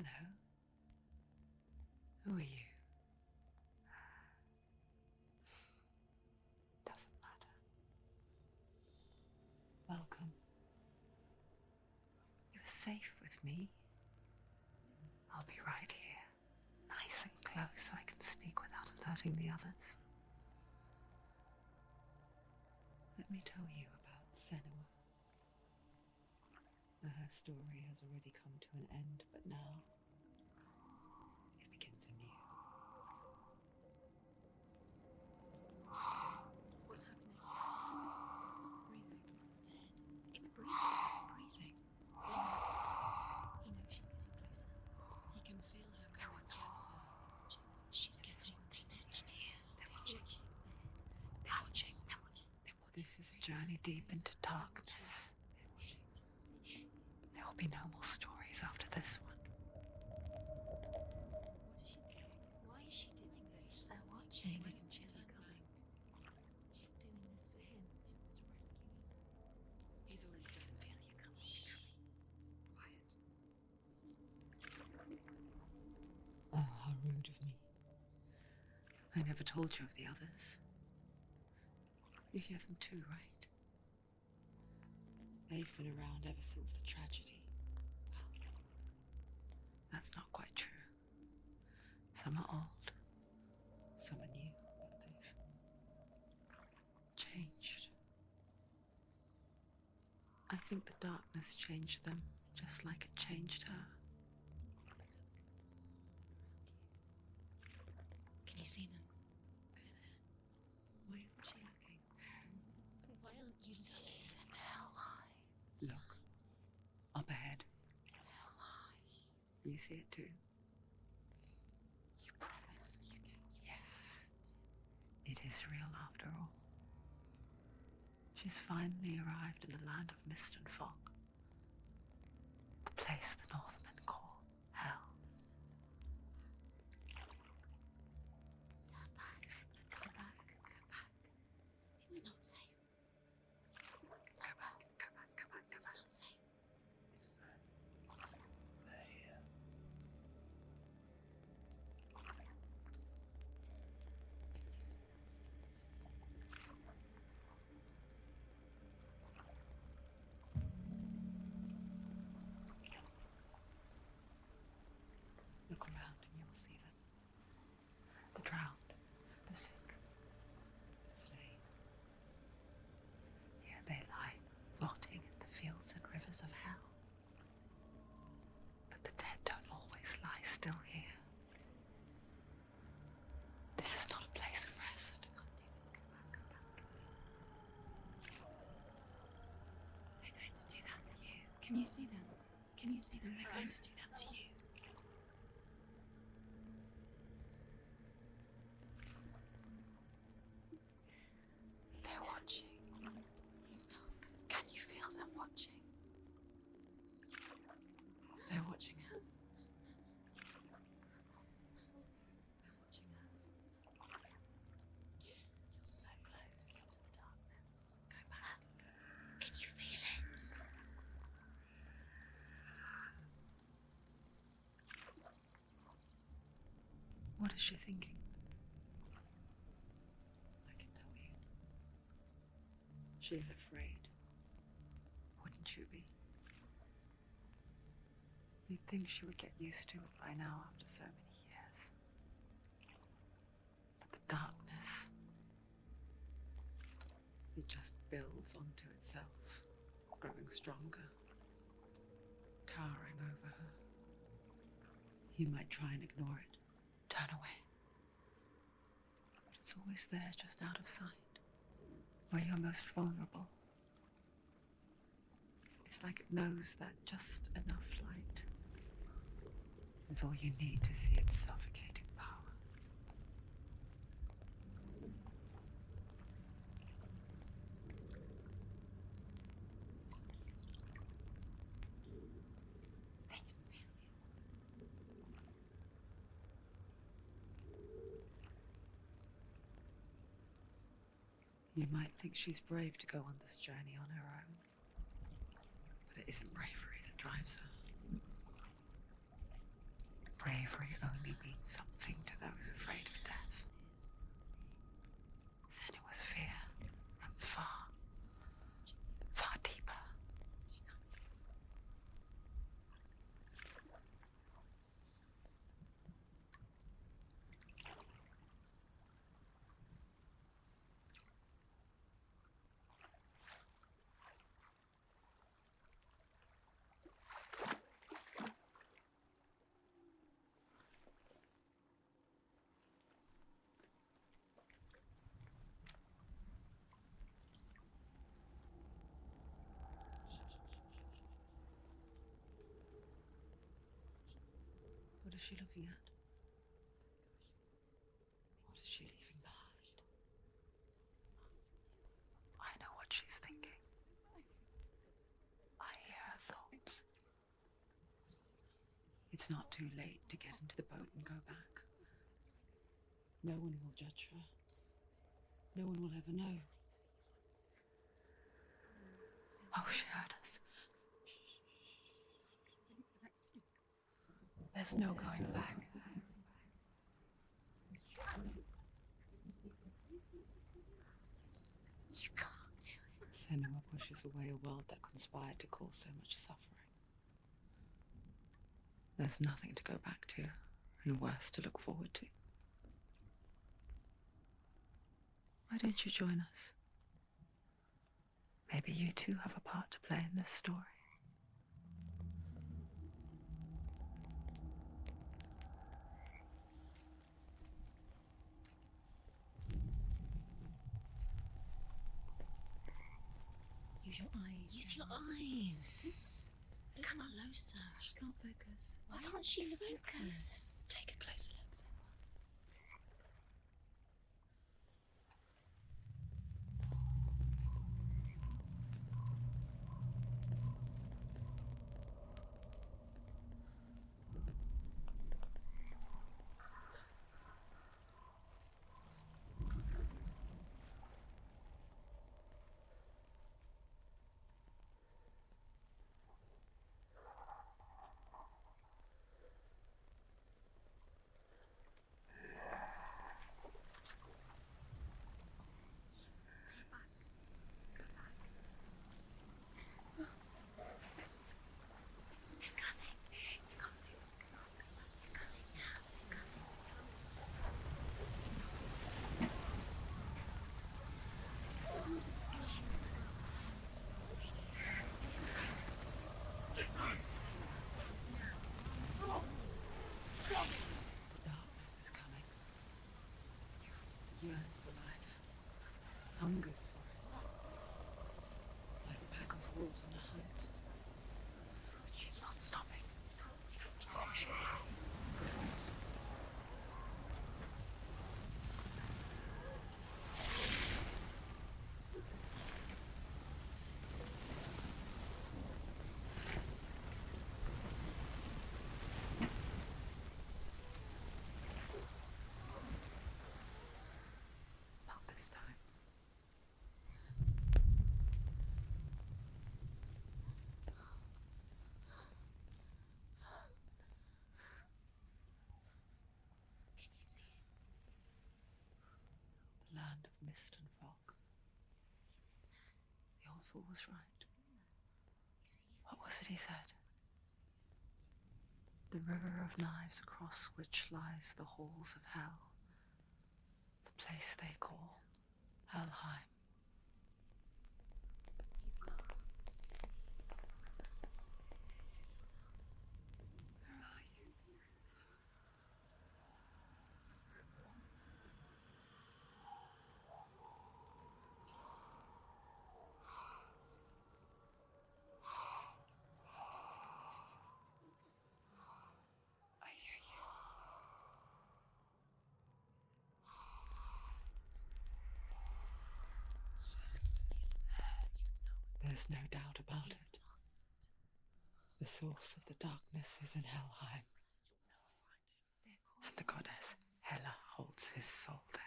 Hello. Who are you? Doesn't matter. Welcome. You're safe with me. I'll be right here, nice and close so I can speak without alerting the others. Let me tell you about Senua. Her story has already come to an end, but now it begins anew. What's happening? It's breathing. It's breathing. It's breathing. He knows she's getting closer. He can feel her coming closer. She's getting closer. They're watching. They're watching. This is a journey deep into darkness. There will be no more stories after this one. What is she doing? Why is she doing this? They're watching. Why doesn't she keep coming? She's doing this for him. She wants to rescue him. He's already done it. Feel you coming. Shh. Quiet. Oh, how rude of me. I never told you of the others. You hear them too, right? They've been around ever since the tragedy. Well, that's not quite true. Some are old, some are new, but they've changed. I think the darkness changed them, just like it changed her. Can you see them? Over there. Why isn't she looking? Why aren't you looking? He's in Helheim. Look, up ahead. Helheim. You see it too? You promised you could. Yes. It is real after all. She's finally arrived in the land of mist and fog. The place the Northmen call Hell. Turn back. Come back. Go back. It's not safe. Go back. It's not safe. It's there. They're here. You see them? Look around and you will see them. The drowned, the sick, the slain. Here they lie, rotting in the fields and rivers of hell. But the dead don't always lie still here. This is not a place of rest. You can't do this. Go back. They're going to do that to you. Can you see them? Can you see them? They're going to do that to you. They're watching. Stop. Can you feel them watching? They're watching her. They're watching her. You're so close to the darkness. Go back. Can you feel it? What is she thinking? I can tell you. She's afraid. Wouldn't you be? You'd think she would get used to it by now after so many years. But the darkness, it just builds onto itself, growing stronger, towering over her. You might try and ignore it, turn away. But it's always there, just out of sight, where you're most vulnerable. It's like it knows that just enough light is all you need to see its suffocating power. They can feel You might think she's brave to go on this journey on her own, but it isn't bravery that drives her. bravery only means something to those afraid of death. Then it was fear runs far, far deeper. What is she looking at? What is she leaving behind? I know what she's thinking. I hear her thoughts. It's not too late to get into the boat and go back. No one will judge her. No one will ever know. Oh, she heard us. There's no going back. You can't do it. Senua pushes away a world that conspired to cause so much suffering. There's nothing to go back to, and worse to look forward to. Why don't you join us? Maybe you too have a part to play in this story. Use your eyes. Use your eyes. Come on, closer. She can't focus. Why can't she focus? Take a closer look. Yearns for life, hungers for it, like a pack of wolves on a hunt. But she's not stopping. Not this time. Can you see it? The land of mist and fog. The old fool was right. You see it? What was it he said? The river of knives across which lies the halls of hell. The place they call Helheim. He's lost. Where are you? I hear you. He's there, you know it. There's no doubt about He's it. lost. The source of the darkness is in Helheim, and the goddess Hela holds his soul there.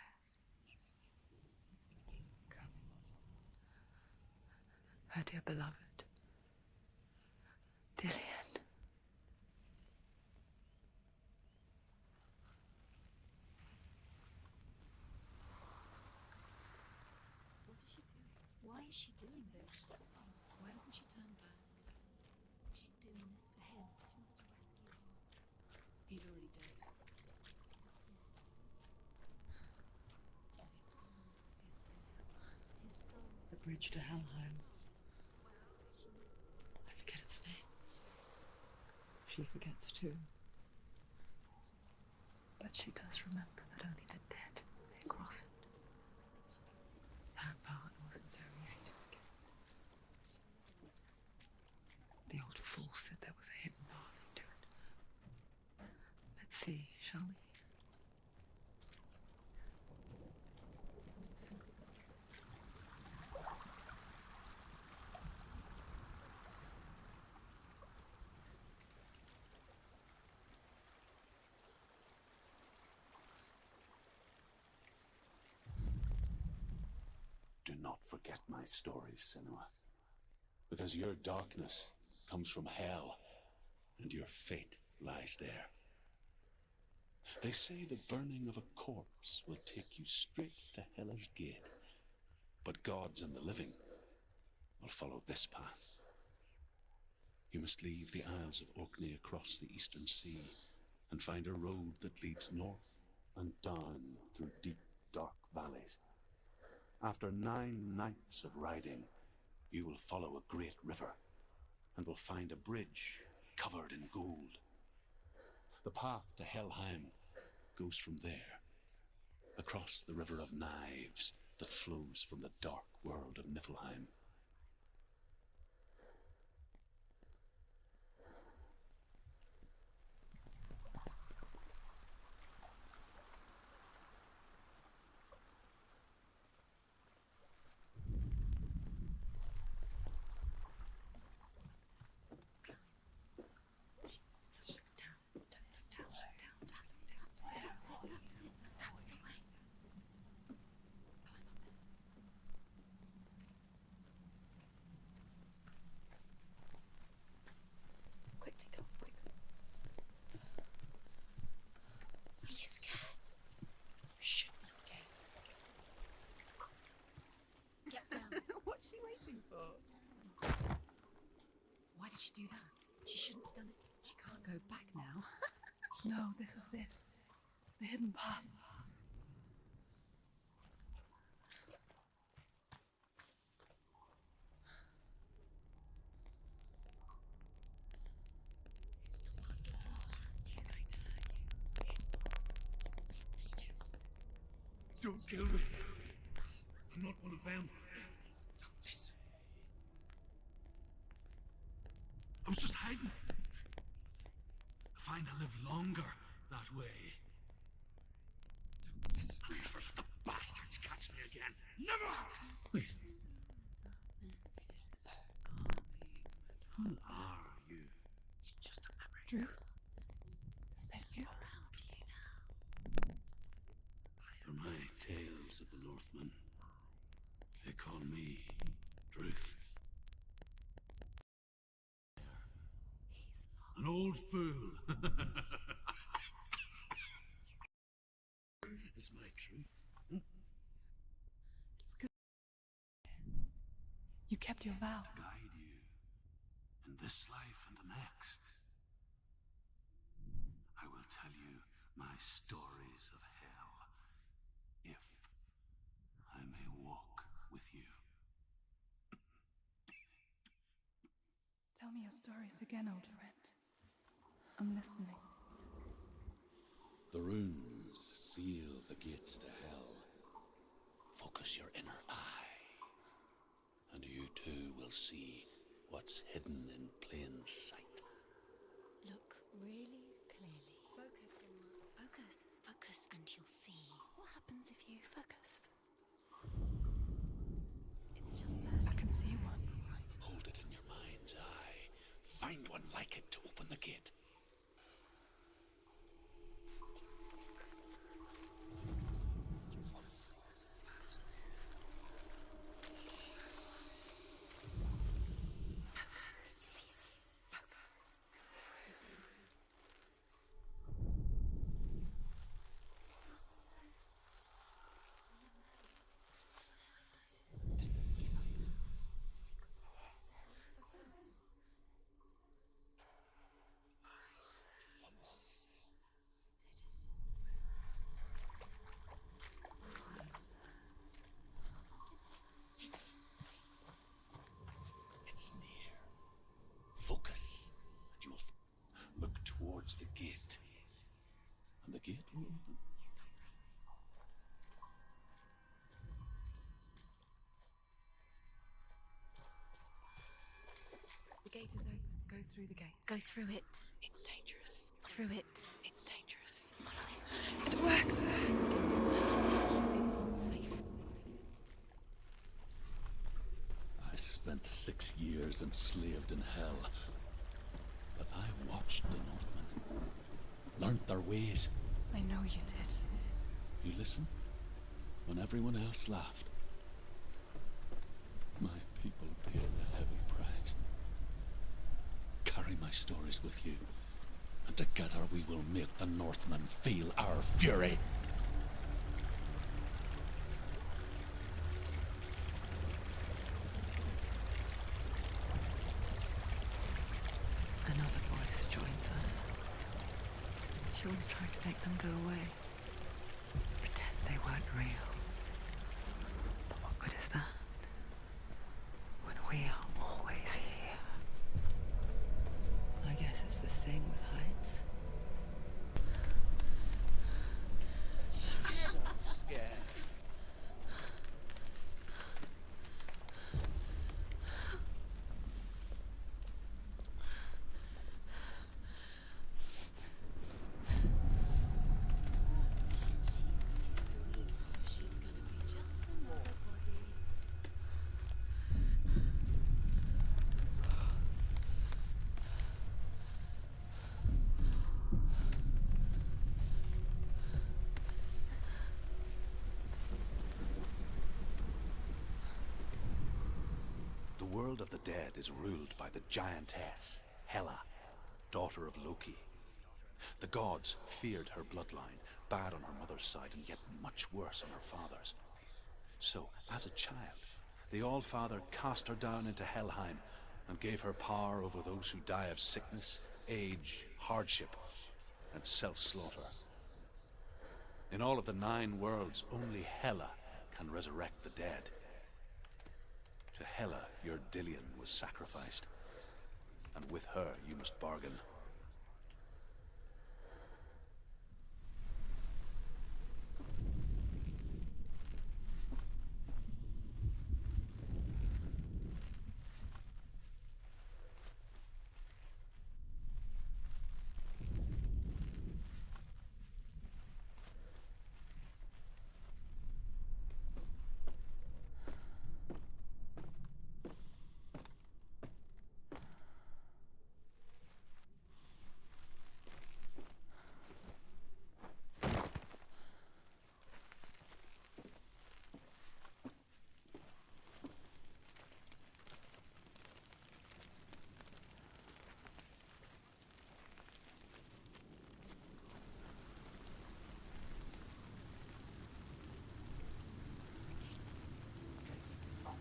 Her dear beloved, Dillian. Why is she doing this? Why doesn't she turn back? She's doing this for him. She wants to rescue him. He's already dead. His soul is The bridge to Helheim. where else that she needs to see. I forget its name. She forgets too. But she does remember that only the dead may cross it. That part wasn't so easy to forget. The old fool said there was a hidden path into it. Let's see, shall we? Do not forget my stories, Senua, because your darkness comes from hell, and your fate lies there. They say the burning of a corpse will take you straight to Hela's gate, but gods and the living will follow this path. You must leave the Isles of Orkney across the eastern sea and find a road that leads north and down through deep, dark valleys. After 9 nights of riding, you will follow a great river and will find a bridge covered in gold. The path to Helheim goes from there, across the river of knives that flows from the dark world of Niflheim. That's the way. Quickly, go, quickly. Are you scared? You should be scared. I've got to go. Get down. What's she waiting for? Why did she do that? She shouldn't have done it. She can't go back now. No, this is it. The hidden path. He's going to hurt you. Dangerous. Don't kill me. I'm not one of them. Listen. I was just hiding. I find I live longer that way. The bastards catch me again. Never! Wait. Who are you? He's just a memory. Truth? Is that you? Around you now. For my tales of the Northmen, they call me Druth. He's lost. An old fool. Is my truth. It's good. You kept your vow. Guide you in this life and the next. I will tell you my stories of hell, if I may walk with you. Tell me your stories again, old friend. I'm listening. The runes seal the gates to hell. Focus your inner eye, and you too will see what's hidden in plain sight. Look really clearly. Focus, Senua. Focus. Focus and you'll see. What happens if you focus? It's just that. I can see one. Hold it in your mind's eye. Find one like it to open the gate. It's the secret. See it. Focus. gate will open. He's not ready. The gate is open. Go through the gate. Go through it. It's dangerous. Through it. It's dangerous. Follow it. It works. It's not safe. I spent 6 years enslaved in hell. But I watched the Northmen, learnt their ways. I know you did. You listened when everyone else laughed. My people paid a heavy price. Carry my stories with you, and together we will make the Northmen feel our fury. Another voice joins us. She always tried to make them go away. Pretend they weren't real. But what good is that? When we are always here. I guess it's the same with heights. So scared. She's just a leaf. She's gonna be just another body. The world of the dead is ruled by the giantess, Hela, daughter of Loki. The gods feared her bloodline, bad on her mother's side and yet much worse on her father's. So, as a child, the All-Father cast her down into Helheim and gave her power over those who die of sickness, age, hardship, and self-slaughter. In all of the 9 worlds, only Hela can resurrect the dead. To Hela, your Dillion was sacrificed, and with her you must bargain.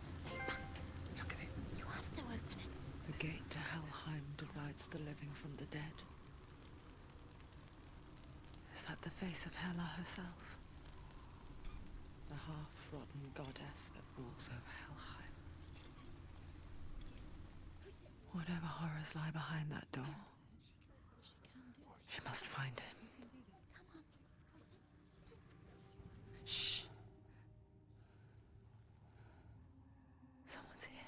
Stay back. Look at it. You have to open it. The gate to Helheim divides the living from the dead. Is that the face of Hela herself? The half-rotten goddess that rules over Helheim. Whatever horrors lie behind that door, she must find him. Shh. Someone's here.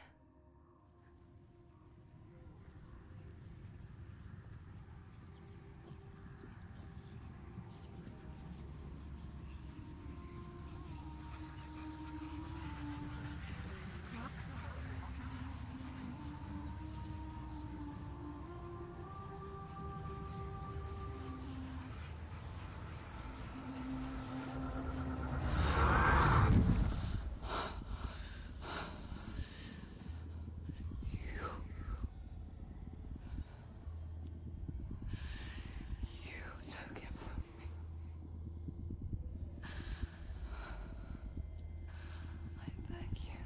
You took him from me. I beg you,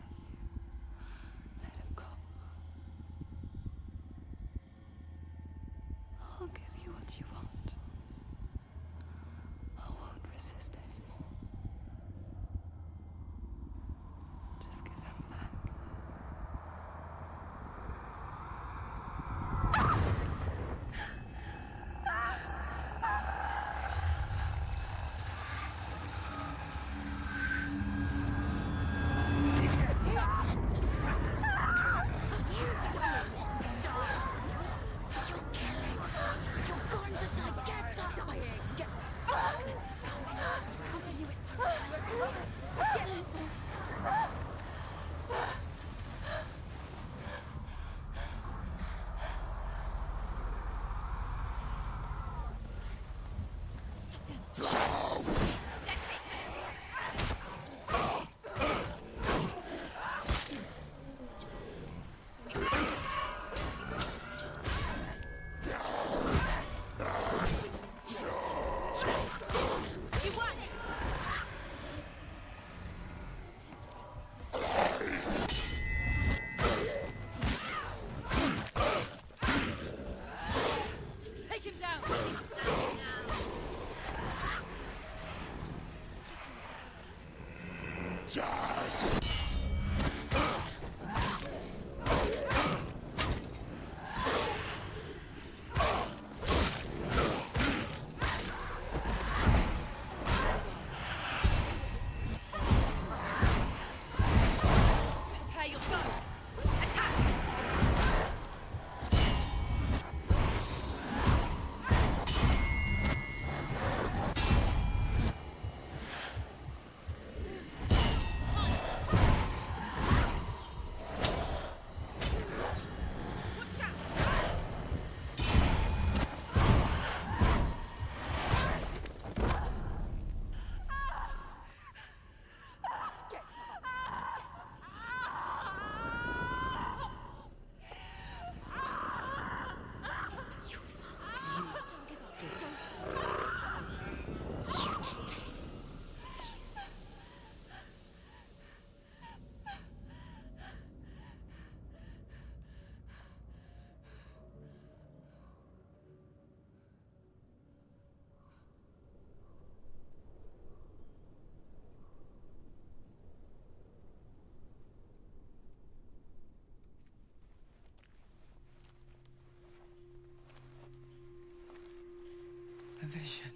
let him go. I'll give you what you want. I won't resist anymore. Just give him back. creatures! Prepare your foe. A vision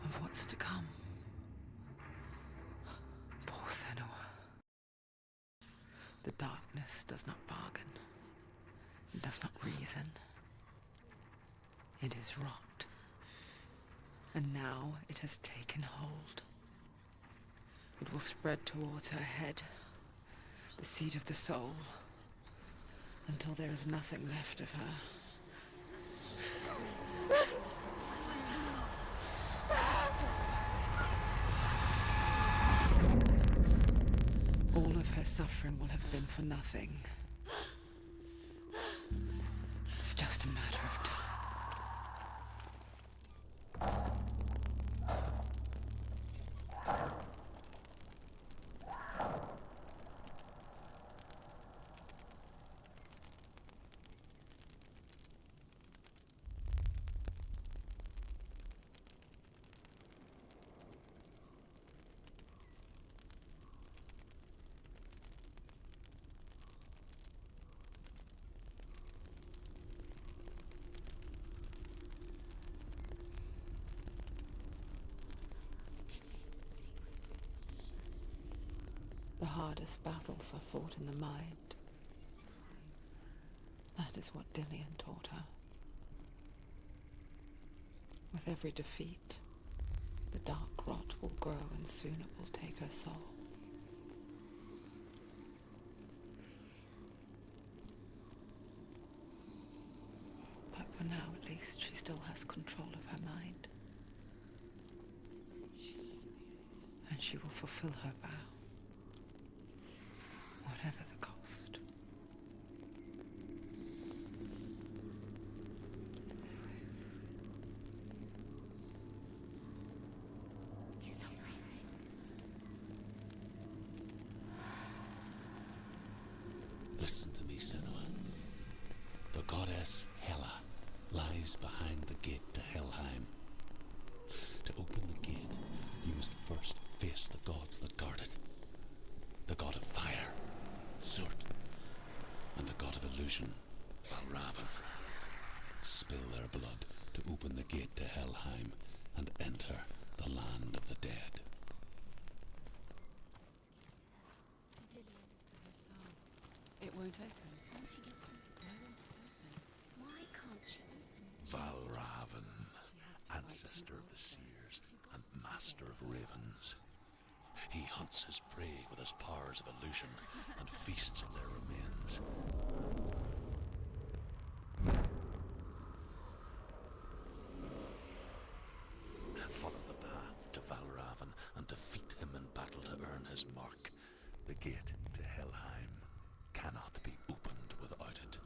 of what's to come. Poor Senua. The darkness does not bargain. It does not reason. It is rot. And now it has taken hold. It will spread towards her head, the seat of the soul, until there is nothing left of her. All of her suffering will have been for nothing. It's just a matter of time. The hardest battles are fought in the mind. That is what Dillian taught her. With every defeat, the dark rot will grow and soon it will take her soul. But for now, at least, she still has control of her mind. And she will fulfill her vow. Whatever the cost. He's not right. Listen to me, Senua. The goddess Hela lies behind the gate to Helheim. To open the gate, you must first face the gods that guard it. The god of fire, Zurt, and the god of illusion, Valravn. Spill their blood to open the gate to Helheim and enter the land of the dead. To Dillian. To her soul. It won't open. Won't she open? Why won't it open? Why can't she open? Valravn, She has to fight ancestor two of the gods seers and master of ravens. He hunts his prey with his powers of illusion and feasts on their remains. Follow the path to Valravn and defeat him in battle to earn his mark. The gate to Helheim cannot be opened without it.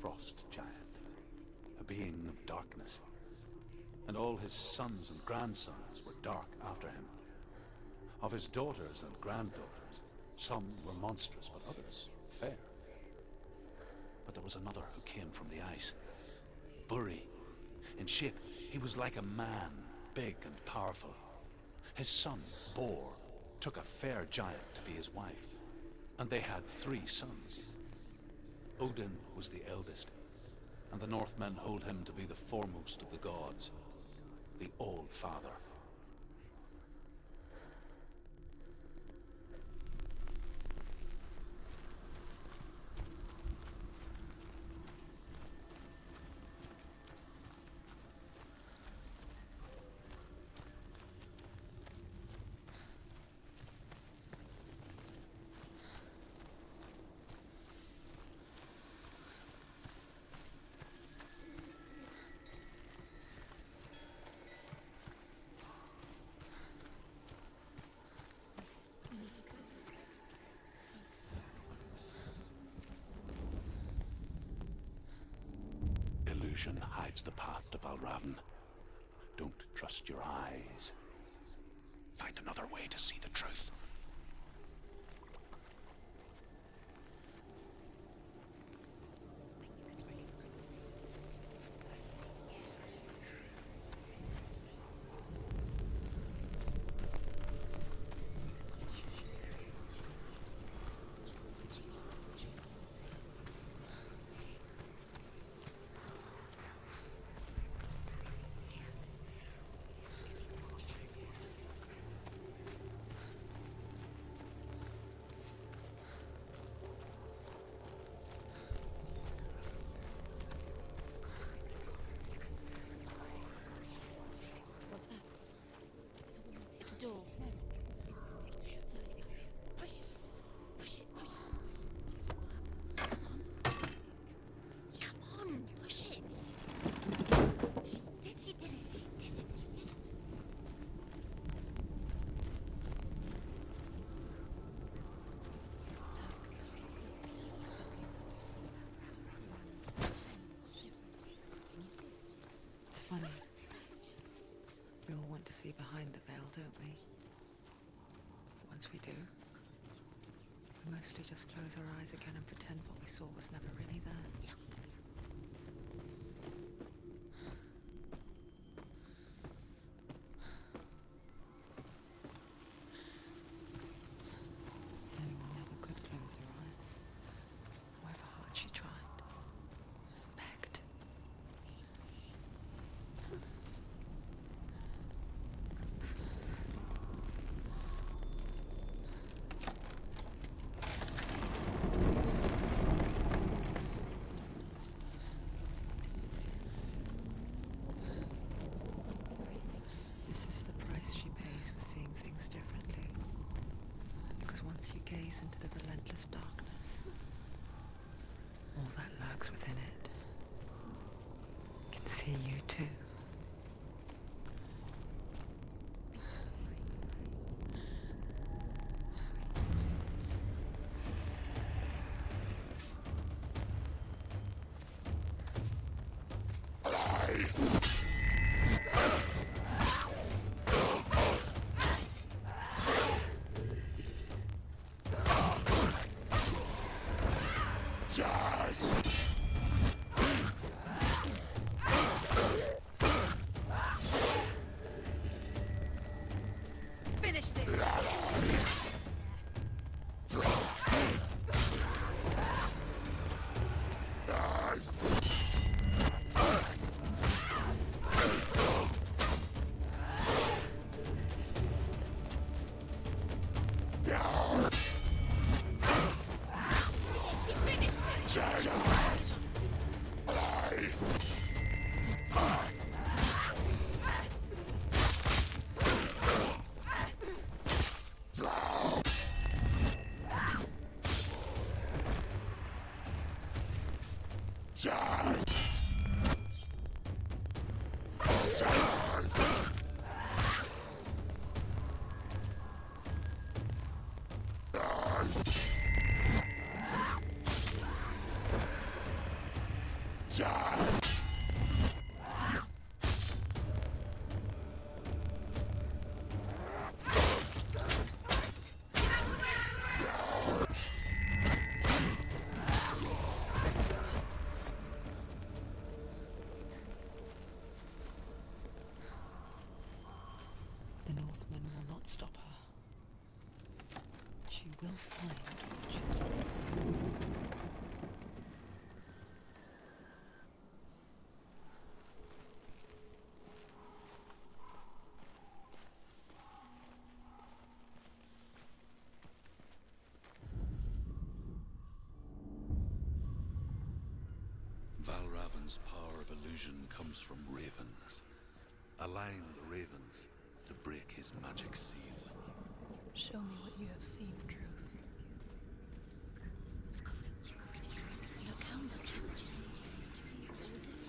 frost giant, a being of darkness. And all his sons and grandsons were dark after him. Of his daughters and granddaughters, some were monstrous, but others fair. But there was another who came from the ice. Buri. In shape, he was like a man, big and powerful. His son, Bor, took a fair giant to be his wife, and they had 3 sons. Odin was the eldest, and the Northmen hold him to be the foremost of the gods, the All-Father. We need to focus. Illusion hides the path to Valravn. Don't trust your eyes. Find another way to see the truth. What's that? It's a door. No. Push it. Push it. Push it. Come on. Push it. She did it. She did it. She did it. Something was different. Can you see? It's funny. We all want to see behind the veil, don't we? But once we do, we mostly just close our eyes again and pretend what we saw was never really there. Senua never could close her eyes, however hard she tried. Begged. This is the price she pays for seeing things differently. Because once you gaze into the relentless darkness, all that lurks within it can see you too. Finish this. cannot stop her. She will find what she's looking for. Valravan's power of illusion comes from ravens. Align the ravens to break his magic seal. Show me what you have seen, Truth. Look how much it's changed. It's all different.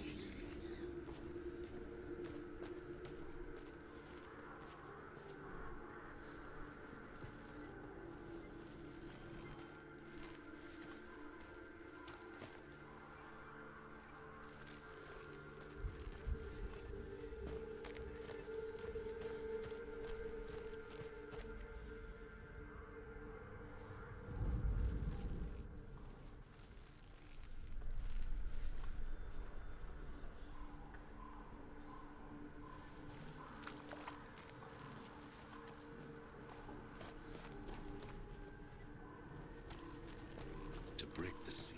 To break the seal,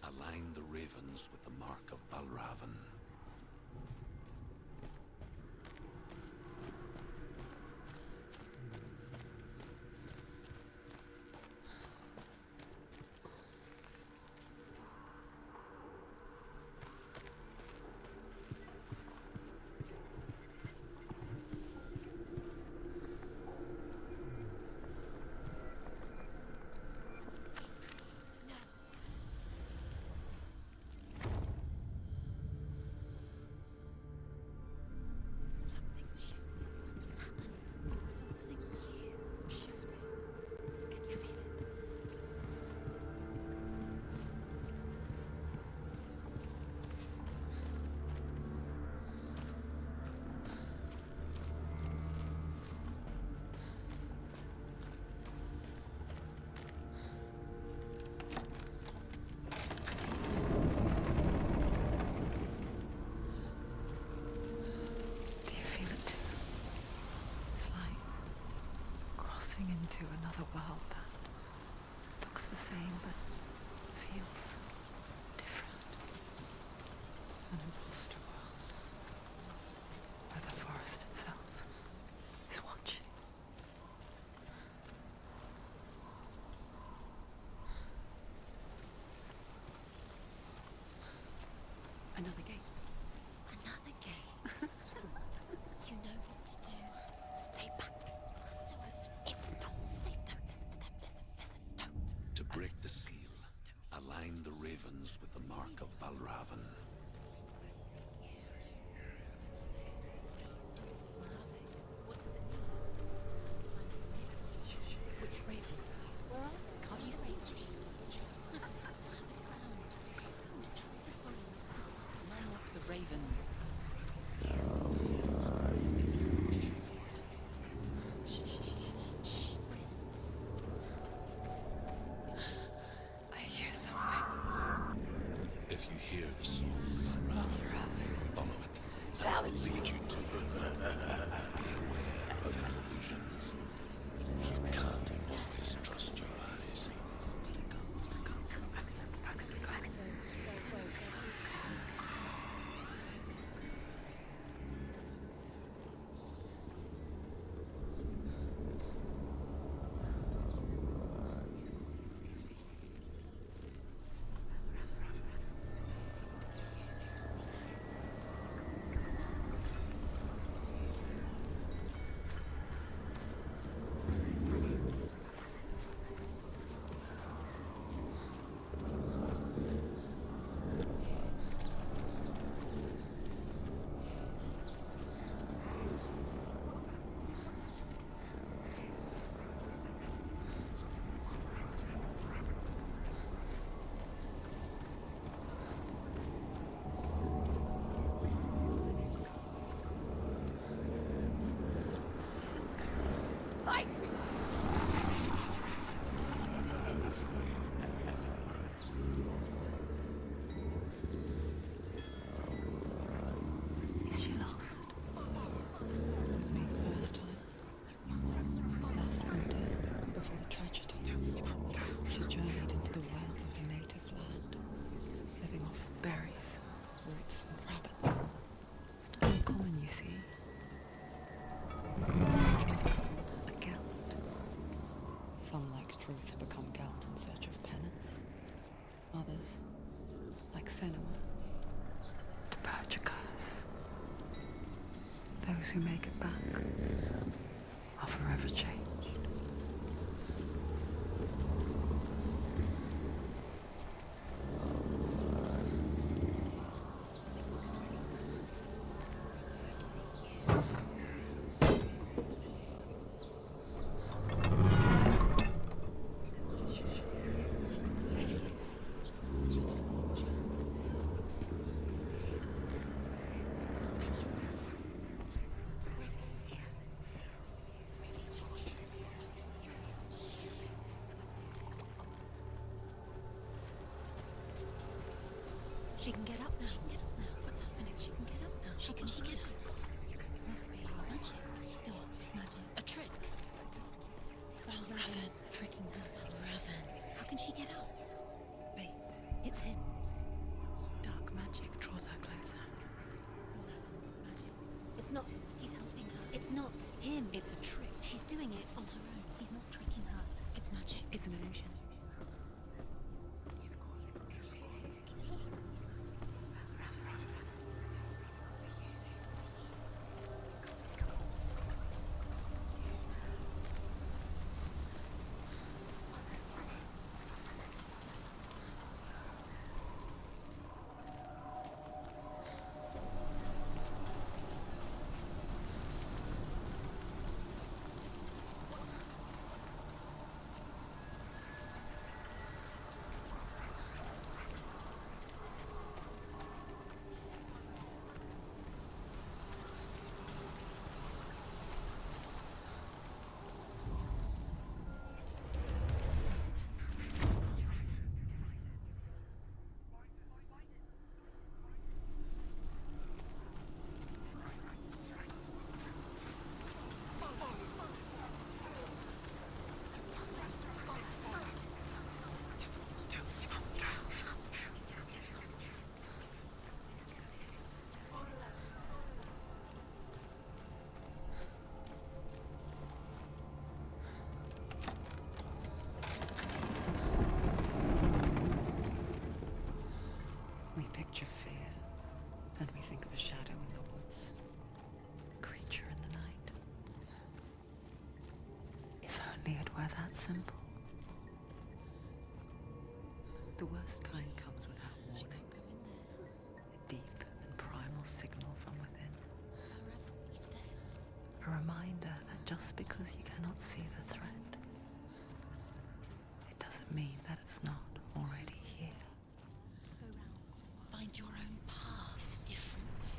align the ravens with the mark of Valravan. Something's shifted. Something's happened. Something huge shifted. Can you feel it? Do you feel it too? It's like crossing into another world that looks the same but feels different. An imposter world where the forest itself is watching. Another gate. Another gate. You know what to do. Stay back. Don't open it. It's not safe. Don't listen to them. Listen, don't. To break the seal, align the ravens with the mark of Valravan. What does it mean? Which ravens? Can't you see them? None of the ravens. Shh. What is it? I hear something. If you hear the song Valravan, follow it. And it will lead you to it. Be aware of his illusions. You can't always trust your eyes. truth, become Gelt in search of penance. Others, like Senua, to purge a curse. Those who make it back are forever changed. She can get up now. She can get up now. What's happening? She can get up now. How can she get out? Must be magic. Dark magic. A trick. Raven. Tricking her. Raven. How can she get out? Bait. It's him. Dark magic draws her closer. It's not. He's helping her. It's not him. It's a trick. She's doing it on her own. He's not tricking her. It's magic. It's an illusion. Picture fear, and we think of a shadow in the woods, a creature in the night. If only it were that simple. The worst kind comes without warning. A deep and primal signal from within. A reminder that just because you cannot see the threat, it doesn't mean that it's not already here. Find your own path. There's a different way.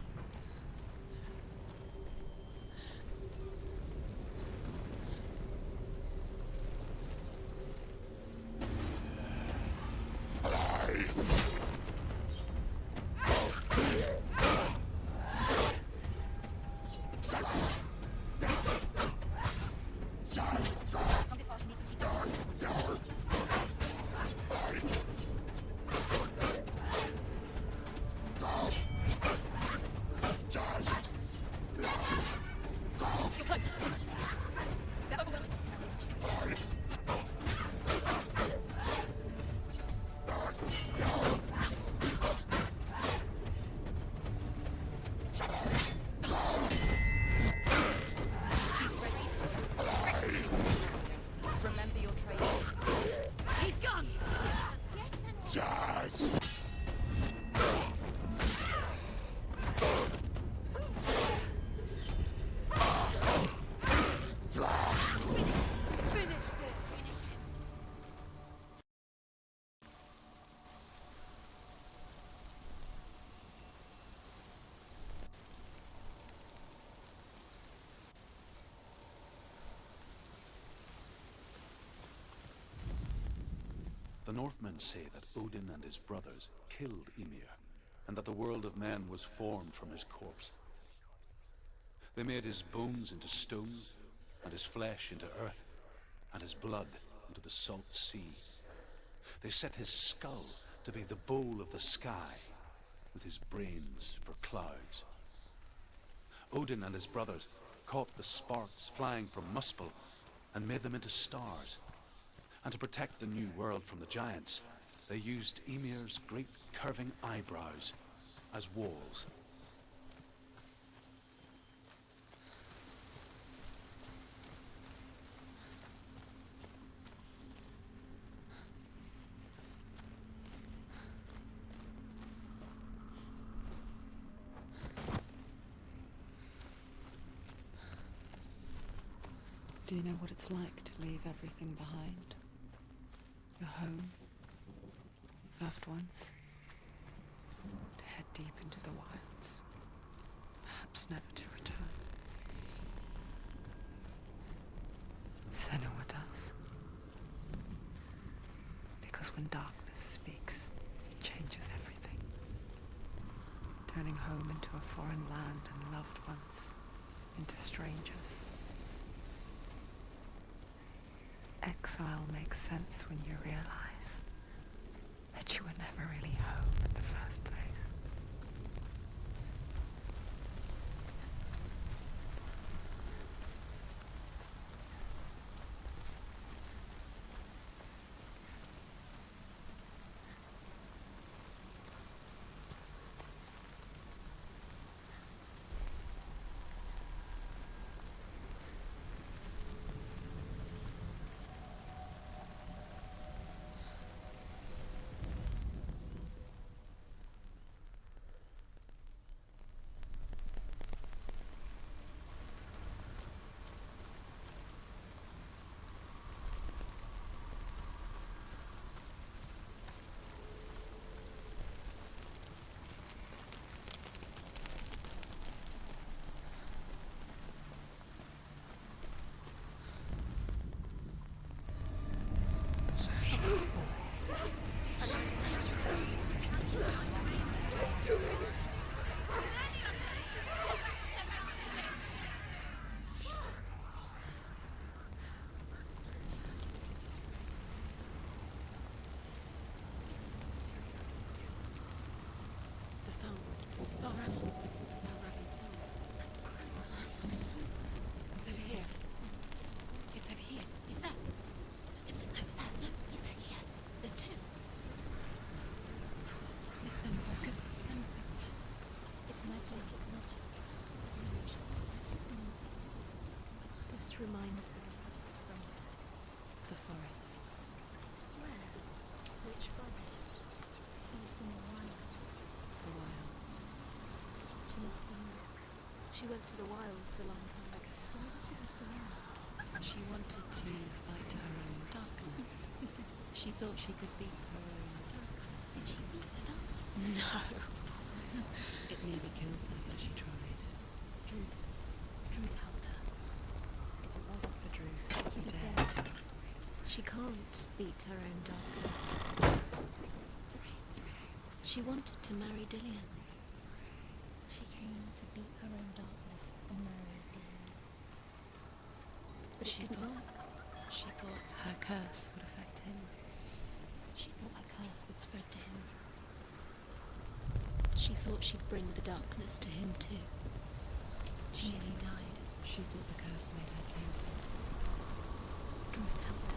The Northmen say that Odin and his brothers killed Ymir, and that the world of men was formed from his corpse. They made his bones into stone, and his flesh into earth, and his blood into the salt sea. They set his skull to be the bowl of the sky, with his brains for clouds. Odin and his brothers caught the sparks flying from Muspel and made them into stars. And to protect the new world from the giants, they used Ymir's great curving eyebrows as walls. Do you know what it's like to leave everything behind? Your home, loved ones, to head deep into the wilds, perhaps never to return. Senua does. Because when darkness speaks, it changes everything, turning home into a foreign land and loved ones into strangers. Exile makes sense when you realize that you were never really home in the first place. The song. Balravan's song. It's over here. It's over here. Is that? It's over there. No, it's here. There's two. Listen, focus. Listen. It's magic. It's magic. This reminds her of somewhere. The forest. Where? Which forest? Used in the wild. The wilds. She went to the wilds a long time ago. Why did she go to the wilds? She wanted to fight her own darkness. She thought she could beat her own darkness. Did she beat the darkness? No. It nearly killed her, but she tried. Druth helped her. If it wasn't for Druth, she would be dead. She can't beat her own darkness. She wanted to marry Dillian. She came to beat her own darkness and marry Dillian. But it didn't work. She thought her curse would affect him. She thought her curse would spread to him. She thought she'd bring the darkness to him too. She nearly died. She thought the curse made her king. Druth helped her.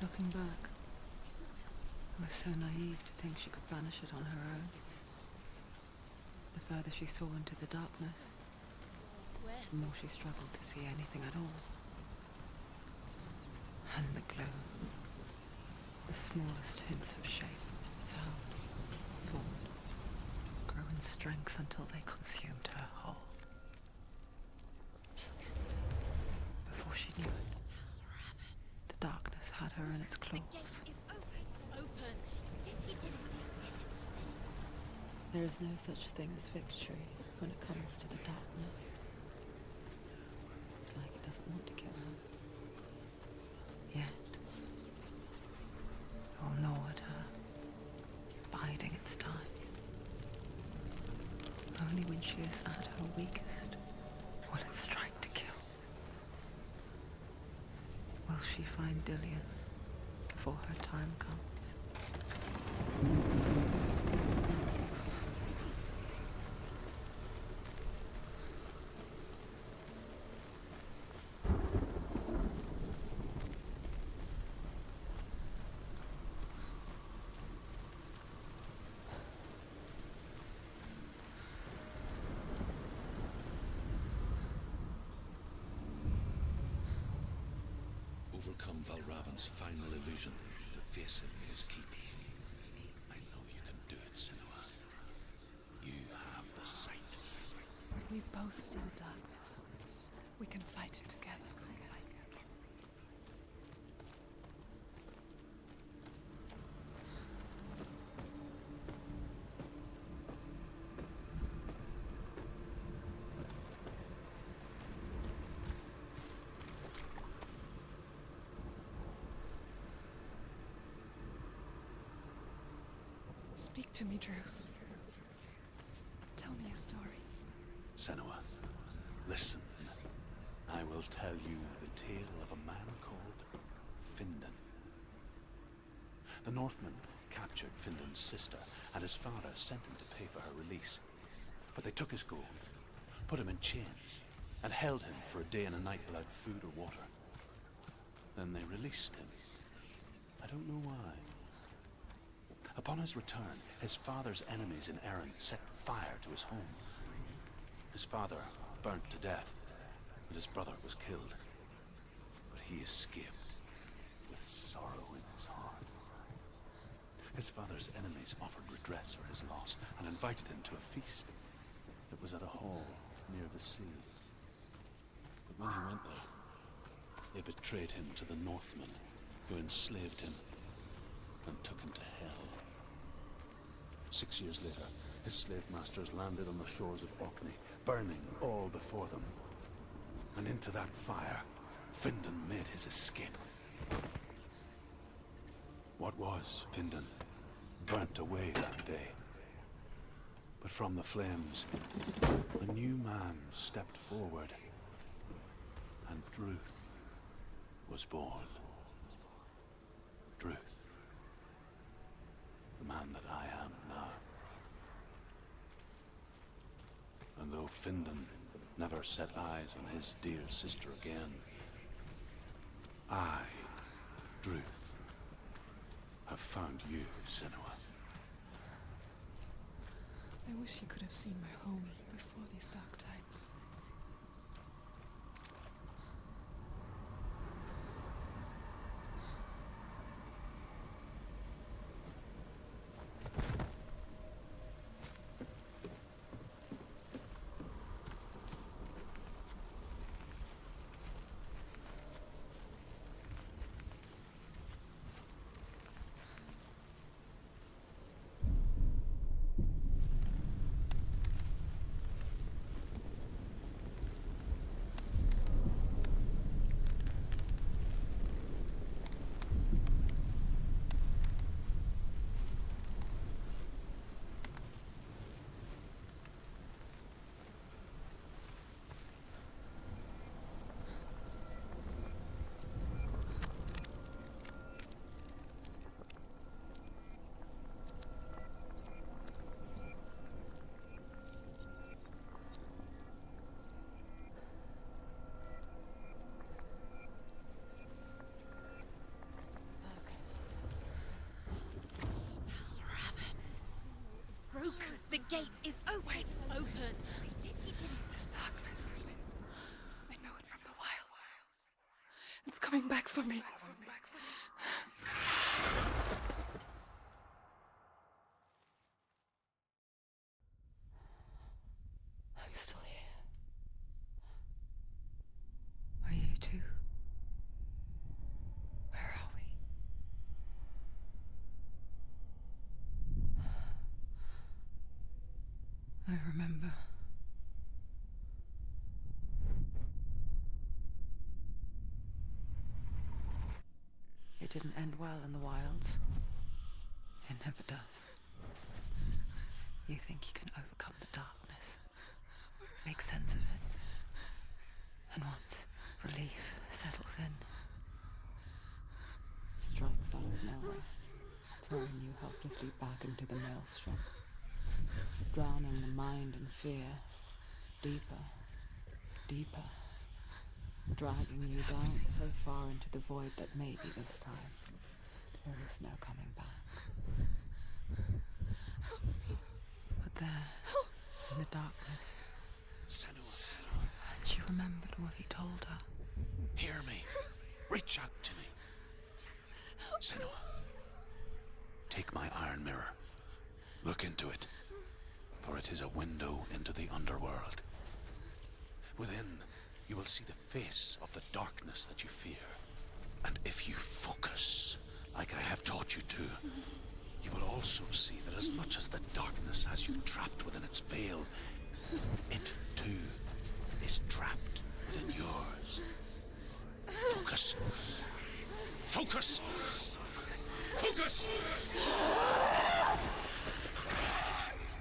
Looking back, I was so naive to think she could banish it on her own. The further she saw into the darkness, Where? the more she struggled to see anything at all. And the gloom, the smallest hints of shape, sound, thought, grew in strength until they consumed her whole. Before she knew it, the darkness had her in its claws. The gate is open. Open. She did it. There is no such thing as victory when it comes to the darkness. It's like it doesn't want to kill her. Yet, it will gnaw at her, biding its time. Only when she is at her weakest will it strike to kill. Will she find Dillian before her time comes? Overcome Valravan's final illusion to face him in his keep. I know you can do it, Senua. You have the sight. We both see the darkness. We can fight it together. Speak to me, Druth. Tell me a story. Senua, listen. I will tell you the tale of a man called Findan. The Northmen captured Findan's sister, and his father sent him to pay for her release. But they took his gold, put him in chains, and held him for a day and a night without food or water. Then they released him. I don't know why. Upon his return, his father's enemies in Erin set fire to his home. His father burnt to death, and his brother was killed. But he escaped with sorrow in his heart. His father's enemies offered redress for his loss and invited him to a feast that was at a hall near the sea. But when he went there, they betrayed him to the Northmen, who enslaved him and took him to hell. 6 years later, his slave masters landed on the shores of Orkney, burning all before them. And into that fire, Findan made his escape. What was Findan burnt away that day. But from the flames, a new man stepped forward, and Druth was born. Druth. The man that I am now. And though Findan never set eyes on his dear sister again, I, Druth, have found you, Senua. I wish you could have seen my home before these dark times. gate is open. Open. He did it. This darkness. I know it from the wilds. It's coming back for me. I'm still here. Are you too? Where are we? I remember. It didn't end well in the wilds. It never does. You think you can overcome the darkness, make sense of it, and once relief settles in, it strikes out of nowhere, throwing you helplessly back into the maelstrom, drowning the mind in fear, deeper, deeper, dragging you down so far into the void that maybe this time there is no coming back. But there, in the darkness, Senua, she remembered what he told her. hear me. Reach out to me. Senua, take my iron mirror. Look into it, for it is a window into the underworld. Within, you will see the face of the darkness that you fear. And if you focus, like I have taught you to, you will also see that as much as the darkness has you trapped within its veil, it too is trapped within yours. Focus. Focus! Focus!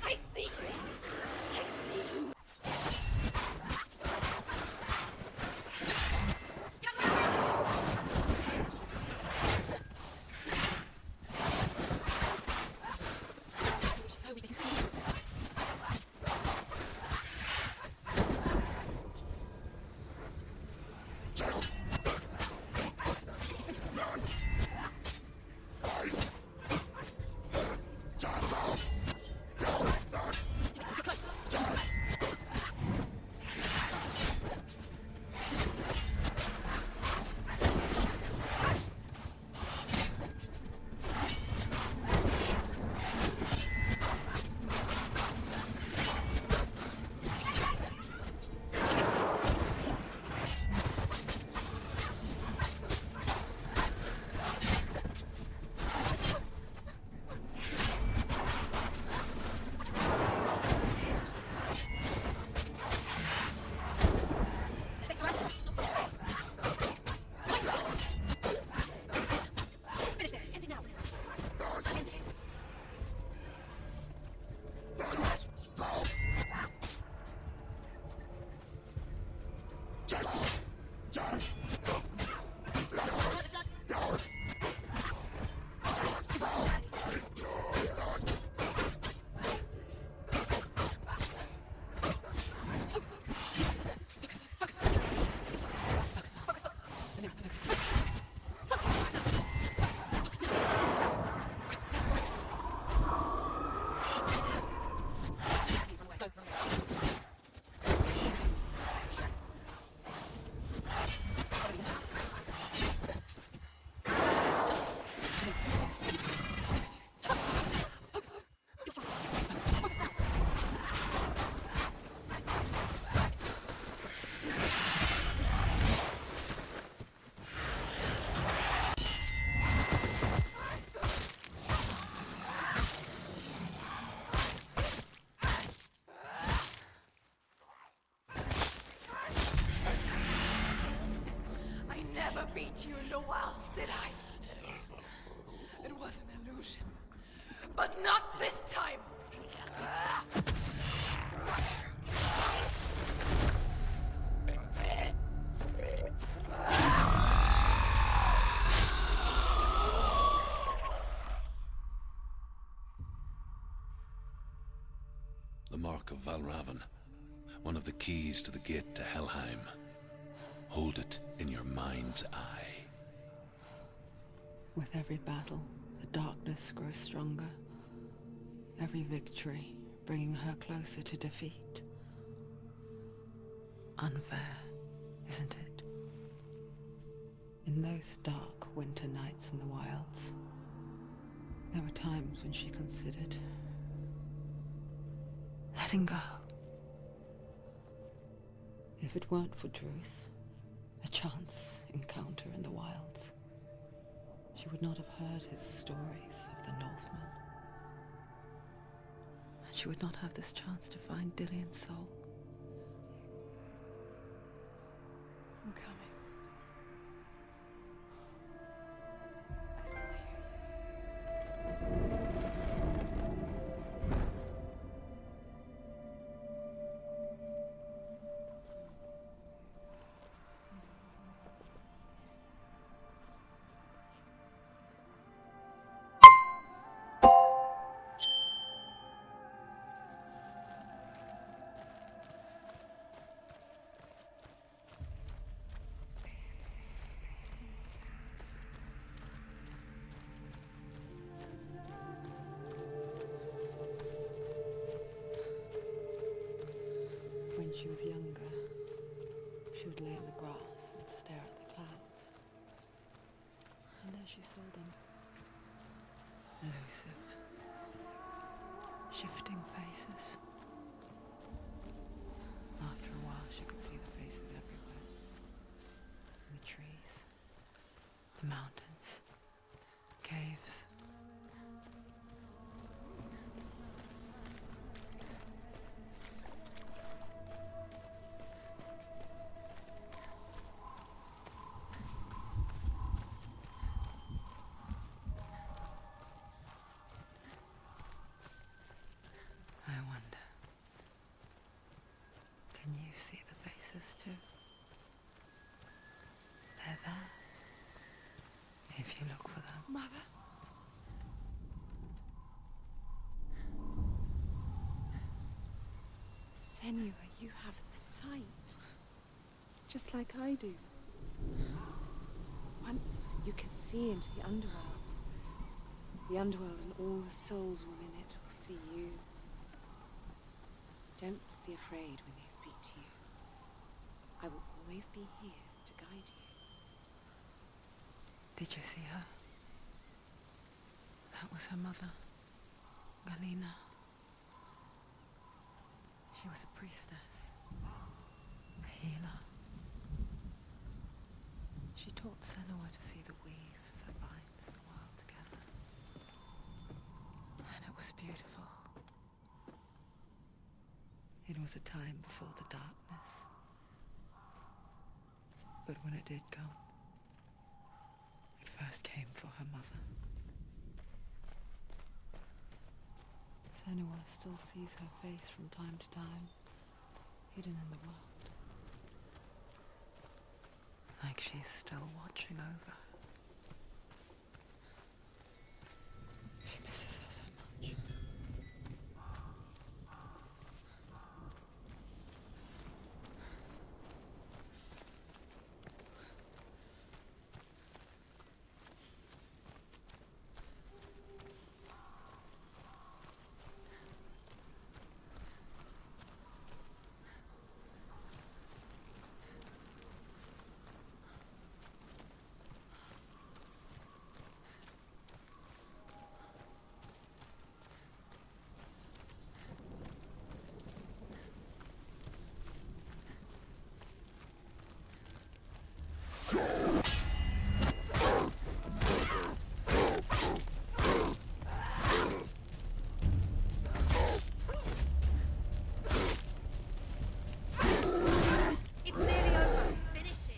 I see you. So we can see. Beat you in the wilds, did I? It was an illusion. But not this time! The Mark of Valravan, one of the keys to the gate to Helheim. Hold it in your mind's eye. With every battle, the darkness grows stronger. Every victory bringing her closer to defeat. Unfair, isn't it? In those dark winter nights in the wilds, there were times when she considered letting go. If it weren't for Druth, a chance encounter in the wilds, she would not have heard his stories of the Northmen. And she would not have this chance to find Dillion's soul. I'm coming. I still hear you. When she was younger, she would lay in the grass and stare at the clouds. And there she saw them. Elusive, shifting faces. After a while, she could see the faces everywhere. In the trees, the mountains, caves. I wonder, can you see the faces too? They're there, if you look for them. Mother? Senua, you have the sight. Just like I do. Once you can see into the underworld. The underworld and all the souls within it will see you. Don't be afraid when they speak to you. I will always be here to guide you. Did you see her? That was her mother, Melina. She was a priestess, a healer. She taught Senua to see the weave that binds the world together. And it was beautiful. It was a time before the darkness. But when it did come, it first came for her mother. Senua still sees her face from time to time, hidden in the world. Like she's still watching over her. She misses her so much. It's nearly over. Finish it.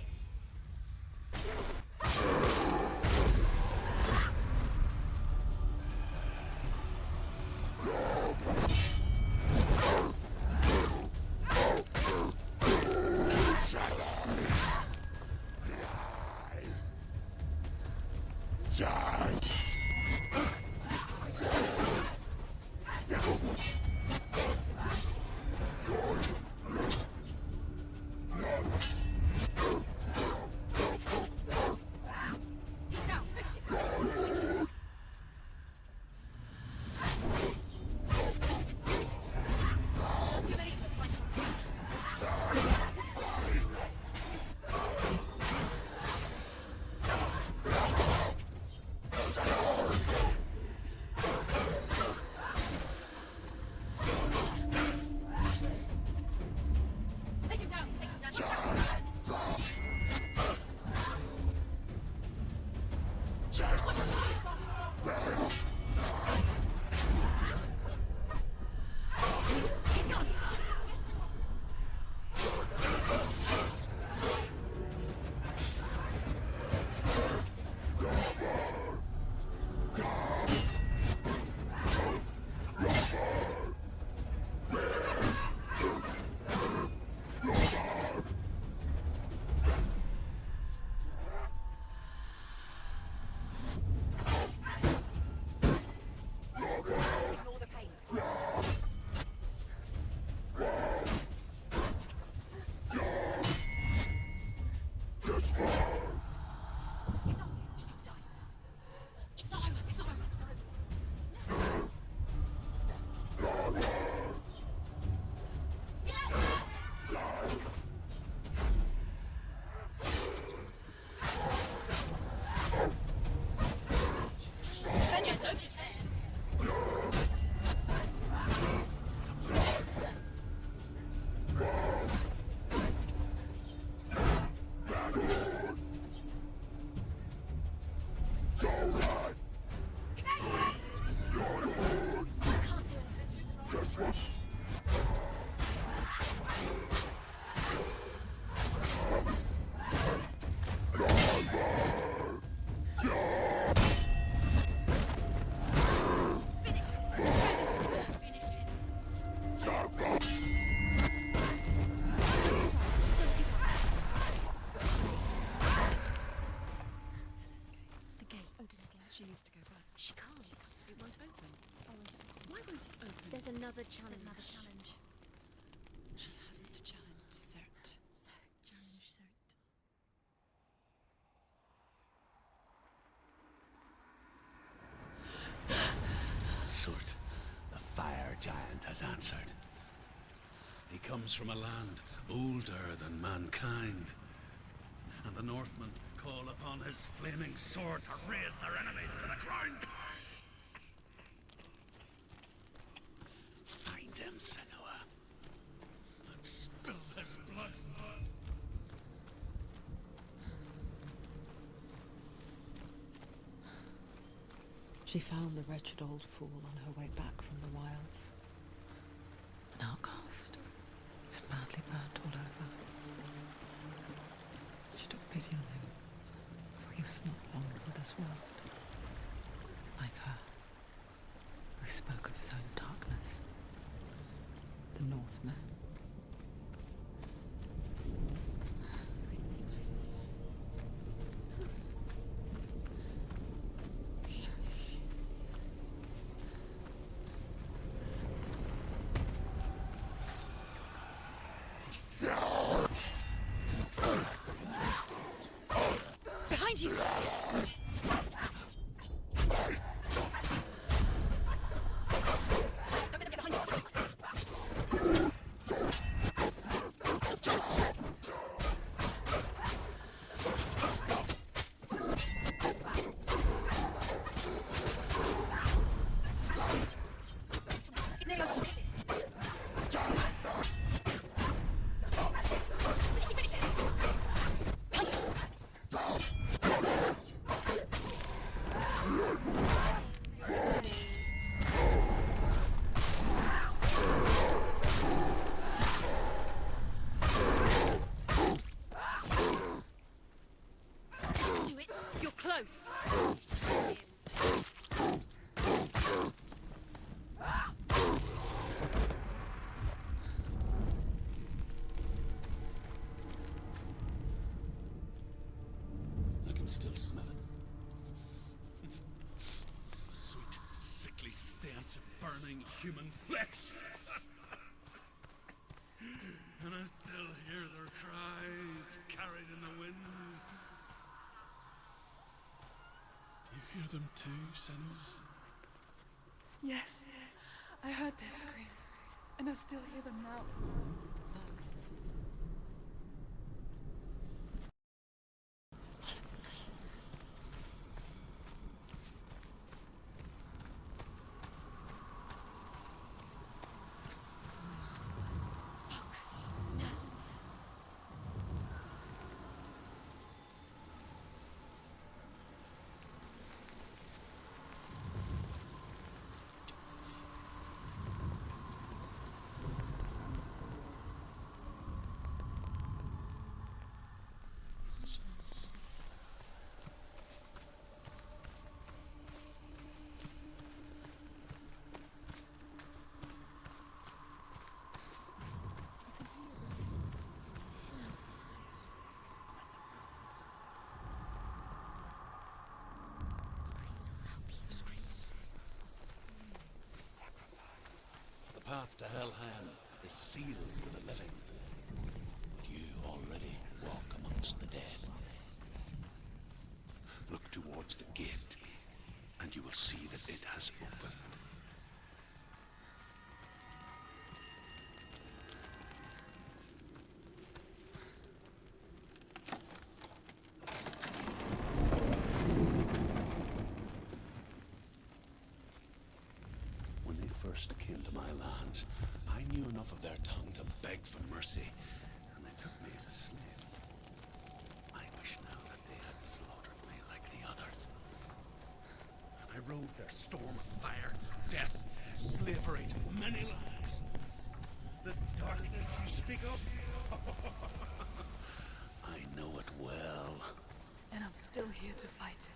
Can't do anything. The gate. She needs to go back. She can't. It won't open. Why won't it open? There's another challenge. She hasn't challenged Cert. Challenge Cert. Surt, the fire giant, has answered. He comes from a land older than mankind, and the Northmen call upon his flaming sword to raise their enemies to the ground. Find him, Senua, and spill his blood. She found the wretched old fool on her way back from the wilds. An outcast. He was badly burnt all over. She took pity on him, for he was not long for this world. Like her, who spoke of his own darkness. The Northmen. Behind you! Do it! You're close! I can still smell it. A sweet, sickly stench of burning human flesh. And I still hear their cries carried in the wind. Do you hear them too, Senua? Yes, I heard their screams, and I still hear them now. The path to Helheim is sealed for the living, but you already walk amongst the dead. Look towards the gate, and you will see that it has opened. When they first came to my lands, I knew enough of their tongue to beg for mercy, and they took me as a slave. I wish now that they had slaughtered me like the others. rode their storm of fire, death, slavery to many lives. This darkness you speak of? I know it well. And I'm still here to fight it.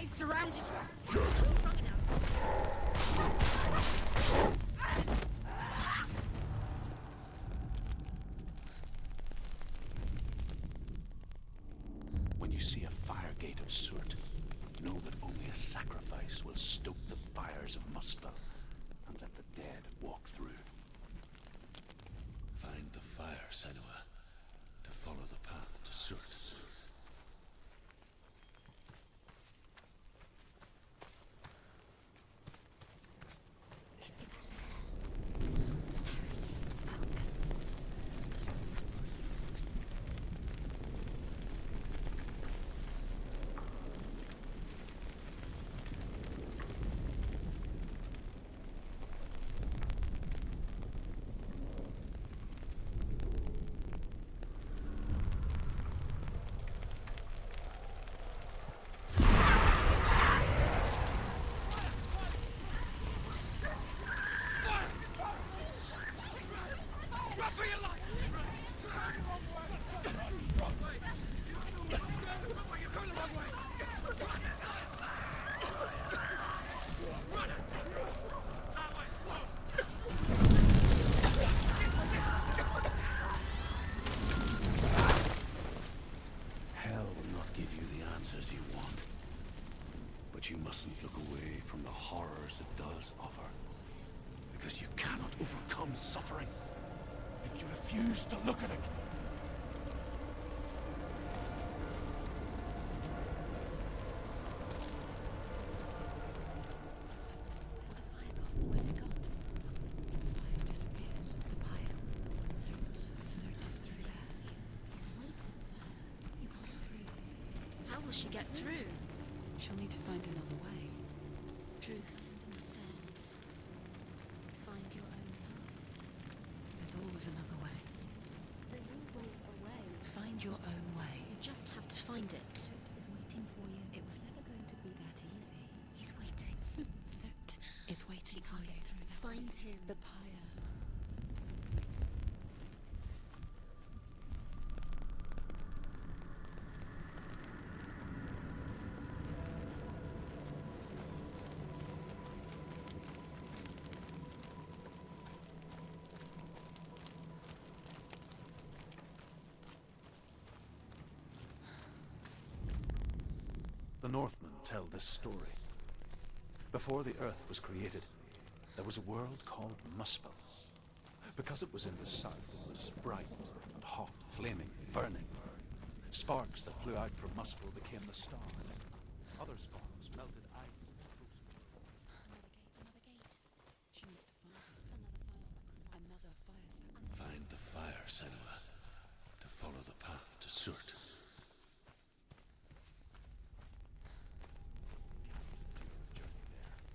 Surrounded you. When you see a fire gate of Surt, know that only a sacrifice will stoke the fires of Muspel and let the dead walk through. Find the fire, Senua, to follow the path to Surt. You mustn't look away from the horrors it does offer, because you cannot overcome suffering if you refuse to look at it. Where's it gone? The fire's disappeared. The pyre. Surt is through there. He's waiting for her. You got through. How will she get through? She'll need to find another way. Truth said, find your own path. There's always another way. There's always a way. Find your own way. You just have to find it. Is waiting for you. It was never going to be that easy. He's waiting. Surt is waiting for you. Find him. The pyre. The Northmen tell this story. Before the earth was created, there was a world called Muspel. Because it was in the south, it was bright and hot, flaming, burning. Sparks that flew out from Muspel became the star. Other sparks melted ice and frozen. Another gate. She needs to find it. Another fire sacrifice. Another fire sacrifice. Find the fire, Senua, to follow the path to Surt.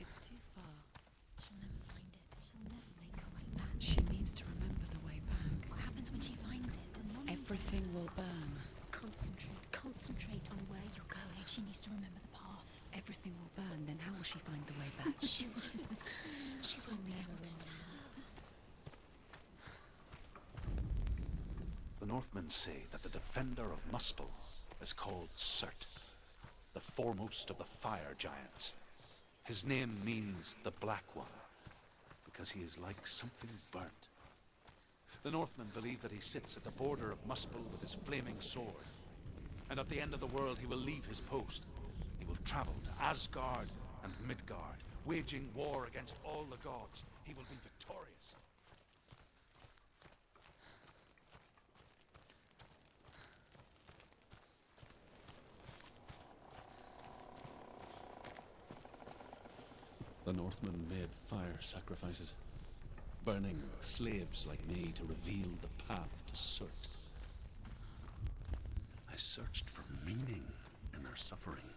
It's too far. She'll never find it. She'll never make her way back. She needs to remember the way back. What happens when she finds it? Everything will burn. Concentrate on where you're going. She needs to remember the path. Everything will burn, then how will she find the way back? She won't. She won't be able to tell. The Northmen say that the defender of Muspel is called Surt, the foremost of the fire giants. His name means the Black One, because he is like something burnt. The Northmen believe that he sits at the border of Muspel with his flaming sword, and at the end of the world he will leave his post. He will travel to Asgard and Midgard, waging war against all the gods. He will be victorious. The Northmen made fire sacrifices, burning slaves like me to reveal the path to Surt. I searched for meaning in their suffering,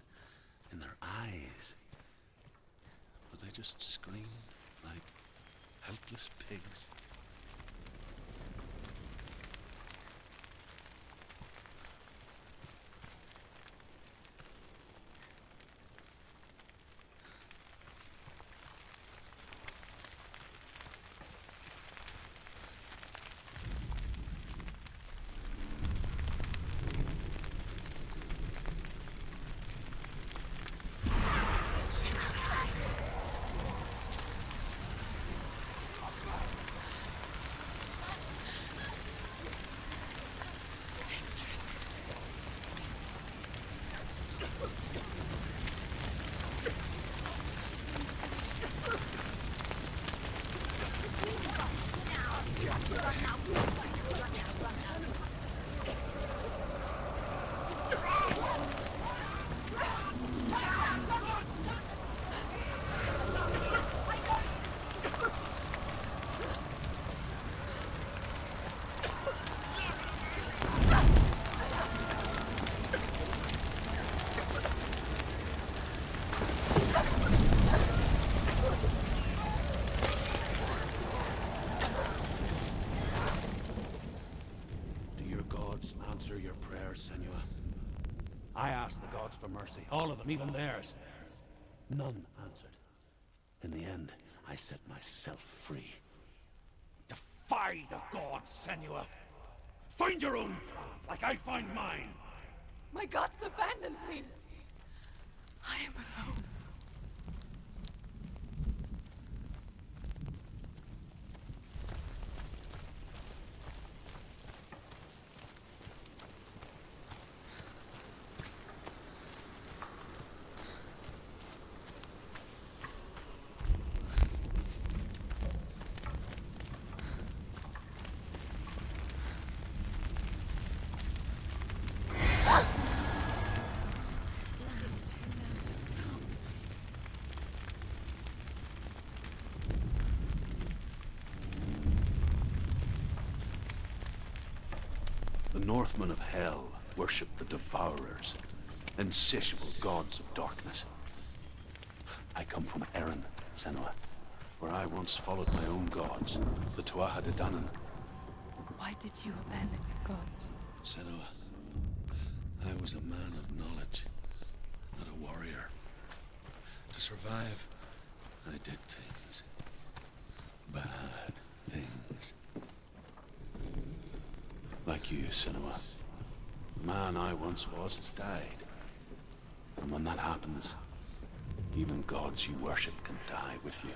in their eyes, but they just screamed like helpless pigs. Answer your prayers, Senua. I asked the gods for mercy, all of them, even theirs. None answered. In the end, I set myself free. Defy the gods, Senua! Find your own path, like I find mine! My gods abandoned me. I am alone. The Northmen of Hell worship the Devourers, insatiable gods of darkness. I come from Erin, Senua, where I once followed my own gods, the Tuatha De Danann. Why did you abandon your gods? Senua, I was a man of knowledge, not a warrior. To survive, I did things. Bad things. Like you, Senua. The man I once was has died. And when that happens, even gods you worship can die with you.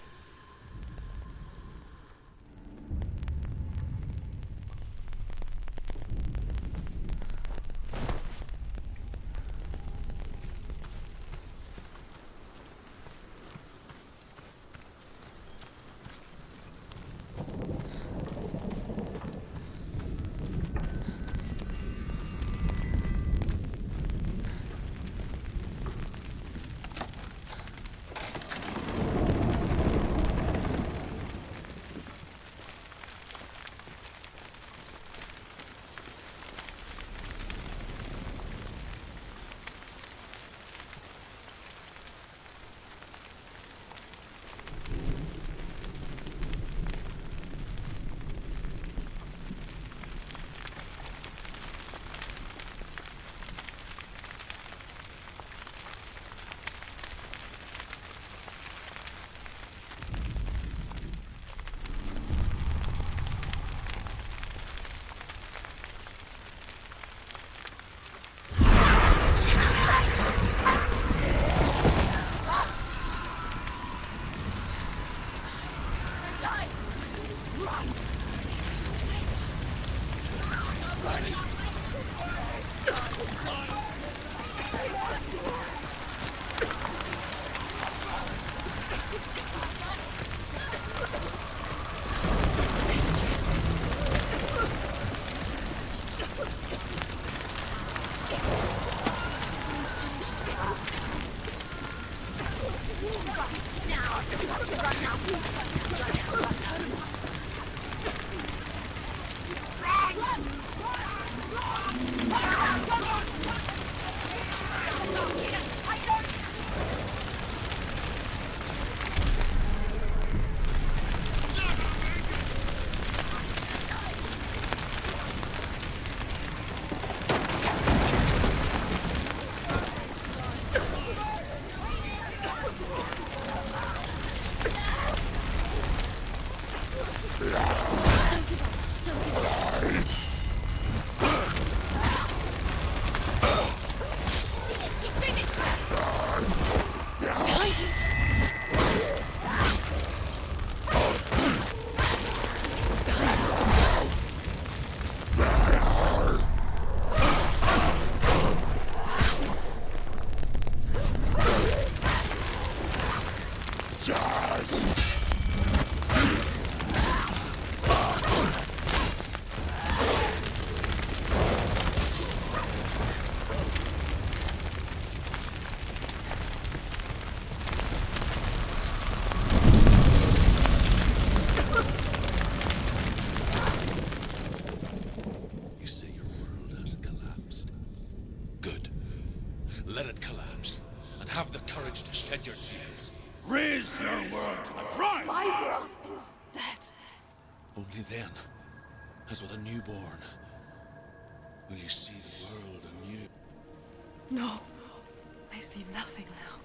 You say your world has collapsed. Good. Let it collapse, and have the courage to shed your tears. Raise your world to the prime! My world is dead. Only then, as with a newborn, will you see the world anew. No, I see nothing now.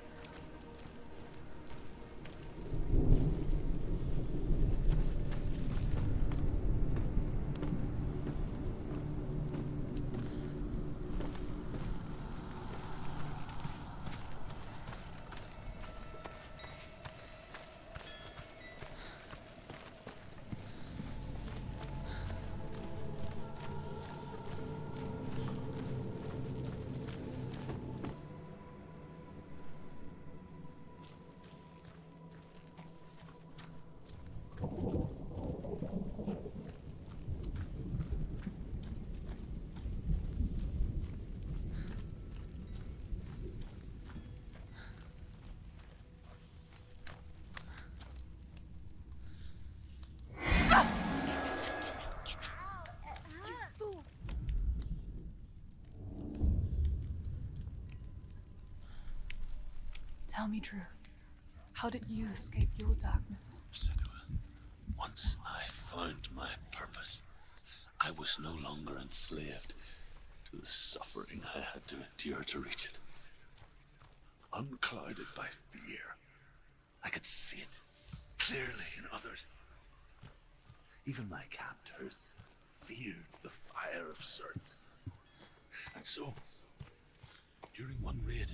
Tell me truth. How did you escape your darkness? Senua, once I found my purpose, I was no longer enslaved to the suffering I had to endure to reach it. Unclouded by fear, I could see it clearly in others. Even my captors feared the fire of Surt. And so, during one raid,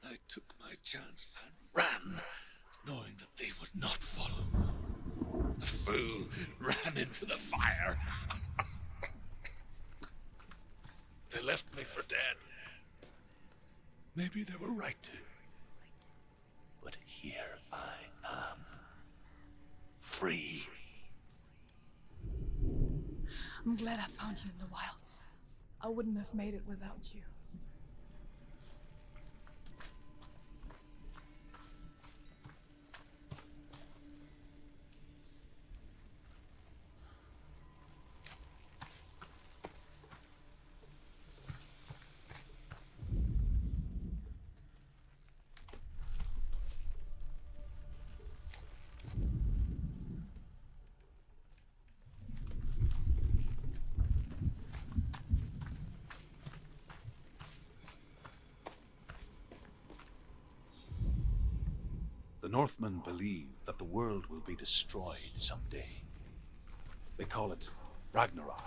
I took my chance and ran, knowing that they would not follow. The fool ran into the fire. They left me for dead. Maybe they were right to. But here I am. Free. I'm glad I found you in the wilds. I wouldn't have made it without you. The Northmen believe that the world will be destroyed someday. They call it Ragnarok,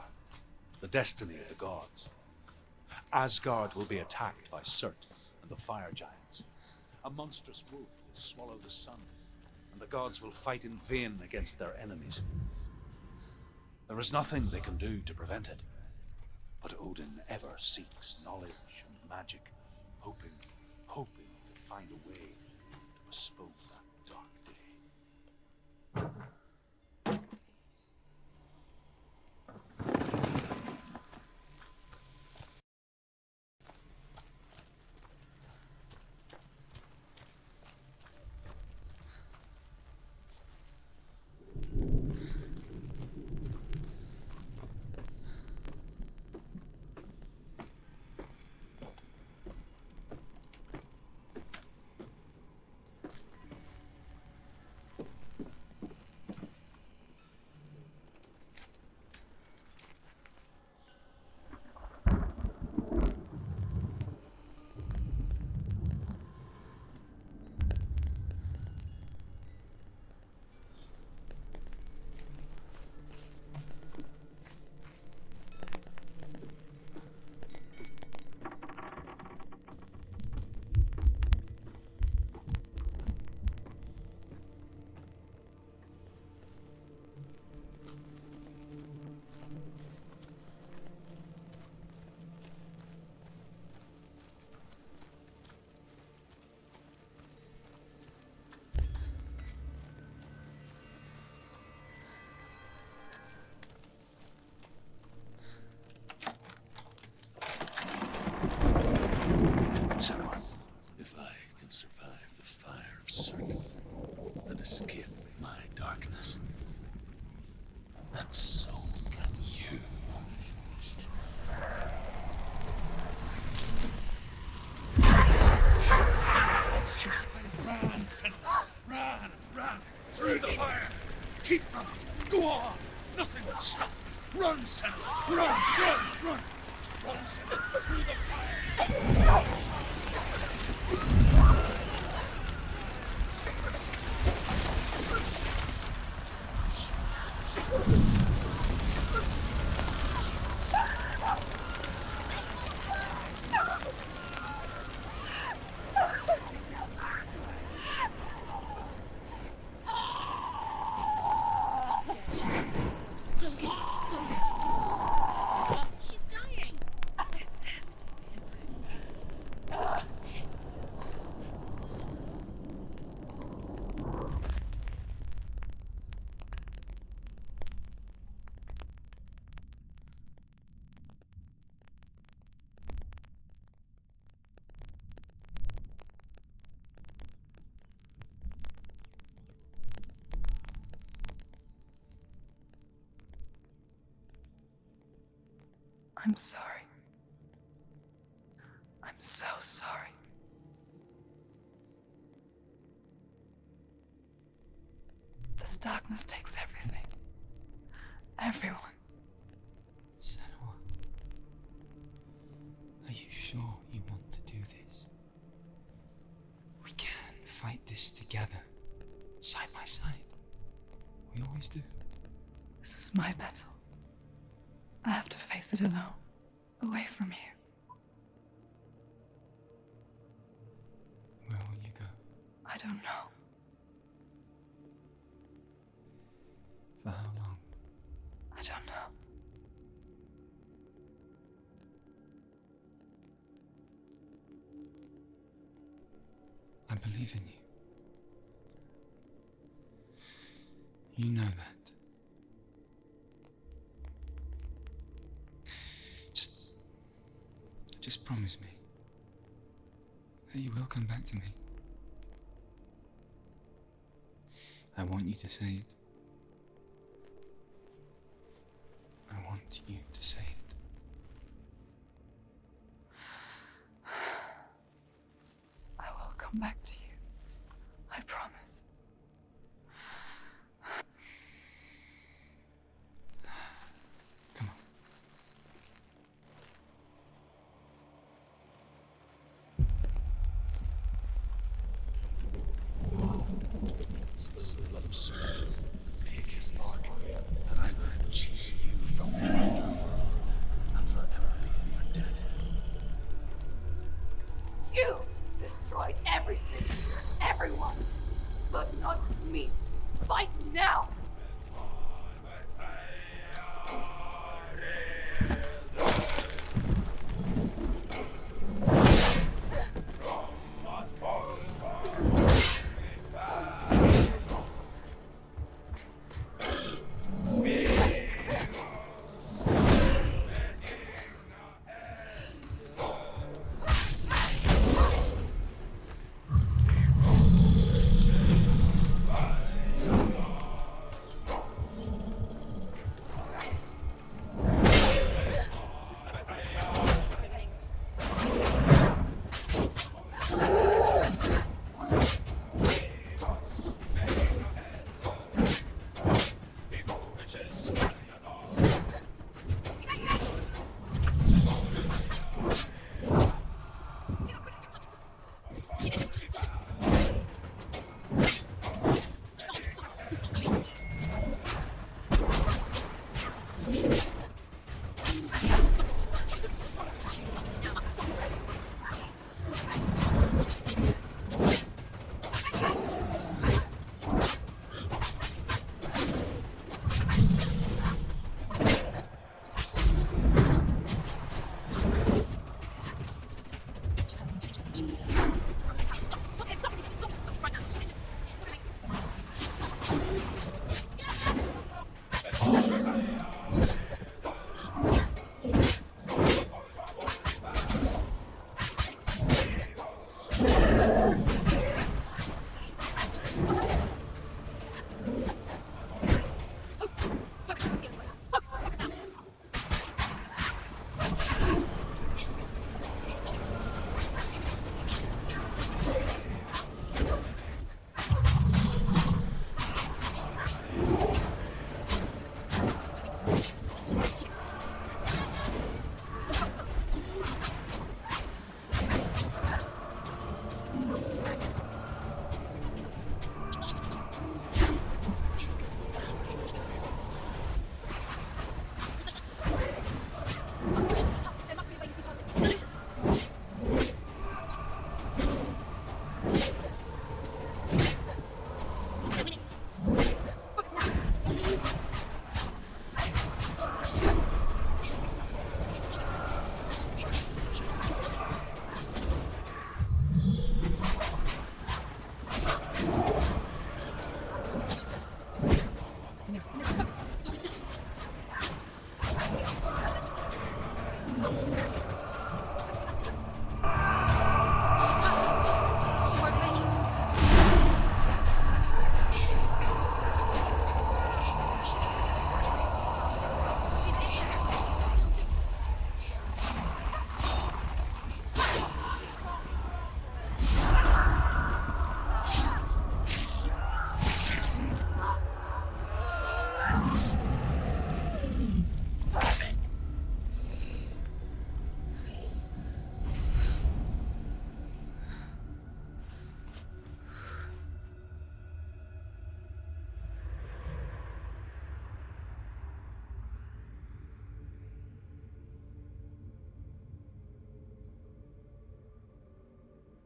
the destiny of the gods. Asgard will be attacked by Surt and the fire giants. A monstrous wolf will swallow the sun, and the gods will fight in vain against their enemies. There is nothing they can do to prevent it. But Odin ever seeks knowledge and magic, hoping to find a way to postpone that dark day. Senua, if I can survive the fire of certain and escape my darkness, then so can you. Run, Senua! Run! Run! Through the fire! Keep running! Go on! Nothing will stop! Run, Senua! Run! Run! Run! Run, Senua! Through the fire! She's dying. It's him. It's him. I'm sorry. I'm so sorry. This darkness takes everything. Everyone. Senua, are you sure you want to do this? We can fight this together, side by side. We always do. This is my battle. I have to face it alone, away from here. Where will you go? I don't know. For how long? I don't know. I believe in you. You know that. Just promise me that you will come back to me. I want you to say it. I want you to say it. I will come back to you. I promise. Come on. Let him serve. Take his mark, and I will choose you from hell and forever be in your debt. You destroyed everything.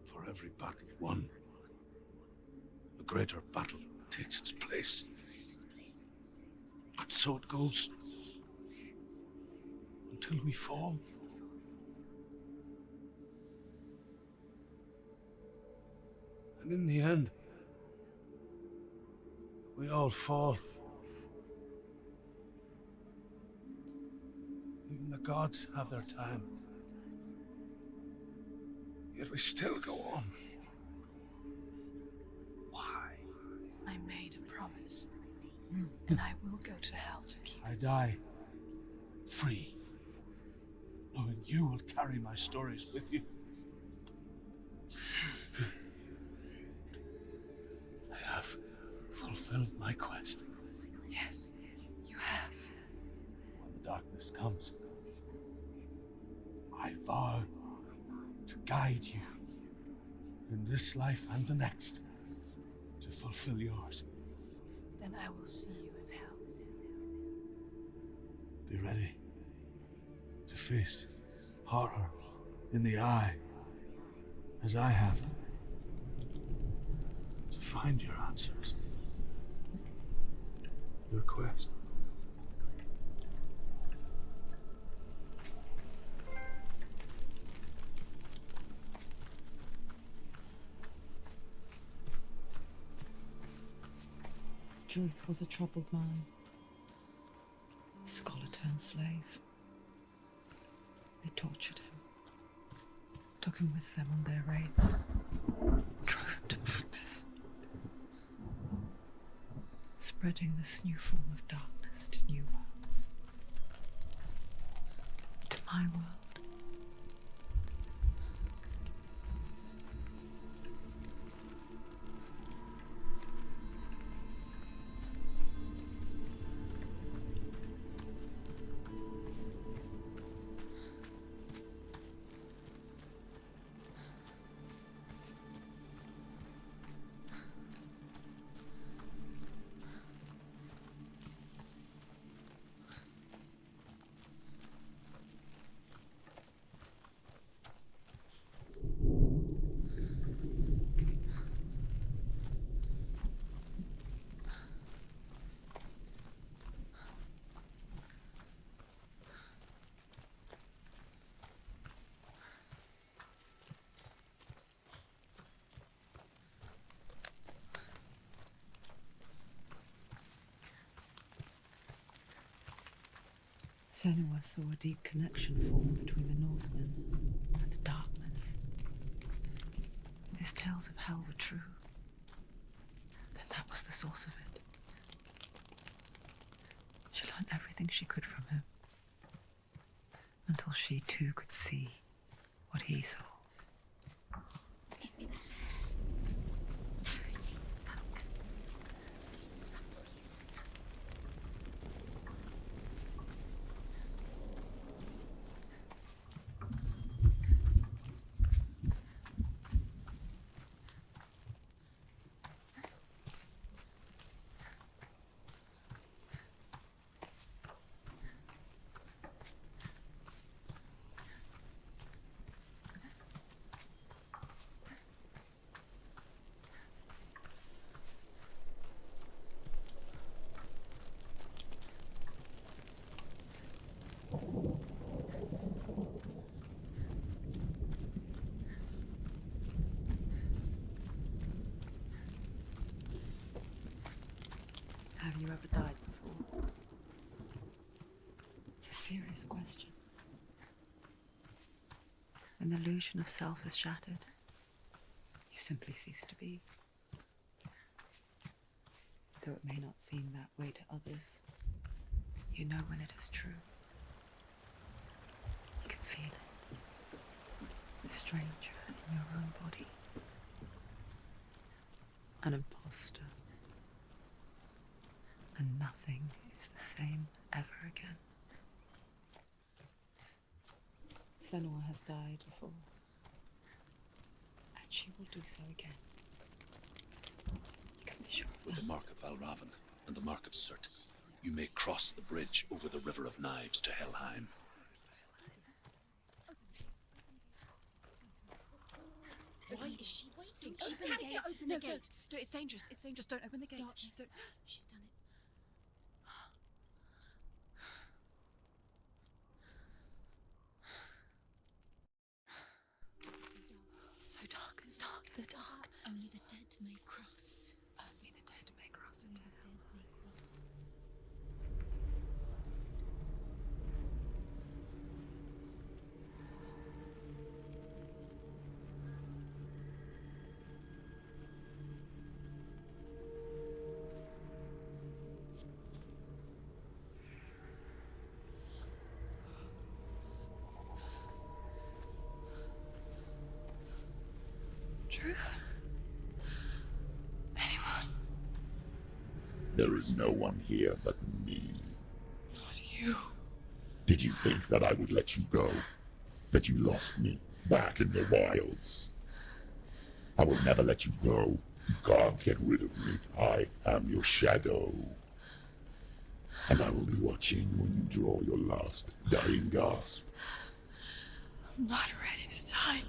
For every battle won, a greater battle takes its place. And so it goes. Until we fall. And in the end, we all fall. Even the gods have their time. Yet we still go on. Why? I made a promise, and I will go to hell to keep I it. die free, knowing you will carry my stories with you. I have fulfilled my quest. Yes, you have. When the darkness comes, I vow to guide you in this life and the next to fulfill yours. Then I will see you in hell. Be ready to face horror in the eye, as I have, to find your answers, your quest. Druth was a troubled man. Scholar turned slave. They tortured him, took him with them on their raids, drove him to madness, spreading this new form of darkness to new worlds, to my world. Senua saw a deep connection form between the Northmen and the darkness. His tales of hell were true. Then that was the source of it. She learned everything she could from him, until she too could see what he saw. Have you ever died before? It's a serious question. When the illusion of self is shattered, you simply cease to be. Though it may not seem that way to others, you know when it is true. You can feel it. A stranger in your own body. An imposter. And nothing is the same ever again. Senua has died before, and she will do so again. You can be sure of With that. the mark of Valravan and the mark of Surt, you may cross the bridge over the River of Knives to Helheim. Why is she waiting? Open the gate. Open the gate. No, it's dangerous. It's dangerous. Don't open the gate. Don't. She's done it. So dark, it's dark, the dark. Only the dead may cross. Only the dead may cross Only into the hell. dead may cross. Truth? Anyone? There is no one here but me. Not you. Did you think that I would let you go? That you lost me back in the wilds? I will never let you go. You can't get rid of me. I am your shadow. And I will be watching when you draw your last dying gasp. I'm not ready to die.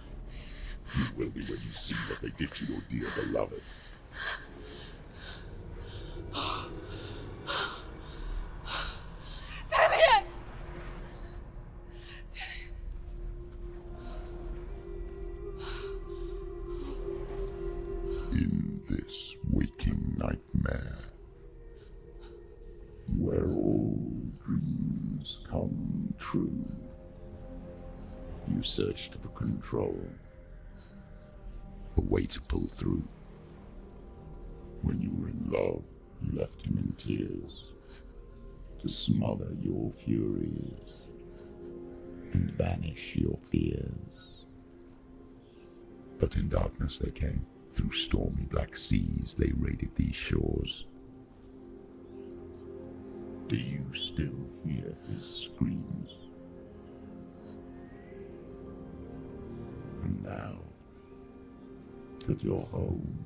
You will be when you see what they did to your dear beloved. Damien! In this waking nightmare, where all dreams come true, you searched for control, a way to pull through. When you were in love, you left him in tears, to smother your furies and banish your fears. But in darkness they came, through stormy black seas they raided these shores. Do you still hear his screams? And now that you're home,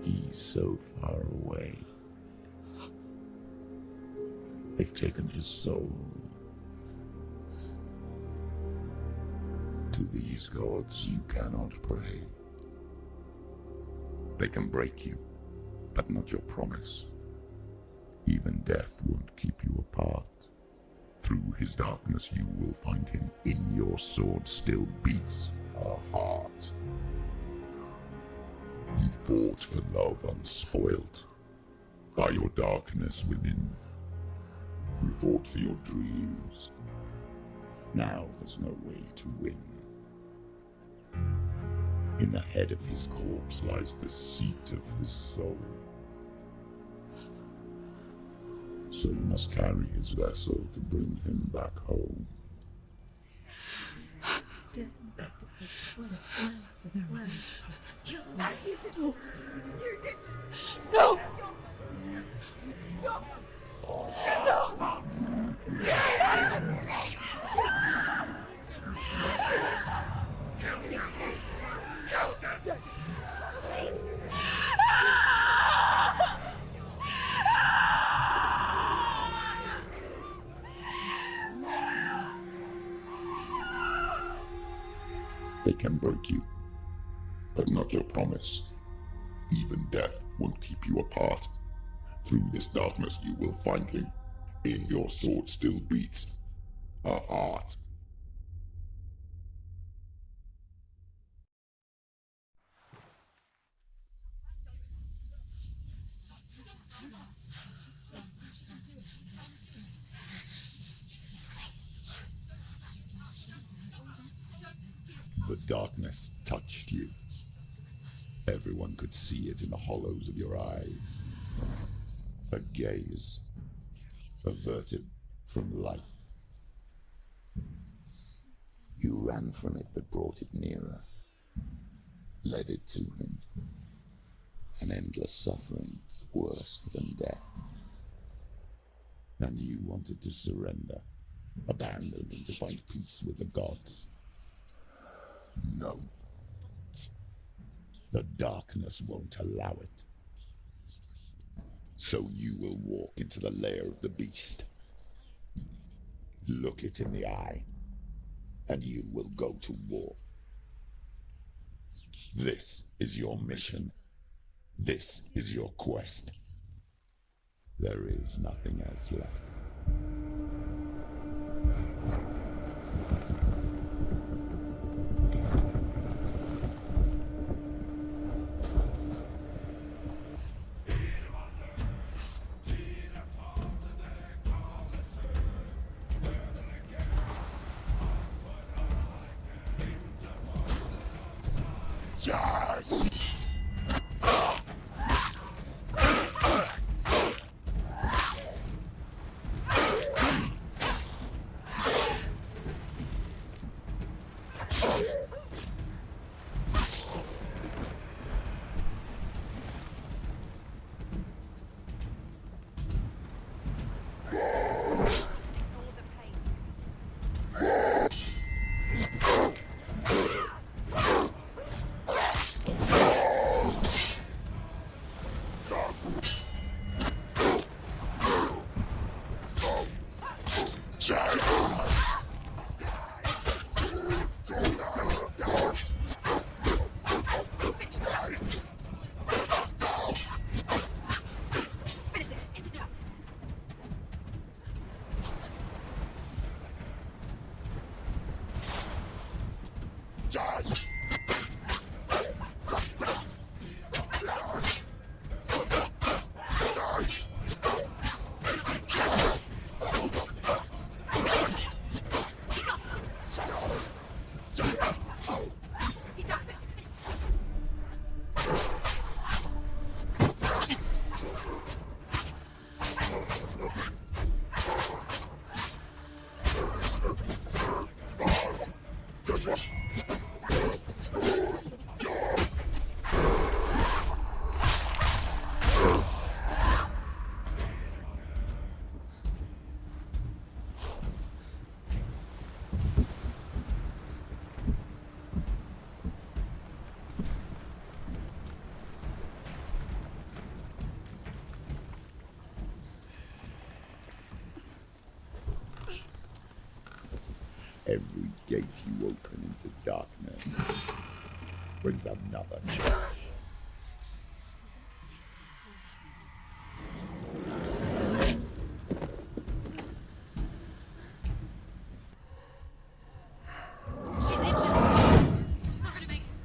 he's so far away. They've taken his soul. To these gods you cannot pray. They can break you, but not your promise. Even death won't keep you apart. Through his darkness you will find him. In your sword still beats a heart. You fought for love unspoilt by your darkness within. fought for your dreams. Now there's no way to win. In the head of his corpse lies the seat of his soul. So you must carry his vessel to bring him back home. No! They can break you, but not your promise. Even death won't keep you apart. Through this darkness you will find him. In your sword still beats a heart. The darkness touched you. Everyone could see it in the hollows of your eyes. A gaze averted from life. You ran from it but brought it nearer, led it to him. An endless suffering worse than death. And you wanted to surrender, abandon and to find peace with the gods. No. The darkness won't allow it. So you will walk into the lair of the beast. Look it in the eye, and you will go to war. This is your mission. This is your quest. There is nothing else left. Yes! Every gate you open into darkness brings another change. She's injured. She's not going to make it.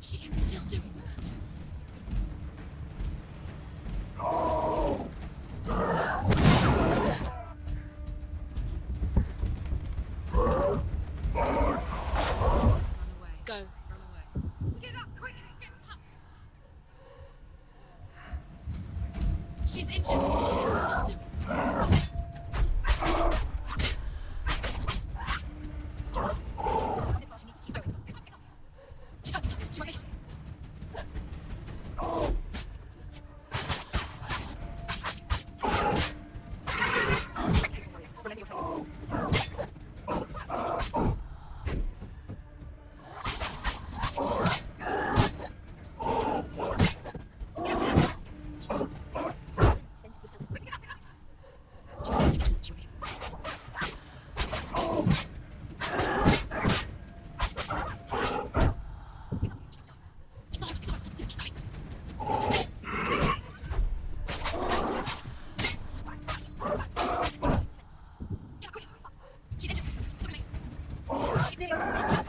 She can still do it. Go. Run away. Get up, quick! Get up! She's injured. She can still do it. This much, she needs to keep going. She's up. She's right. Remember your training. Defend yourself. Quick, get up, get up. She's right. It's not over. Keep going. Get up, quick. She's injured. Look at me. It's nearly over.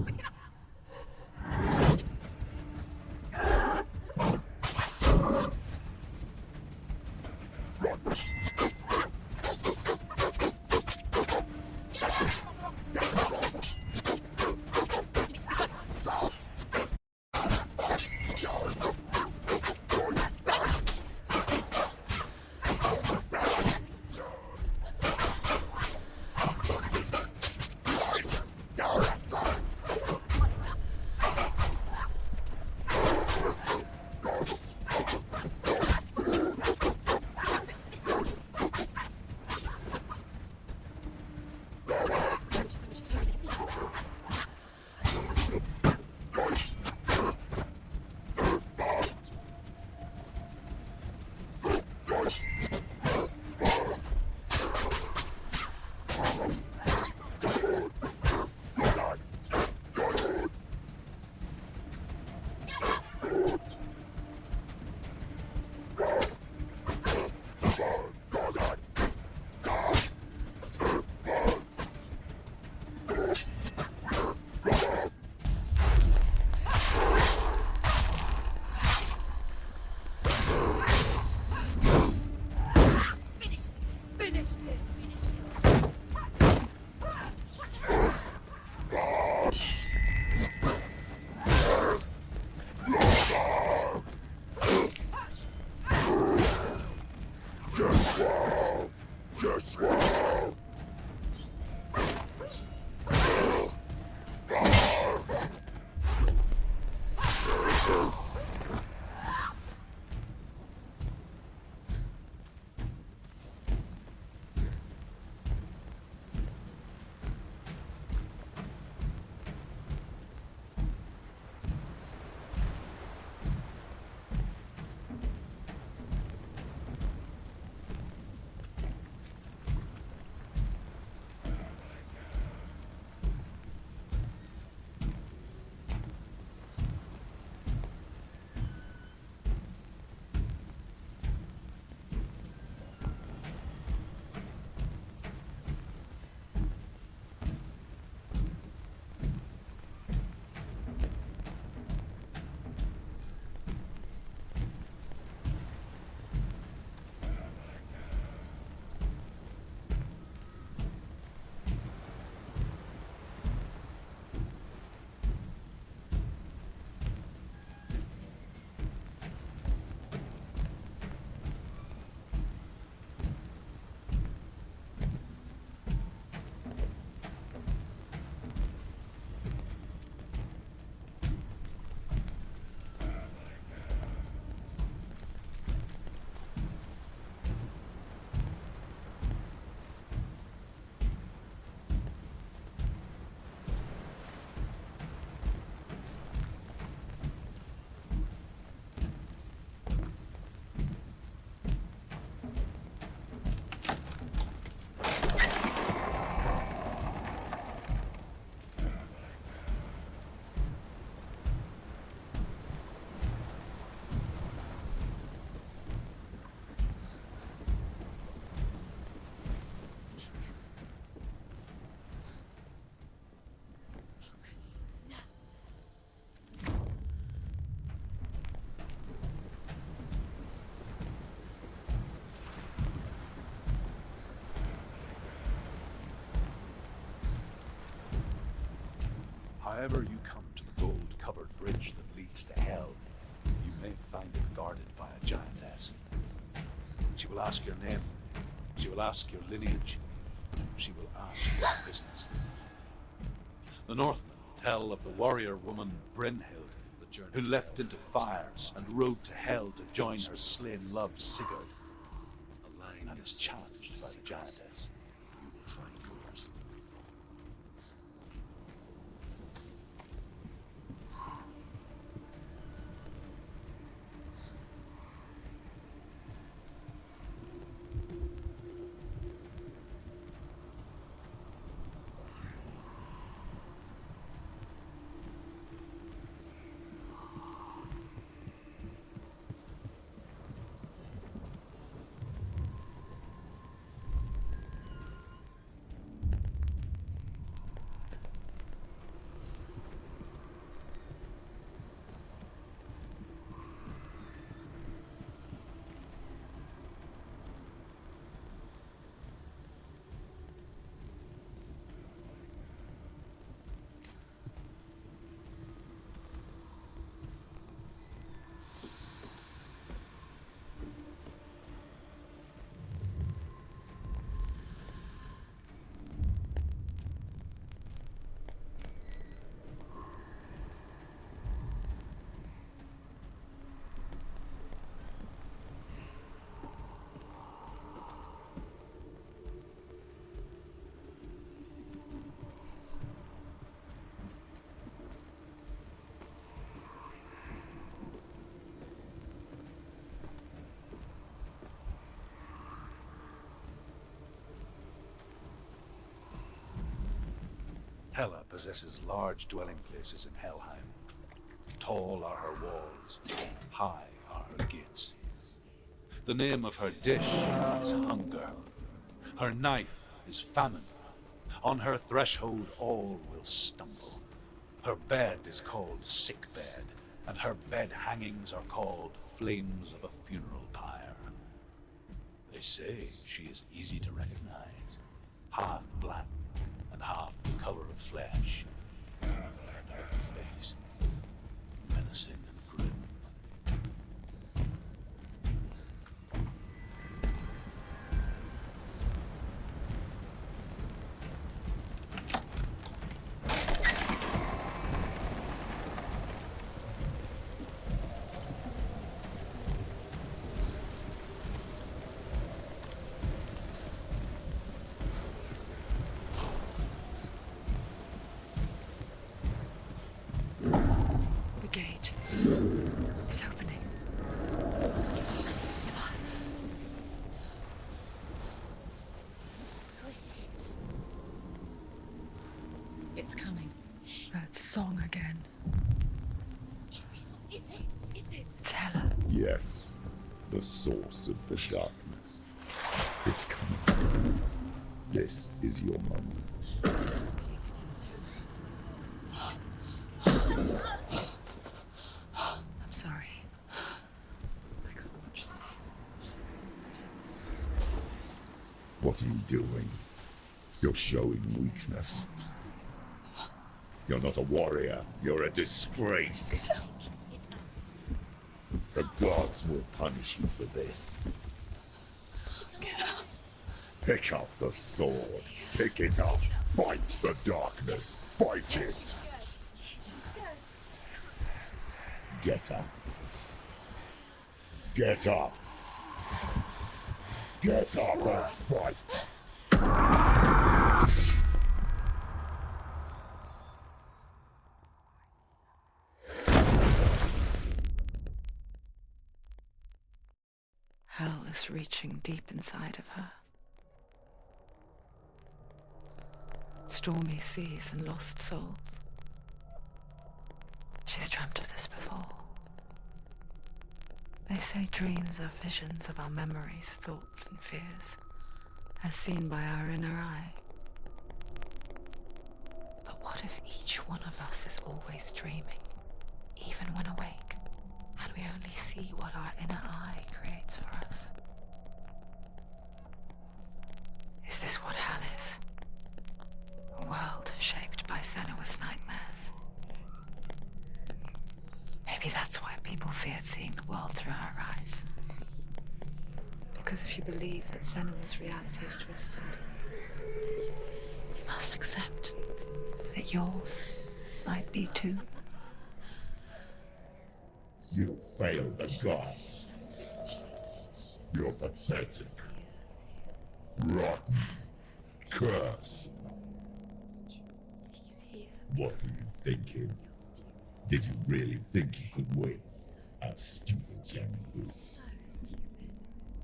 Quick, get up. however you come to the gold-covered bridge that leads to hell, you may find it guarded by a giantess. She will ask your name. She will ask your lineage. She will ask your business. The Northmen tell of the warrior woman Brynhild, who leapt into fire and rode to hell to join her slain love Sigurd, and is challenged by the giantess. You will find yours. Hela possesses large dwelling places in Helheim. Tall are her walls, high are her gates. The name of her dish is hunger. Her knife is famine. On her threshold all will stumble. Her bed is called sick bed, and her bed hangings are called flames of a funeral pyre. They say she is easy to recognize, half black and half the color of flesh, and her face menacing and grim. It's opening. Who is it? It's coming. That song again. Is it? It's Hela. Yes, the source of the darkness. It's coming. This is your moment. I'm sorry. I can't watch this. What are you doing? You're showing weakness. You're not a warrior. You're a disgrace. The gods will punish you for this. Pick up the sword. Pick it up. Fight the darkness. Fight it. Get up. Get up. Get up and fight. Hell is reaching deep inside of her. Stormy seas and lost souls. She's dreamt of this before. They say dreams are visions of our memories, thoughts and fears, as seen by our inner eye. But what if each one of us is always dreaming, even when awake, and we only see what our inner eye creates for us? Is this what hell is? A world shaped by Senua's nightmares. that's why people feared seeing the world through her eyes. Because if you believe that Senua's reality is twisted, you must accept that yours might be too. You failed the gods. You're pathetic. Rotten. Cursed. What were you thinking? Did you really think you could win? A stupid young goose.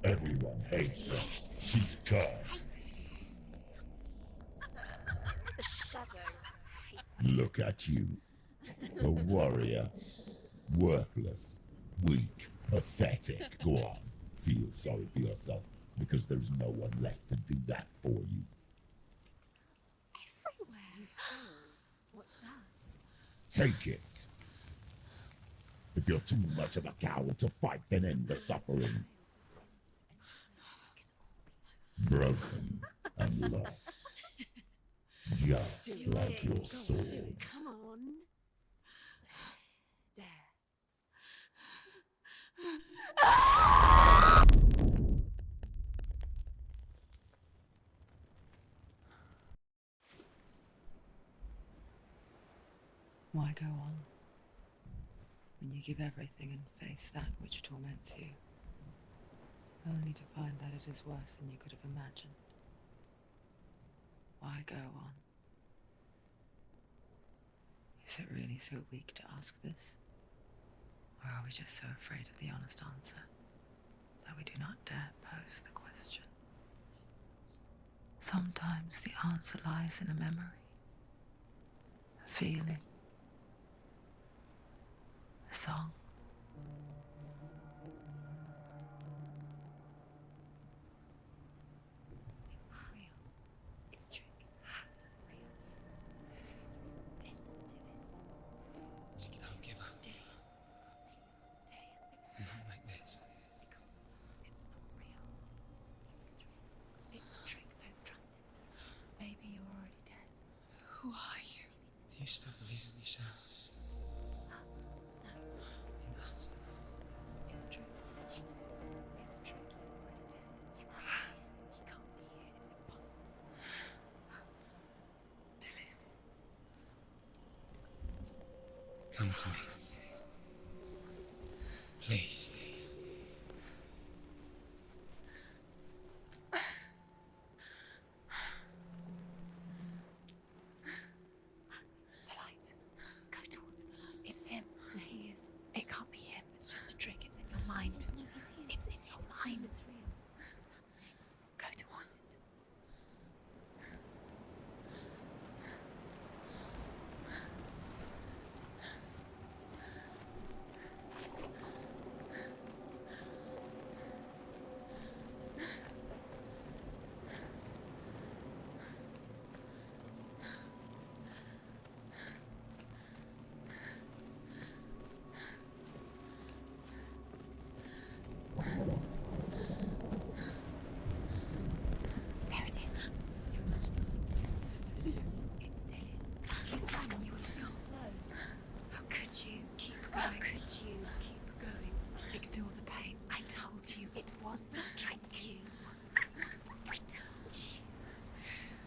Everyone hates her. She's cursed. The shadow. Look at you. A warrior. Worthless. Weak. Pathetic. Go on. Feel sorry for yourself, because there is no one left to do that for you. Everywhere. What's that? Take it. If you're too much of a coward to fight, then end the suffering. Broken and lost. Just like your soul. Come on. There. Why go on when you give everything and face that which torments you, only to find that it is worse than you could have imagined? Why go on? Is it really so weak to ask this? Or are we just so afraid of the honest answer that we do not dare pose the question? Sometimes the answer lies in a memory, a feeling, a song. It's not real. It's a trick. It's not real. It's real. Listen to it. Don't give up. Did he? It's Not like this. It's not real. It's real. It's a trick. Don't trust it. Maybe you're already dead. Who are you? Do you still believe in yourself? No, it's Enough. It's a trick. It's a trick. He's already dead. He can't be here. It's impossible. Come to me. Please. The light. Go towards the light. It's him. There he is. It can't be him. It's just a trick. It's in your mind. No, he's here. It's in your mind. It's real. It's happening. Go towards it. There it is. It's Dylan. He's coming. You were so slow. How could you keep going? How could you keep going? Ignore the pain. I told you it was the trick. You. I told you.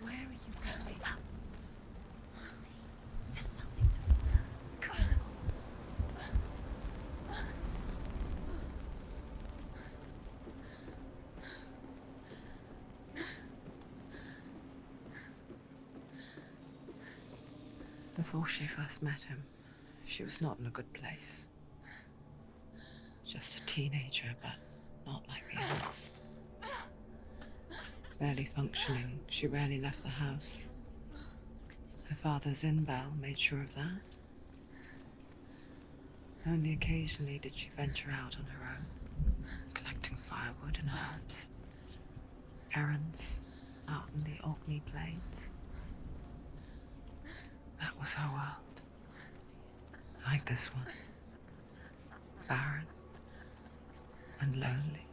Where are you going? See, there's nothing to follow. Come on. Before she first met him, she was not in a good place. Just a teenager, but not like the others. Barely functioning, she rarely left the house. Her father's in-bell made sure of that. Only occasionally did she venture out on her own, collecting firewood and herbs. Errands out in the Orkney Plains. That was her world. Like this one. Barren and lonely.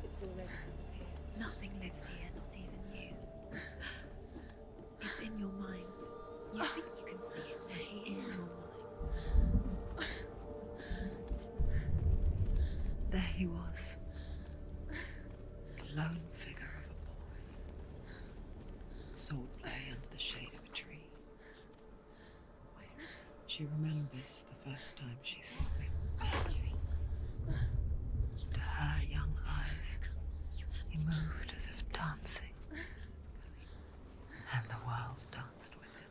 It's already She remembers the first time she saw him. To her young eyes, he moved as if dancing, and the world danced with him.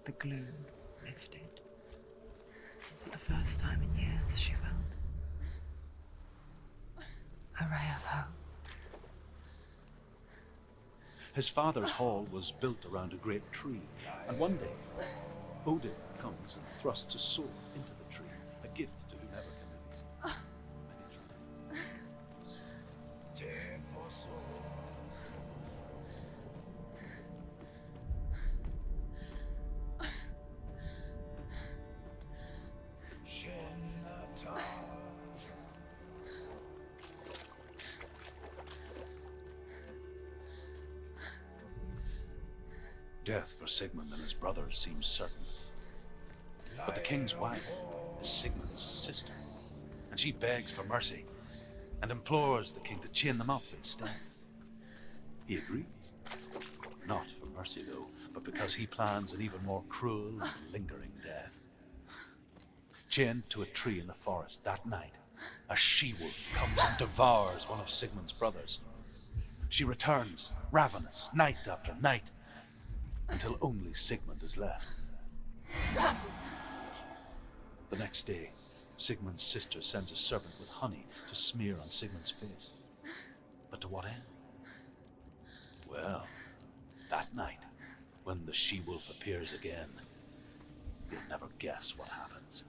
The gloom lifted. For the first time in years, she felt a ray of hope. His father's hall was built around a great tree, and one day, Odin comes and thrusts a sword into the tree, a gift to whomever can release it. Death for Sigmund and his brothers seems certain. But the king's wife is Sigmund's sister, and she begs for mercy and implores the king to chain them up instead. He agrees. Not for mercy, though, but because he plans an even more cruel and lingering death. Chained to a tree in the forest that night, a she-wolf comes and devours one of Sigmund's brothers. She returns, ravenous, night after night, until only Sigmund is left. The next day, Sigmund's sister sends a servant with honey to smear on Sigmund's face. But to what end? Well, that night, when the she-wolf appears again, you'll never guess what happens.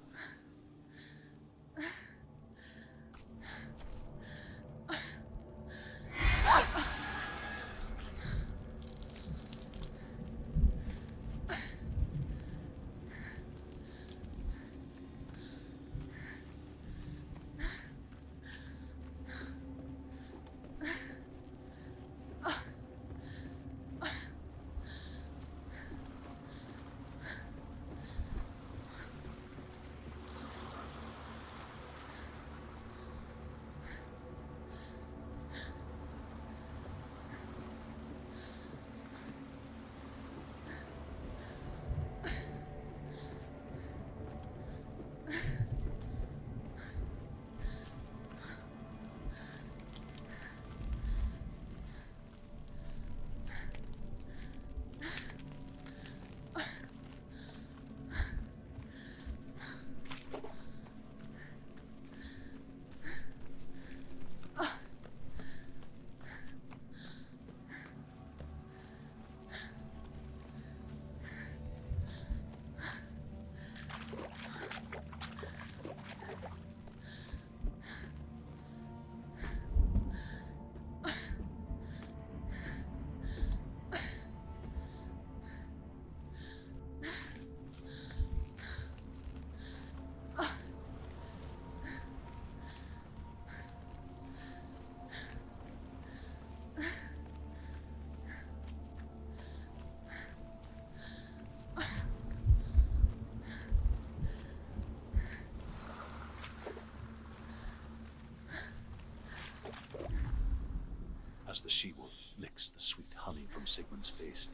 As the she-wolf licks the sweet honey from Sigmund's face,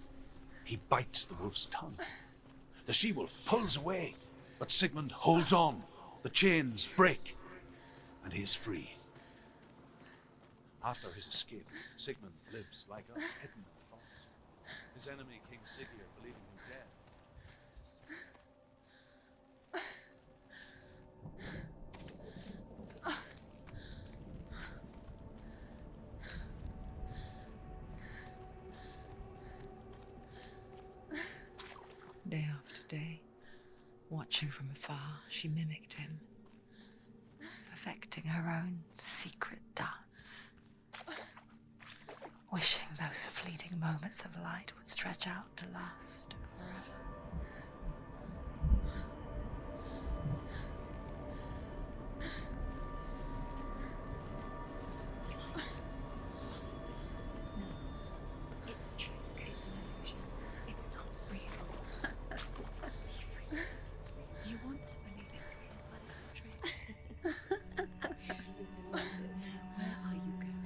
he bites the wolf's tongue. The she-wolf pulls away, but Sigmund holds on. The chains break, and he is free. After his escape, Sigmund lives like us, hidden in the forest. His enemy, King Sigurd, believing him dead. Day after day, watching from afar, she mimicked him, perfecting her own secret dance, wishing those fleeting moments of light would stretch out to last forever. It's a trick. It's an illusion. It's not real. You want to believe it's real, but it's a trick. You're deluded. Where are you going?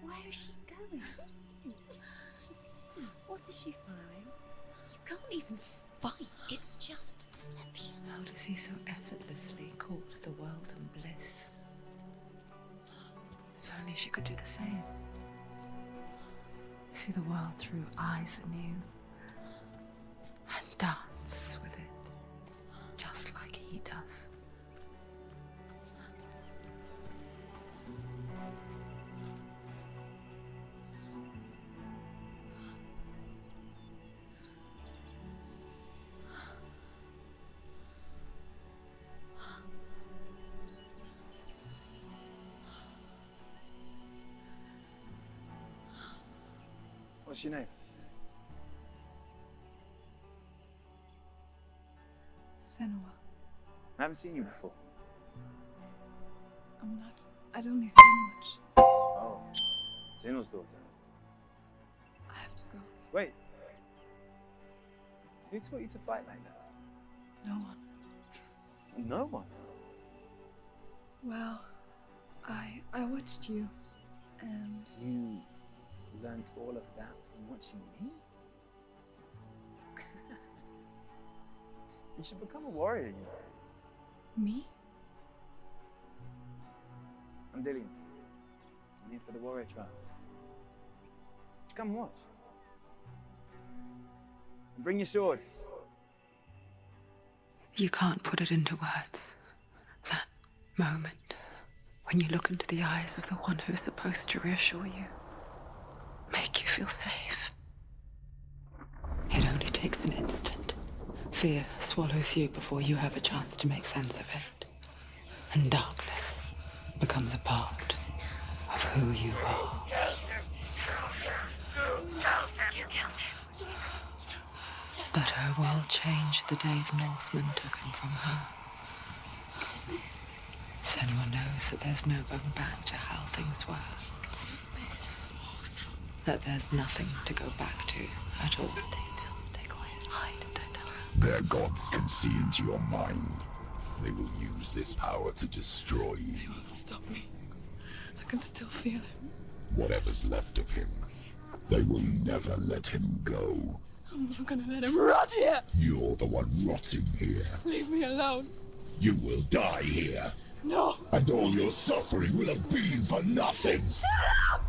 Where is she going? What is she following? You can't even fight. It's She so effortlessly caught the world in bliss. If only she could do the same. See the world through eyes anew and dance with it, just like he does. What's your name? Senua. I haven't seen you before. I don't live here much. Oh, Zenua's daughter. I have to go. Wait. Who taught you to fight like that? No one. No one? Well, I watched you, and You learned all of that from watching me? You should become a warrior, you know. me? I'm Dillian. I'm here for the warrior trials. Just come and watch. And bring your sword. You can't put it into words. That moment when you look into the eyes of the one who's supposed to reassure you, make you feel safe. It only takes an instant. Fear swallows you before you have a chance to make sense of it. And darkness becomes a part of who you are. You killed him. But her world changed the day the Northmen took him from her. Senua knows that there's no going back to how things were. That there's nothing to go back to at all. Stay still, stay quiet, hide, don't tell her. Their gods can see into your mind. They will use this power to destroy you. They won't stop me. I can still feel him. Whatever's left of him, they will never let him go. I'm not gonna let him rot here. You're the one rotting here. Leave me alone. You will die here. No. And all your suffering will have been for nothing. Shut up!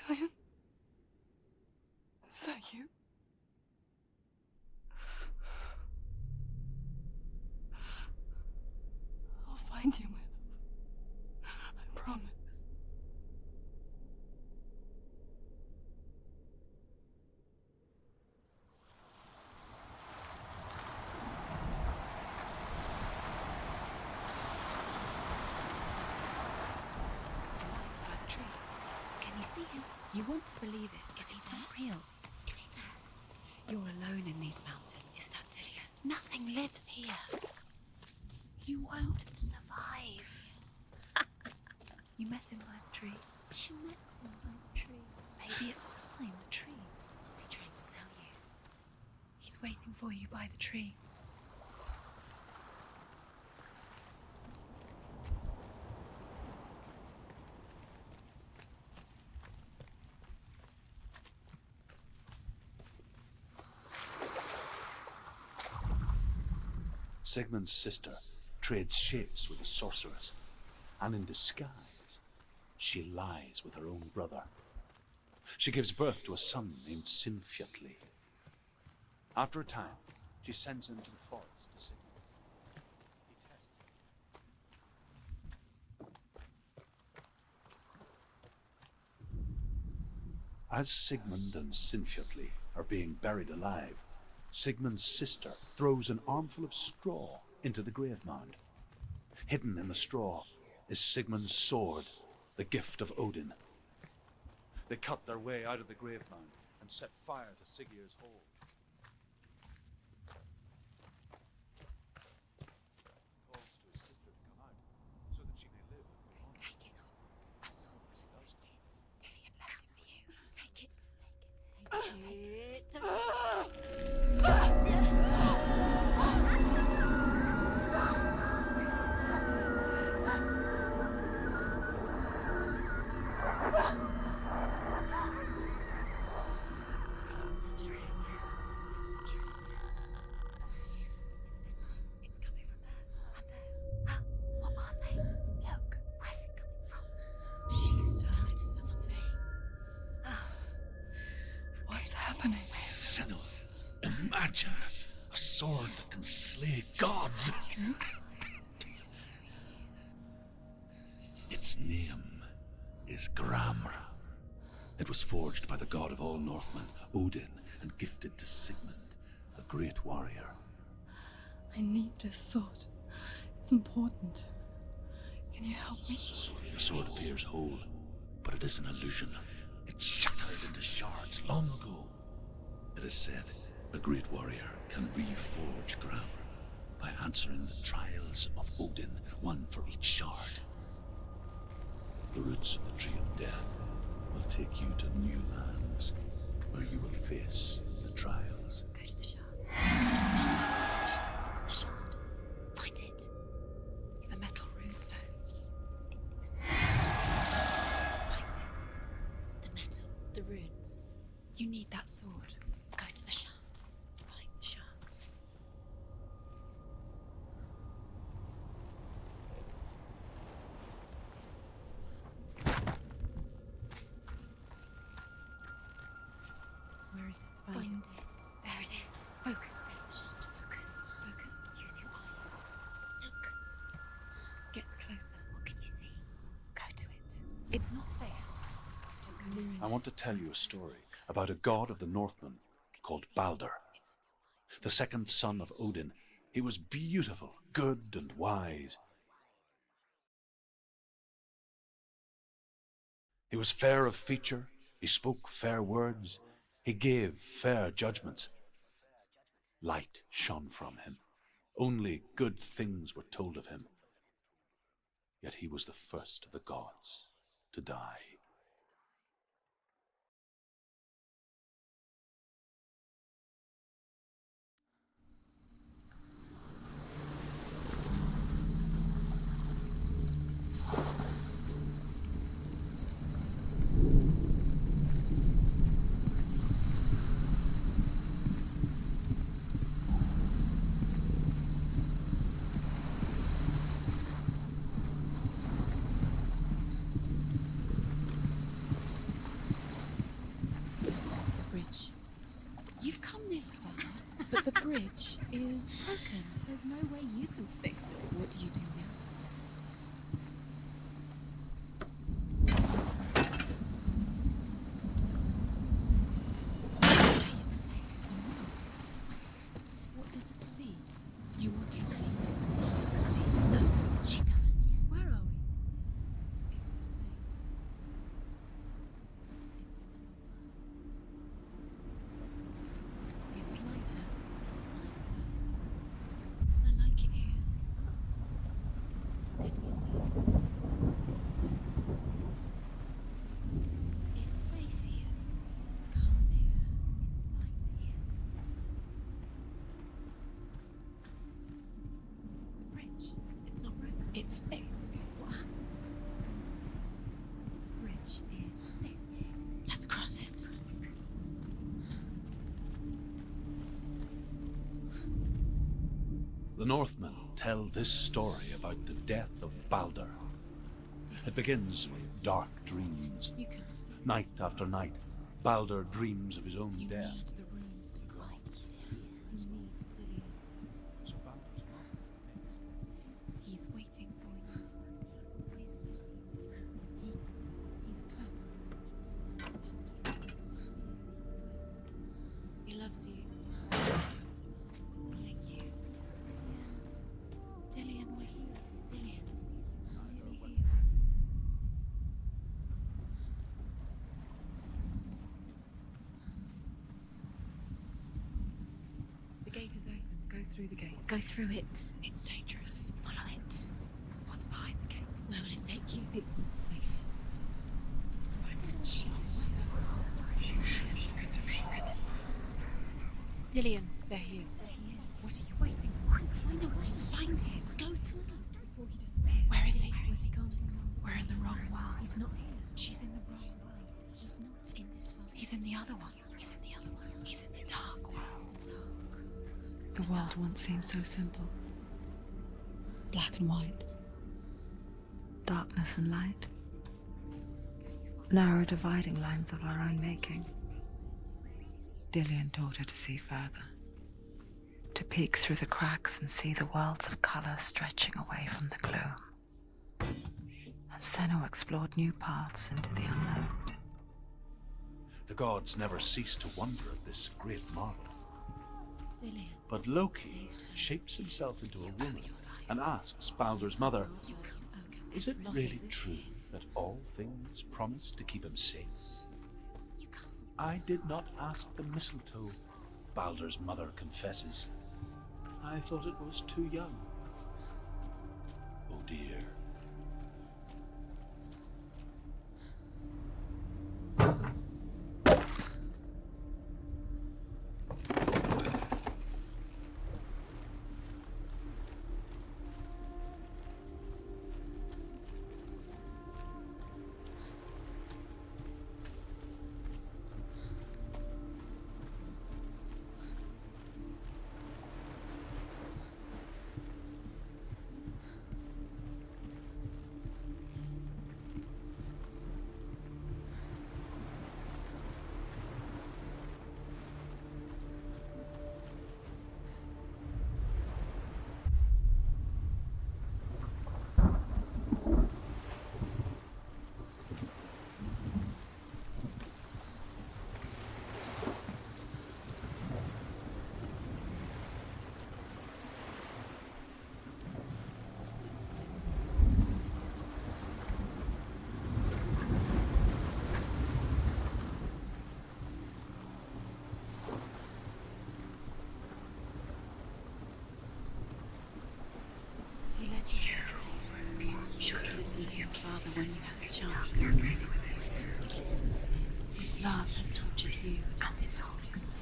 Dillian? Is that you? I'll find you, my love. I promise. By the tree. Can you see him? You want to believe it. Is he It's there? not real. Is he there? You're alone in these mountains. Is that Dillian? Nothing lives here. You won't survive. You met him by the tree. She met him by the tree. Maybe it's a sign, the tree. What's he trying to tell you? He's waiting for you by the tree. Sigmund's sister trades shapes with a sorceress, and in disguise, she lies with her own brother. She gives birth to a son named Sinfjotli. After a time, she sends him to the forest to Sigmund. He tests him. As Sigmund and Sinfjotli are being buried alive, Sigmund's sister throws an armful of straw into the grave mound. Hidden in the straw is Sigmund's sword, the gift of Odin. They cut their way out of the grave mound and set fire to Siggeir's hole. He calls to his sister to come out so that she may live and go on. Take it. A sword. Take it. Dillian left it for you. Take it. Take it. happening? Senua, imagine a sword that can slay gods. Its name is Gramr. It was forged by the god of all Northmen, Odin, and gifted to Sigmund, a great warrior. I need this sword. It's important. Can you help me? The sword appears whole, but it is an illusion. It shattered into shards long ago. It is said a great warrior can reforge Gramr by answering the trials of Odin, one for each shard. The roots of the Tree of Death will take you to new lands, where you will face the trials. Go to the shard. What's the shard? Find it. It's the metal runestones. Find it. The metal, the runes. You need that sword. Go to the shard. Find the shards. Where is it? Find it. There it is. Focus. There's the shard. Focus. Focus. Use your eyes. Look. Get closer. What can you see? Go to it. It's not safe. Don't go near it. I want to tell you a story about a god of the Northmen called Balder. The second son of Odin. He was beautiful, good, and wise. He was fair of feature. He spoke fair words. He gave fair judgments. Light shone from him. Only good things were told of him. Yet he was the first of the gods to die. Bridge. You've come this far, but the bridge is broken. There's no way you can fix it. What do you do now, Sam? Face. What is it? What does it see? You want to see, not succeed. No, she doesn't. Where are we? It's the same. It's another world. It's lighter. It's nicer. I like it here. Can we stay? It's safe here. It's calm here. It's light here. It's nice. The bridge. It's not broken. It's fixed. What happened? The bridge is fixed. Let's cross it. The Northmen tell this story about the death of Balder. It begins with dark dreams. You can. Night after night, Balder dreams of his own You death. need the runes to fight Dillian. You need Dillian. He's waiting for you. He always said He's close. he loves you. Calling you. Dillian, we're here. Dillian. Nearly here. The gate is open. Go through the gate. Go through it. It's dangerous. Follow it. What's behind the gate? Where will it take you? It's not safe. Dillian. There he is. There he is. What are you waiting for? Quick, find a way. Find him. Go through before he disappears. Where is he? Where's he gone? We're in the wrong world. He's not here. She's in the wrong world. He's not in this world. He's in the other one. He's in the other one. He's in the dark world. the dark. The world once seemed so simple. Black and white. Darkness and light. Narrow dividing lines of our own making. Dillian taught her to see further, to peek through the cracks and see the worlds of colour stretching away from the gloom. And Senua explored new paths into the unknown. The gods never ceased to wonder at this great marvel. Dillian. But Loki shapes himself into a woman and asks Baldur's mother, is it really true that all things promise to keep him safe? I did not ask the mistletoe, Baldur's mother confesses. I thought it was too young. Oh dear. He led you astray. You should listen to your father when you have the chance. Why didn't you listen to him? His love has tortured you, and it tortures me.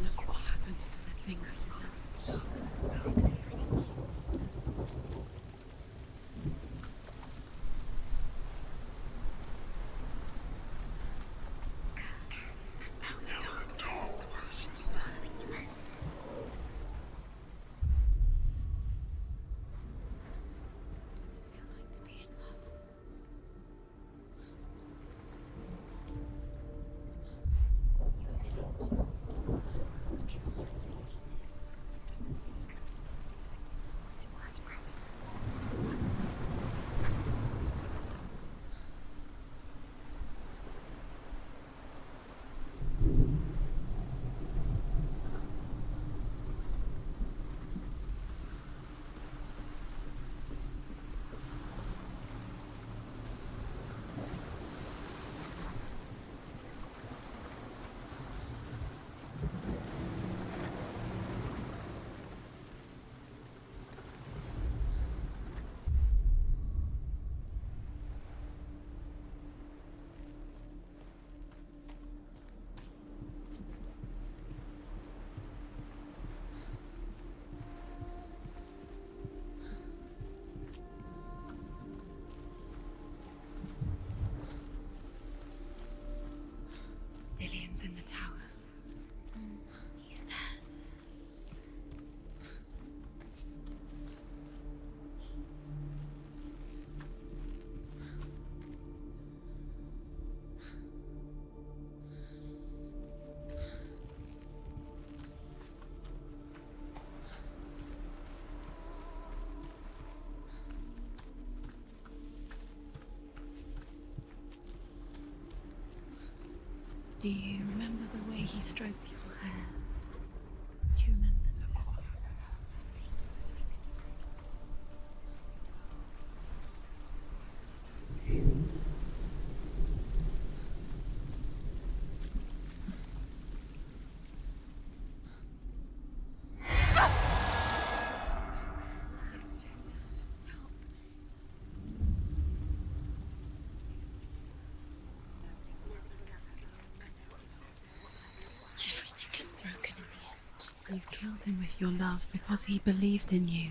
Look what happens to the things you love. What does it feel like to be in love? Dillian doesn't know who killed everything he did. Dillian's in the tower. He's there. Do you remember the way he stroked your hair? Do you remember? It's just stop. Everything gets broken in the end. You killed him with your love because he believed in you.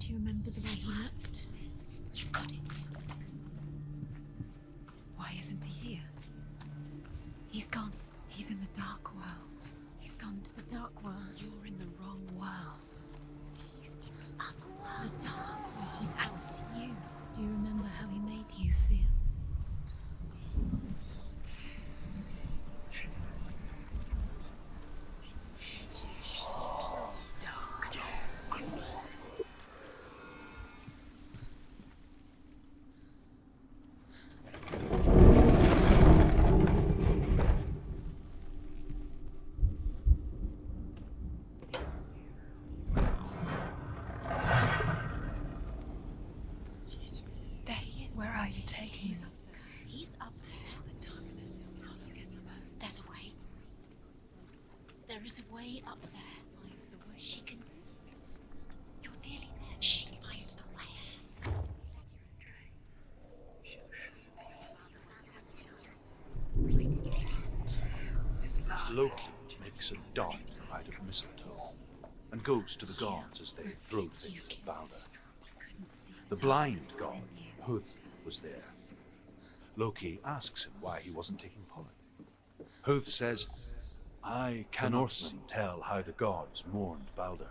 Do you remember the way he looked? You've got it. Why isn't he here? He's gone. He's in the dark world. He's gone to the dark world. You're in the wrong world. He's in the other world. The dark world. Without you. Do you remember how he made you feel? Where are you taking me? He's up there. The darkness is small. There's a way. There is a way up there. Find the way. She can. You're nearly there. She can find the way. Loki makes a dart out of mistletoe and goes to the gods as they throw things at Balder. The blind god, Hud, was there. Loki asks him why he wasn't taking part. Hud says, I cannot tell how the gods mourned Balder.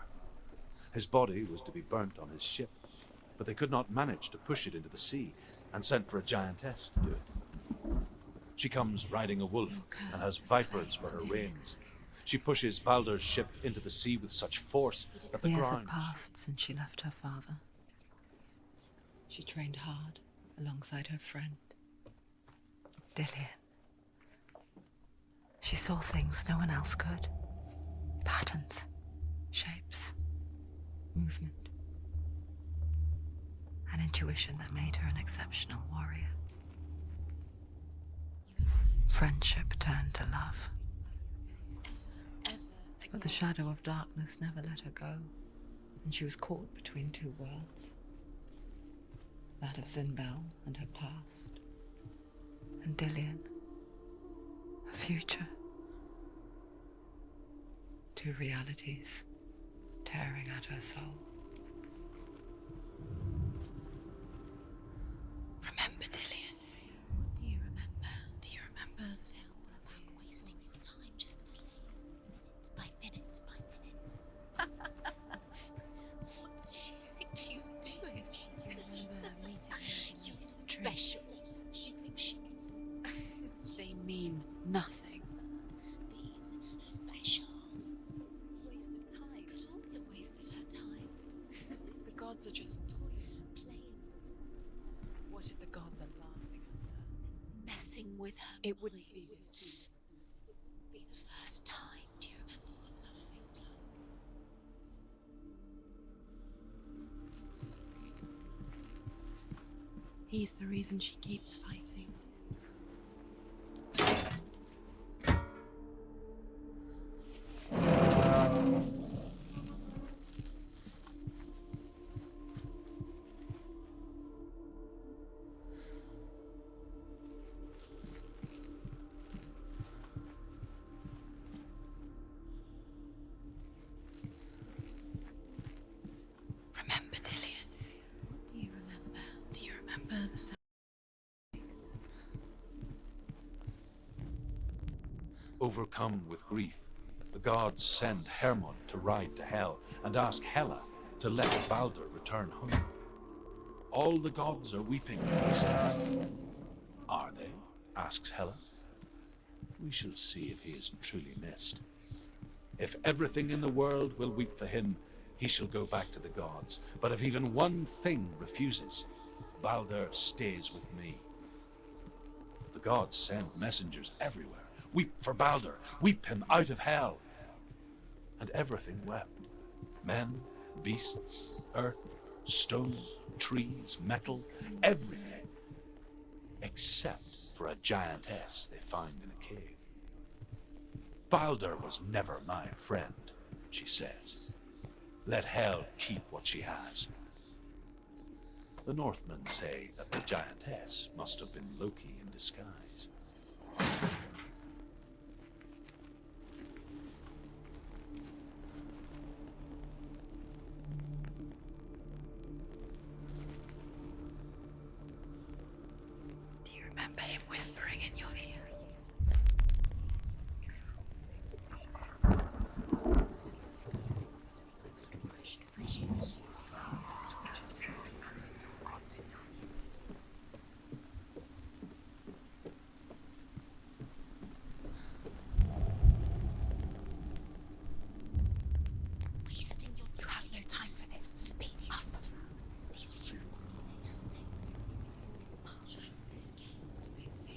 His body was to be burnt on his ship, but they could not manage to push it into the sea and sent for a giantess to do it. She comes riding a wolf and has vipers for her wings. She pushes Balder's ship into the sea with such force that the Years ground... had passed since she left her father. She trained hard alongside her friend, Dillian. She saw things no one else could. Patterns, shapes, movement. An intuition that made her an exceptional warrior. Friendship turned to love. But the shadow of darkness never let her go, and she was caught between two worlds. That of Zinbel and her past, and Dillian, her future. Two realities tearing at her soul. Remember, Dillian. What do you remember? Do you remember? Tell her about wasting your time just minute by minute by minute. What does she think she's doing? You remember her meeting me You're in the tree? special. She thinks she They mean nothing. being special. Waste of time. Could all be a waste of her time. What if the gods are just toying? Playing, What if the gods are laughing at her? messing with her. It wouldn't be mind. this. Be the first time. Do you remember what love feels like? He's the reason she keeps fighting. Remember, Dillian? What do you remember? Do you remember the sound? Overcome with grief, the gods send Hermod to ride to Hel and ask Hela to let Balder return home. All the gods are weeping, he says. Are they? Asks Hela. We shall see if he is truly missed. If everything in the world will weep for him, he shall go back to the gods. But if even one thing refuses, Balder stays with me. The gods send messengers everywhere. Weep for Balder, weep him out of hell. And everything wept. Men, beasts, earth, stone, trees, metal, everything. Except for a giantess they find in a cave. Balder was never my friend, she says. Let Hel keep what she has. The Northmen say that the giantess must have been Loki in disguise. remember him whispering in your ear. Wasting your time. You have no time for this. Speed up. These rooms mean nothing. It's all part of this game.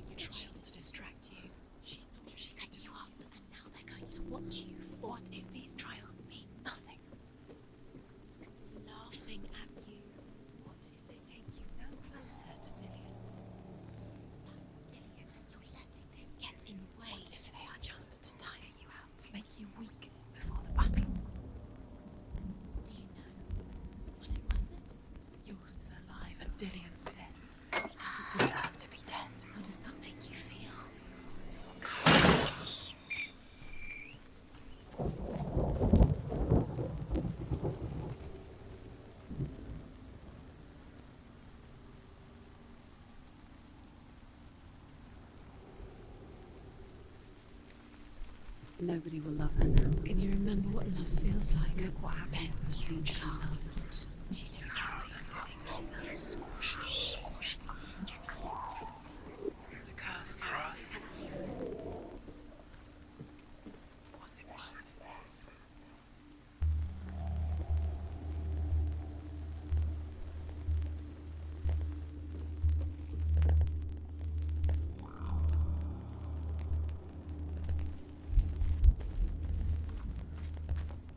The trials to distract you. She thought they set you up, and now they're going to watch you fall. What if these trials mean nothing? It's laughing at you. What if they take you no closer to Dillian? Dillian, you're letting this get in the way. What if they are just to tire you out, to make you weak before the battle? Do you know? Was it worth it? You're still alive and Dillian's dead. He doesn't deserve to be dead. How does that make you feel? Nobody will love her now. Can you remember what love feels like? Look what happens to the things she loves. She destroys the thing she loves. The curse grows.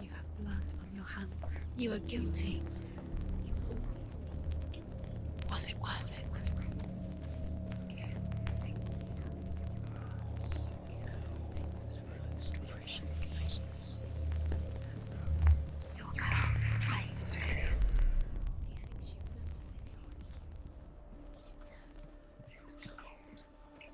You have blood on your hands. You are guilty. Was it worth it? Your curse is played to Dillian. Do you think she remembers it?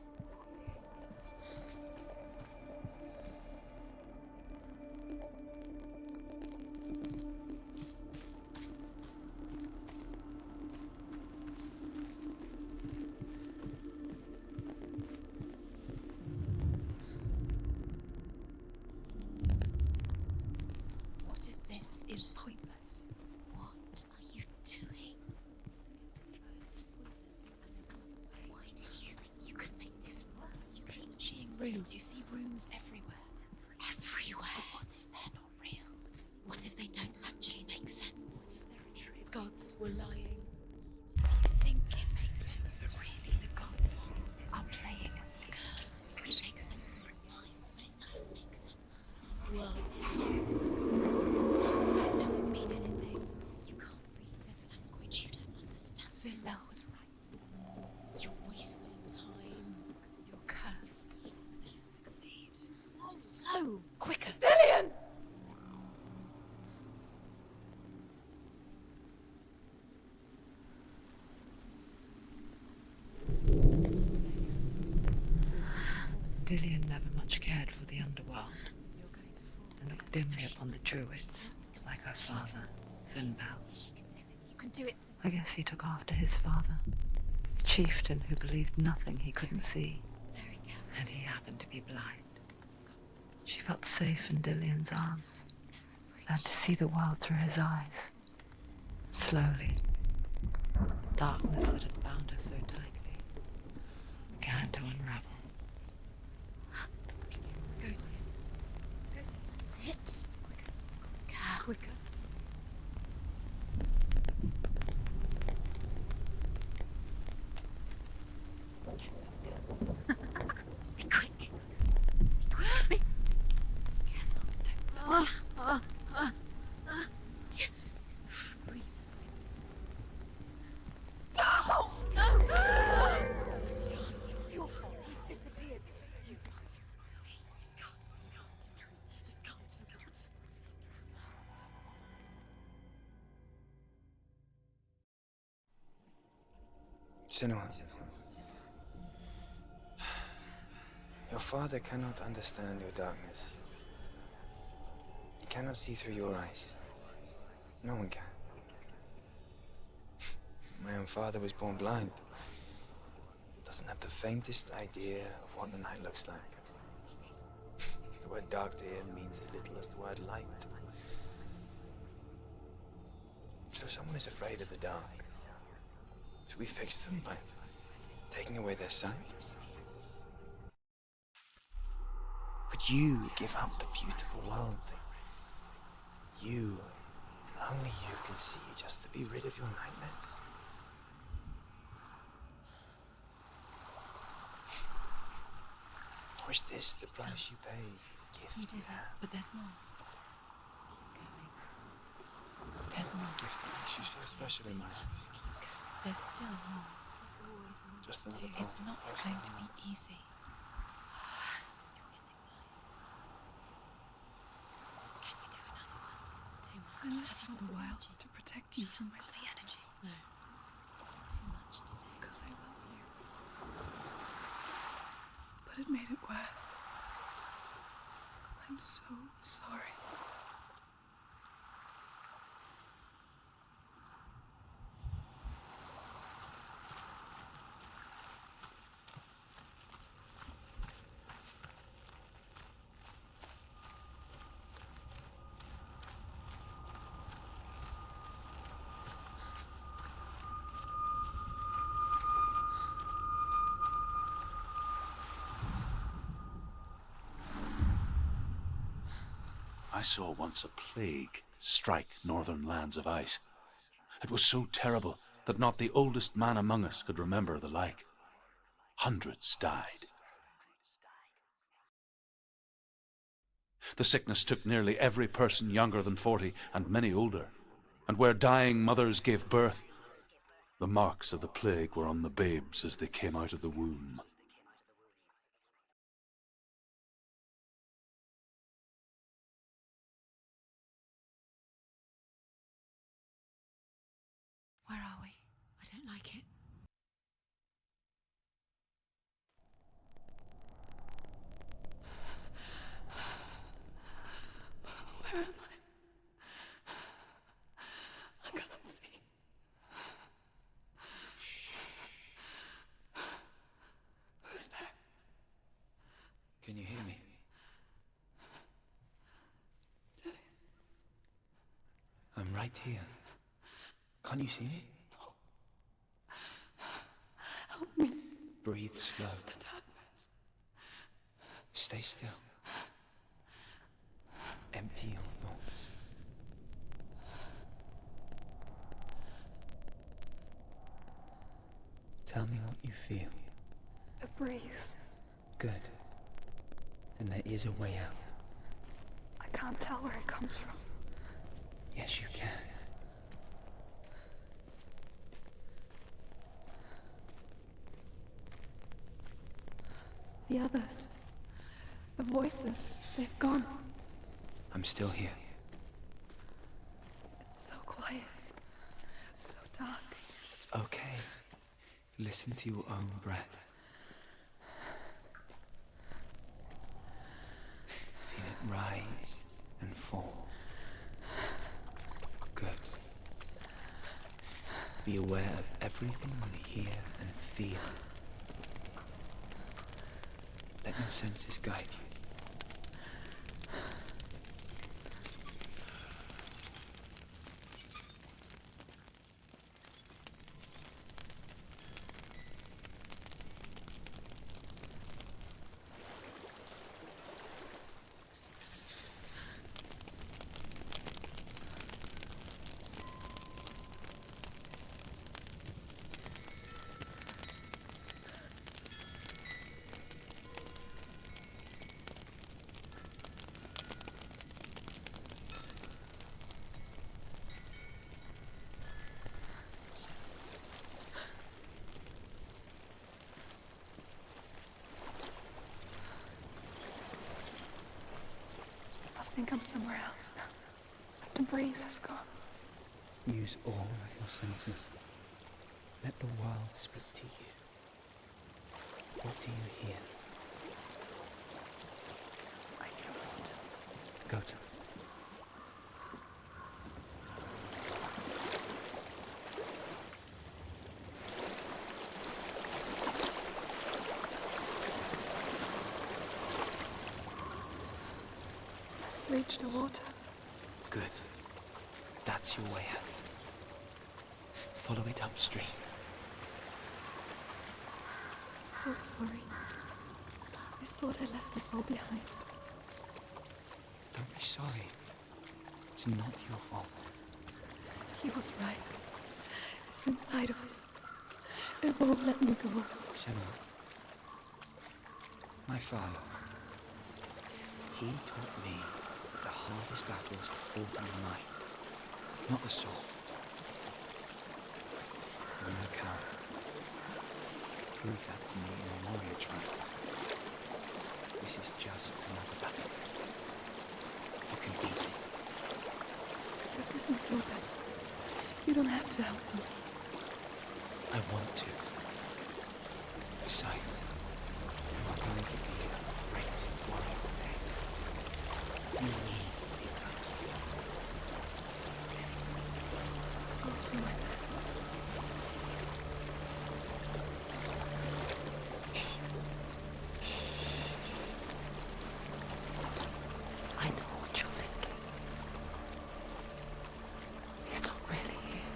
What if this is pointless? What are you doing? Why did you think you could make this worse? You keep seeing Runes, you see runes everywhere. everywhere. What if they're not real? What if they don't actually make sense? The gods were lying. You think it makes sense, but really the gods are playing a Curse. It makes sense in your mind, but it doesn't make sense in the world. It doesn't mean anything. You can't read this language. You don't understand. Simbel was right. You're wasting time. You're cursed. You'll succeed. Slow. Quicker. Dillian! Dillian never much cared for the underworld and looked dimly upon the druids, like her father, Simbel. You can do it. I guess he took after his father, the chieftain who believed nothing he couldn't see. Very careful. And he happened to be blind. She felt safe in Dillian's arms, learned to see the world through his eyes. Slowly, the darkness that had bound her so tightly began to unravel. That's it. Quicker. Be quick. Be quick. Careful. Breathe. No! No! It's your fault. He's disappeared. You've lost him to the sea. He's gone. You've lost him to it. Just come to the mountain. Senua. Your father cannot understand your darkness. He cannot see through your eyes. No one can. My own father was born blind. doesn't have the faintest idea of what the night looks like. The word dark to him means as little as the word light. So someone is afraid of the dark. Should we fix them by taking away their sight? Would you give up the beautiful world that you, and only you can see, just to be rid of your nightmares? Or is this the price you paid for the gift You did it, but there's more. There's more. Gift that makes you so special in my life. There's still more. There's always more Just to another do. part It's of not the going to personal be easy. Can you do another one? It's too much. I left for the wilds to protect you from my Got the energy. No, Too much to do. because I love you. But it made it worse. I'm so sorry. I saw once a plague strike northern lands of ice. It was so terrible that not the oldest man among us could remember the like. Hundreds died. The sickness took nearly every person younger than 40 and many older, and where dying mothers gave birth, the marks of the plague were on the babes as they came out of the womb. Where are we? I don't like it. Where am I? I can't see. Who's there? Can you hear me? I'm right here. Can't you see me? Help me. Breathe slow. It's the darkness. Stay still. Empty your thoughts. Tell me what you feel. A breeze. Good. And there is a way out. I can't tell where it comes from. Yes, you can. The others. The voices. They've gone. I'm still here. It's so quiet. So dark. It's okay. Listen to your own breath. Feel it rise and fall. Good. Be aware of everything you hear and feel. Let your senses guide you. I think I'm somewhere else now. But the breeze has gone. Use all of your senses. Let the world speak to you. What do you hear? I hear water. Go to it. touch the water. Good. That's your way out. Follow it upstream. I'm so sorry. I thought I left us all behind. Don't be sorry. It's not your fault. He was right. It's inside of me. It won't let me go. Senua. My father. He taught me that the hardest battles are fought in the mind, not the sword. When I come, prove that to me in a warrior trial. This is just another battle. You can beat it. This isn't your battle. You don't have to help me. I want to. Besides, you are going to be a great warrior one day. You need picta. I'll do my best. I know what you're thinking. He's not really here.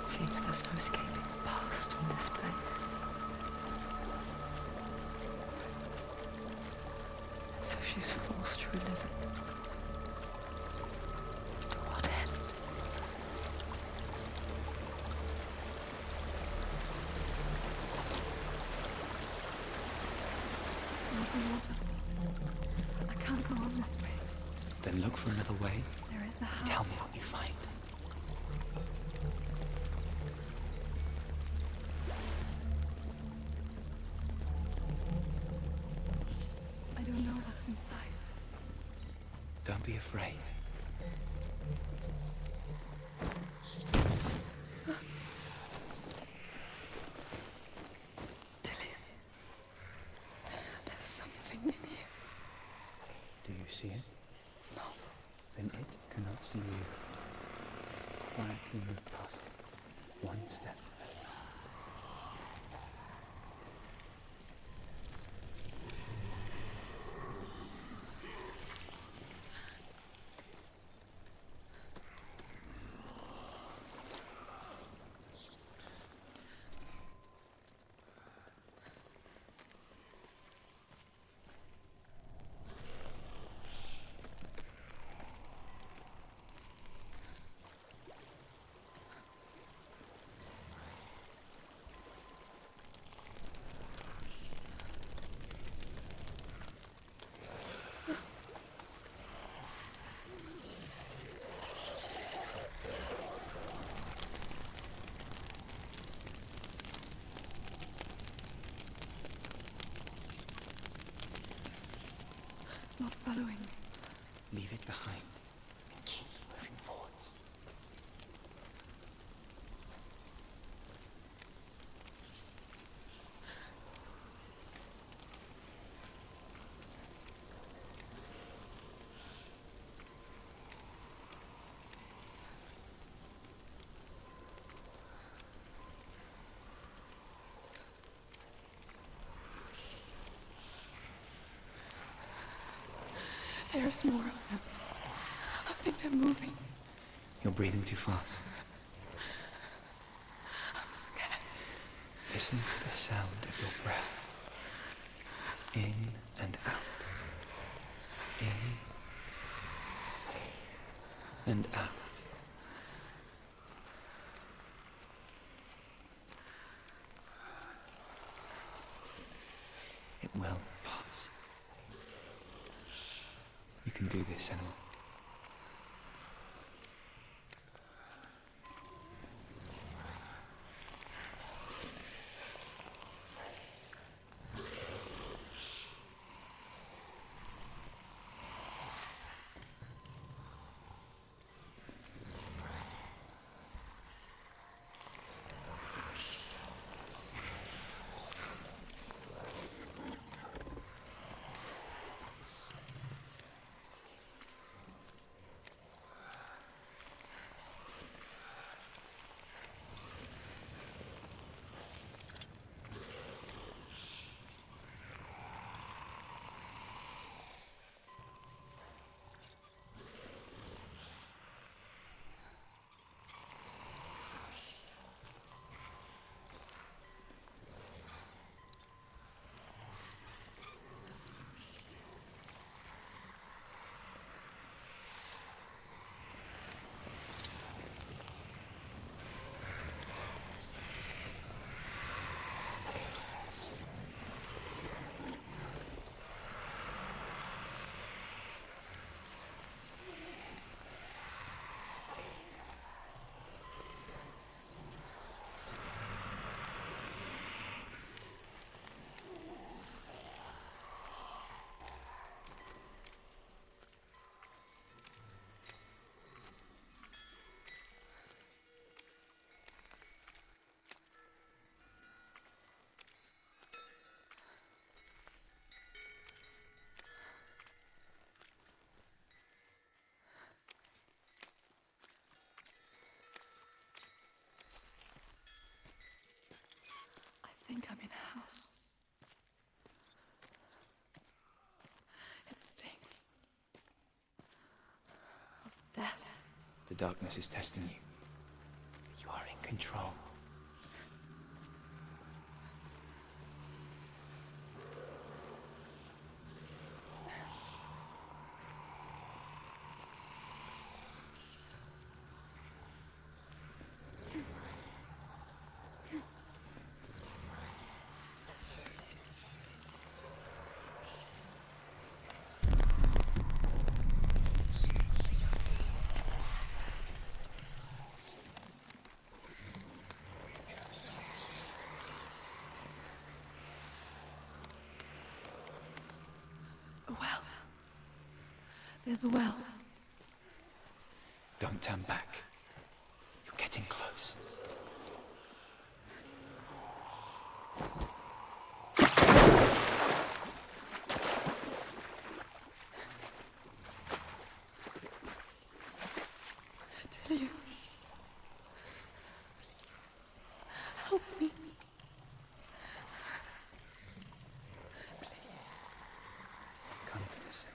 It seems there's no escaping the past in this place. And so she's forced to relive it. To what end? There's a waterfall. I can't go on this way. Then look for another way. There is a house. Tell me what you find. I don't know what's inside. Don't be afraid. There's something in here. Do you see it? No. Then it cannot see you. Quietly move past it. One step at a time. It's not following me. Leave it behind and keep moving forwards. There's more of them. I think they're moving. You're breathing too fast. I'm scared. Listen to the sound of your breath. In and out. In and out. It will pass. You can do this, Senua. darkness is testing you. You are in control. A well. There's a well. Don't turn back. You're getting close. Dillian. Help me. Come to listen.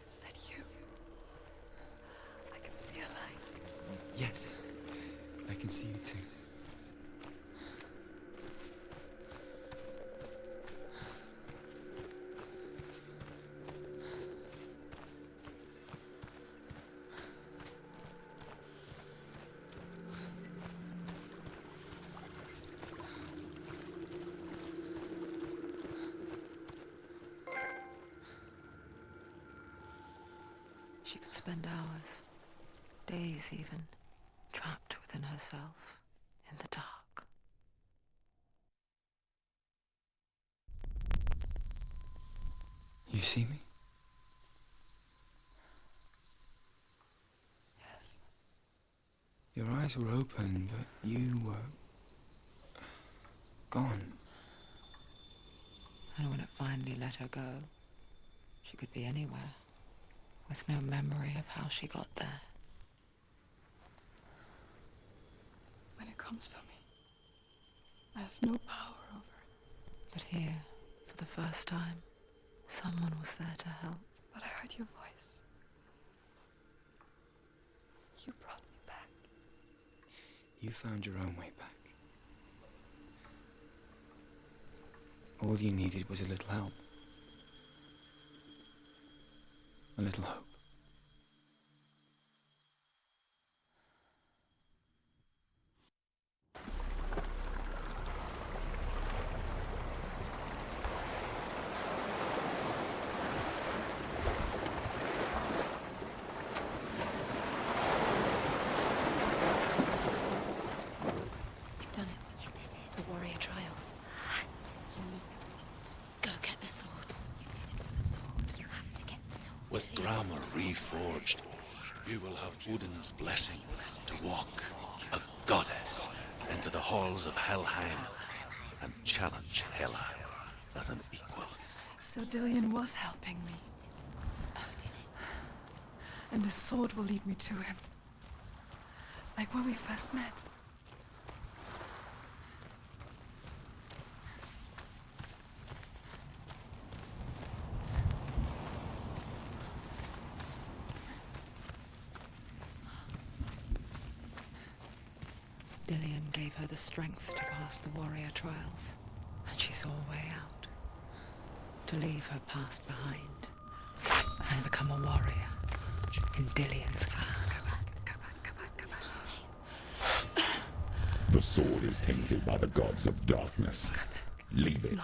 Is that you? I can see a light. Yes, I can see you too. She could spend hours, days even, trapped within herself, in the dark. You see me? Yes. Your eyes were open, but you were gone. And when it finally let her go, she could be anywhere, with no memory of how she got there. When it comes for me, I have no power over it. But here, for the first time, someone was there to help. But I heard your voice. You brought me back. You found your own way back. All you needed was a little help. A little hope. You've done it. You did it. The warrior trials. You need the sword. Go get the sword. You did it with the sword. You have to get the sword. With grammar reforged, you will have Odin's blessing to walk, a goddess, into the halls of Helheim and challenge Hela as an equal. So Dillian was helping me. And his sword will lead me to him. Like when we first met. Dillion gave her the strength to pass the warrior trials, and she saw a way out. To leave her past behind and become a warrior in Dillion's clan. The sword is tainted by the gods of darkness. Leave it. No.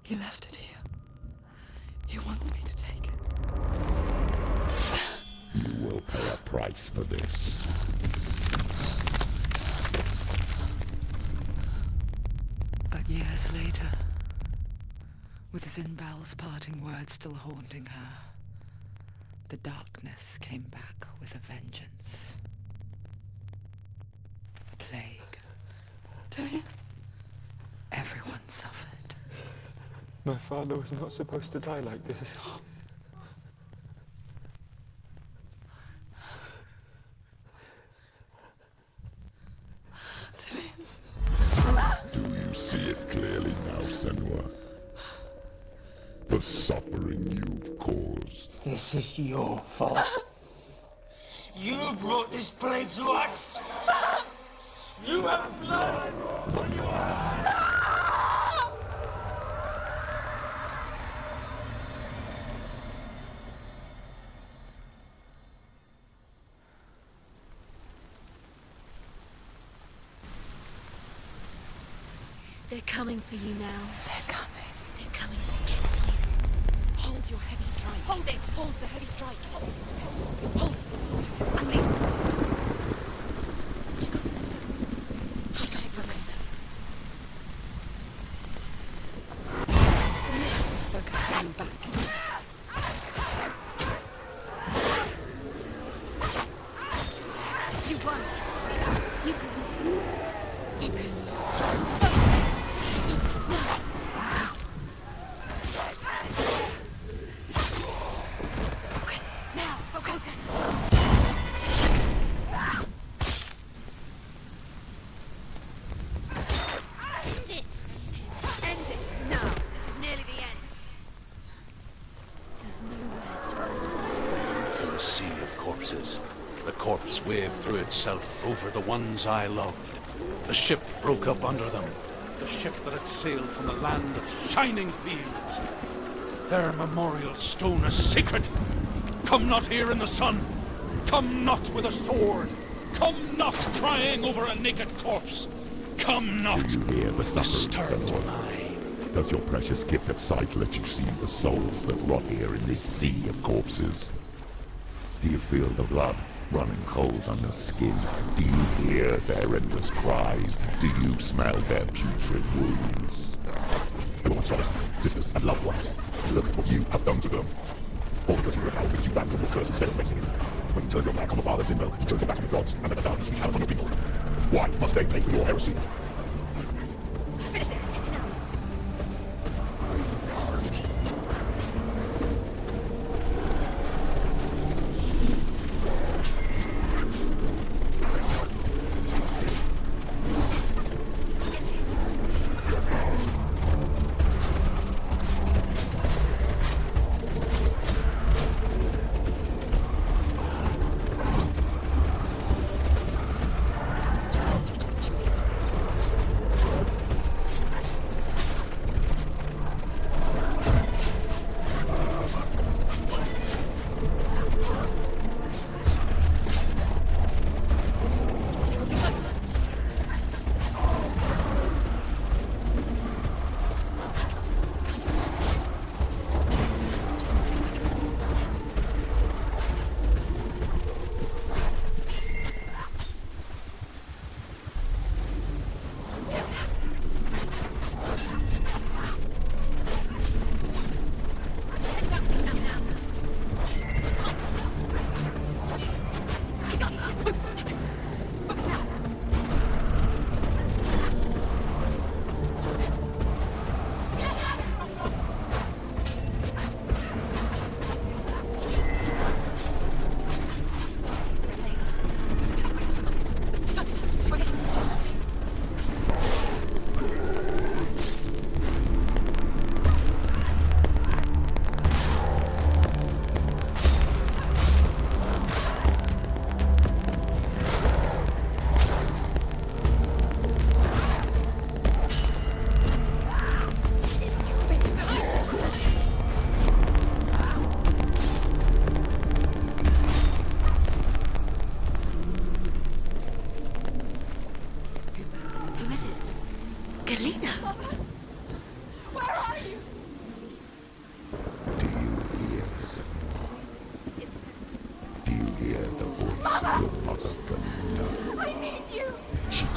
He left it here. He wants me to take it. You will pay a price for this. But years later, with Zinbal's parting words still haunting her, the darkness came back with a vengeance. A plague. Dillion? Everyone suffered. My father was not supposed to die like this. Do you see it clearly now, Senua? The suffering you've caused. This is your fault. You brought this plague to us. You have blood on your hands. They're coming for you now. They're coming. They're coming to get you. Hold your heavy strike. Hold it! Hold the heavy strike. Hold it! Unleash the sword. Focus. Focus on back. You won. You can do this. Focus. Focus now. Focus now. Focus. End it. End it now. This is nearly the end. There's nowhere to run. In a sea of corpses, the corpse waved through itself over the ones I loved. The ship broke up under them. The ship that had sailed from the land of shining fields. Their memorial stone is sacred. Come not here in the sun. Come not with a sword. Come not crying over a naked corpse. Come not Do you hear the suffering, disturbed Senua? alive. Does your precious gift of sight let you see the souls that rot here in this sea of corpses? Do you feel the blood running cold on your skin? Do you hear their endless cries? Do you smell their putrid wounds? Everyone's brothers, sisters, and loved ones. Look at what you have done to them. All because you rebelled brings you back from your curse instead of facing it. When you turn your back on the Father Zinbel, you turn your back on the gods and let the darkness be out on your people. Why must they pay for your heresy? Finish this. End it now.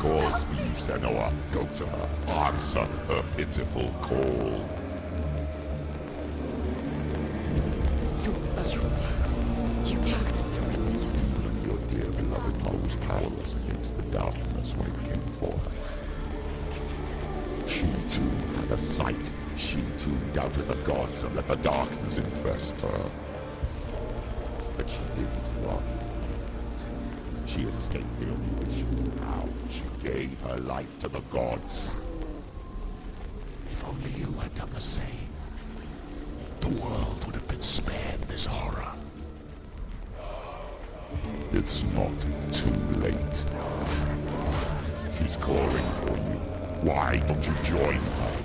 calls for you, Senua. Go to her. Answer her pitiful call. You're dead. You have surrendered to the voices. Your dear beloved mother was powerless against the darkness when it came for her. She too had a sight. She too doubted the gods and let the darkness infest her. But she didn't run. She escaped the only way she knew how. She gave her life to the gods. If only you had done the same, the world would have been spared this horror. It's not too late. She's calling for you. Why don't you join her?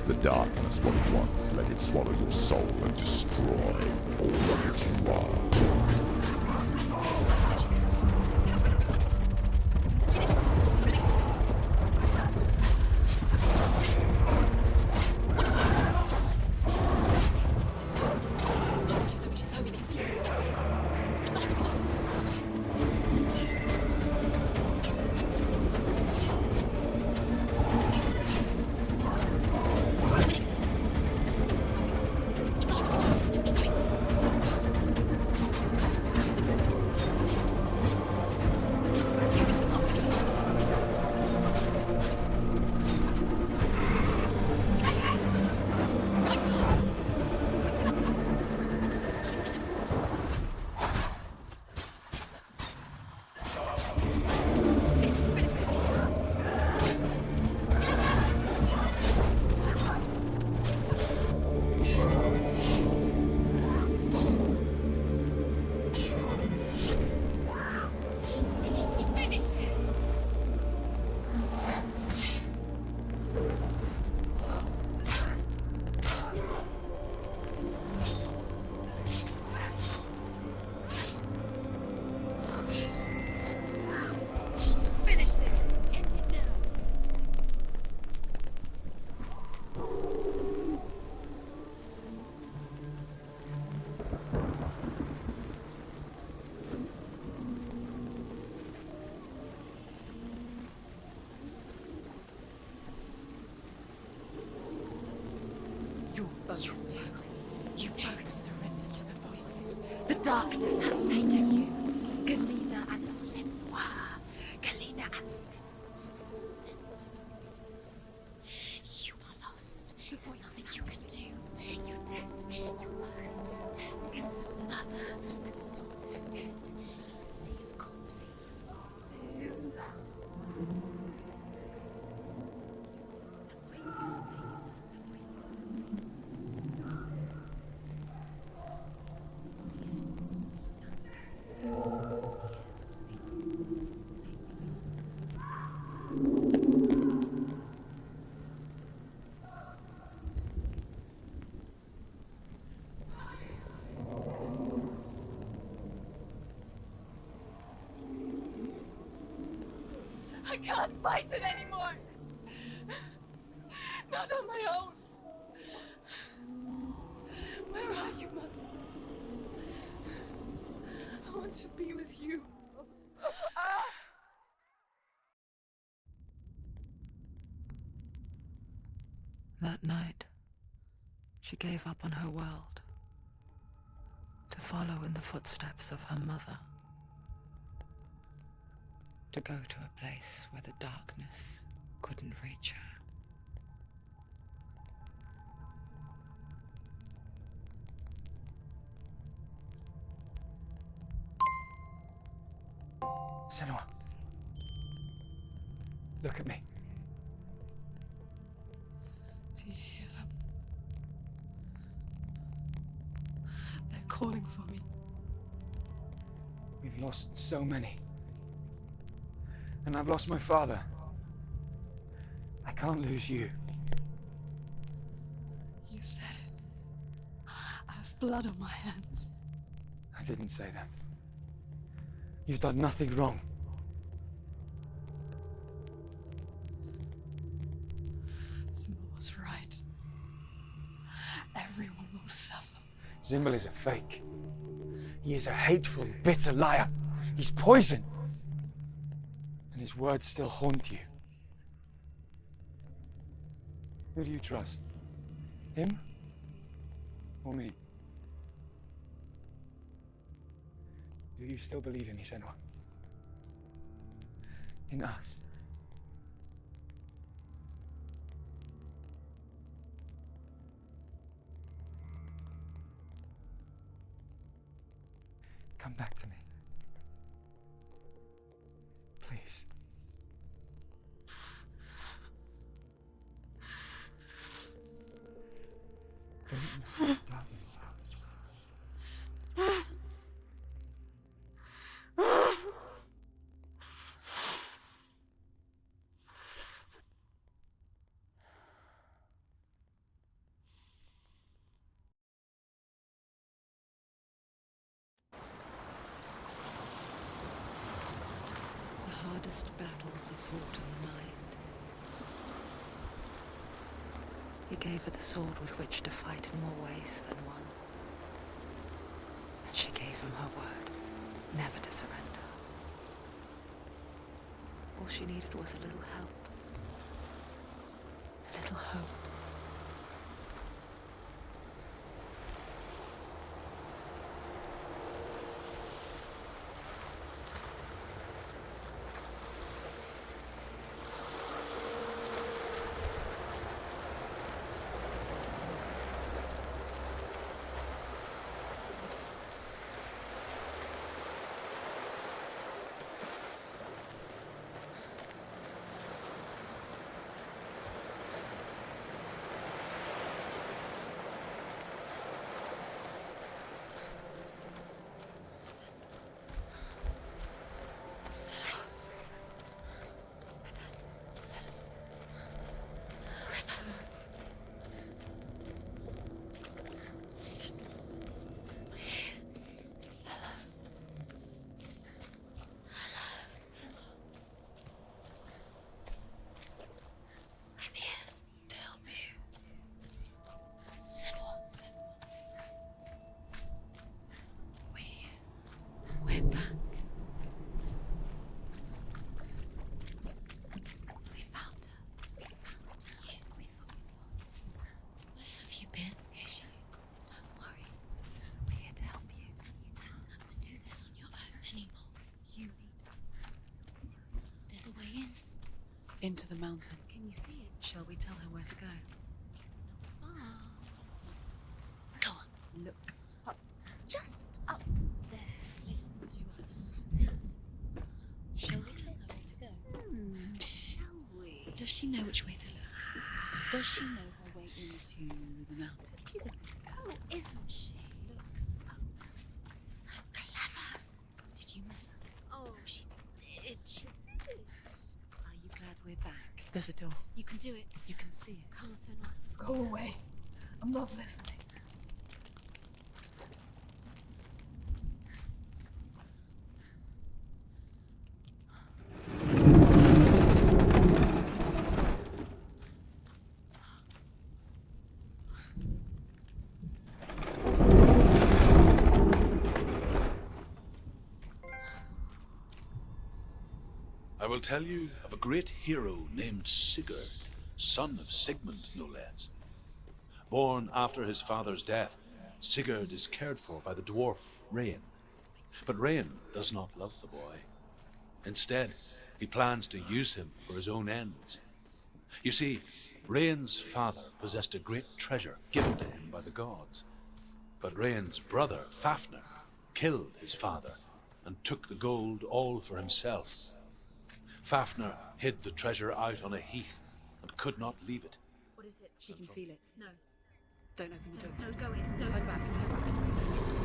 Give the darkness what it wants. Let it swallow your soul and destroy all that you are. Both dead. You both surrendered to the voices. The darkness has taken you. Galena and Senua. Galena and Senua. You are lost. There's nothing you can do. You're dead. You're both dead. Mother and daughter dead. In the sea of corpses. I can't fight it anymore. Not on my own. Where are you, Mother? I want to be with you. That night, she gave up on her world to follow in the footsteps of her mother, to go to a place where the darkness couldn't reach her. Senua. Look at me. Do you hear them? They're calling for me. We've lost so many. And I've lost my father. I can't lose you. You said it. I have blood on my hands. I didn't say that. You've done nothing wrong. Simba was right. Everyone will suffer. Zimbel is a fake. He is a hateful, bitter liar. He's poison. And his words still haunt you. Who do you trust? Him? Or me? Do you still believe in me, Senua? In us? Come back to me. Please. Don't let this darkness out. greatest battles are fought in the mind. He gave her the sword with which to fight in more ways than one. And she gave him her word, never to surrender. All she needed was a little help, a little hope. We're back. We found her. We found you. We thought we lost. Where have you been? Here she is. Don't worry. We're here to help you. You don't have to do this on your own anymore. You need us. There's a way in. Into the mountain. Can you see it? Shall we tell her where to go? It's not far. Go on. Look. Up. Just up there. Listen to us. Sit. Shall we tell her where to go? Shall we? Does she know which way to look? Does she know her way into the mountain? She's a good girl, isn't she? Look. So clever. Did you miss us? Oh, she did. She did. Are you glad we're back? There's a door. You can do it. You can see it. Come on, Senua. Go away. I'm not listening. I will tell you of a great hero named Sigurd, son of Sigmund, no less. Born after his father's death, Sigurd is cared for by the dwarf Rain. But Rain does not love the boy. Instead, he plans to use him for his own ends. You see, Rain's father possessed a great treasure given to him by the gods. But Rain's brother, Fafnir, killed his father and took the gold all for himself. Fafnir hid the treasure out on a heath and could not leave it. What is it? She can feel it. No. Don't open the door. Don't go in. Don't. Turn back. Turn back. It's too dangerous.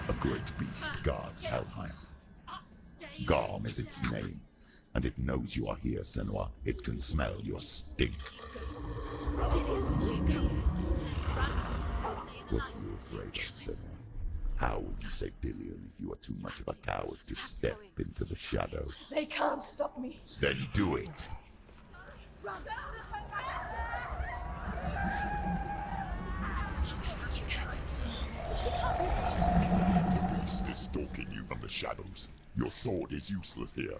A great beast guards Helheim. Garm is its name, and it knows you are here, Senua. It can smell your stink. What are you afraid of, Senua? How will you save Dillion if you are too much of a coward to step into the shadows? They can't stop me. Then do it! The beast is stalking you from the shadows. Your sword is useless here.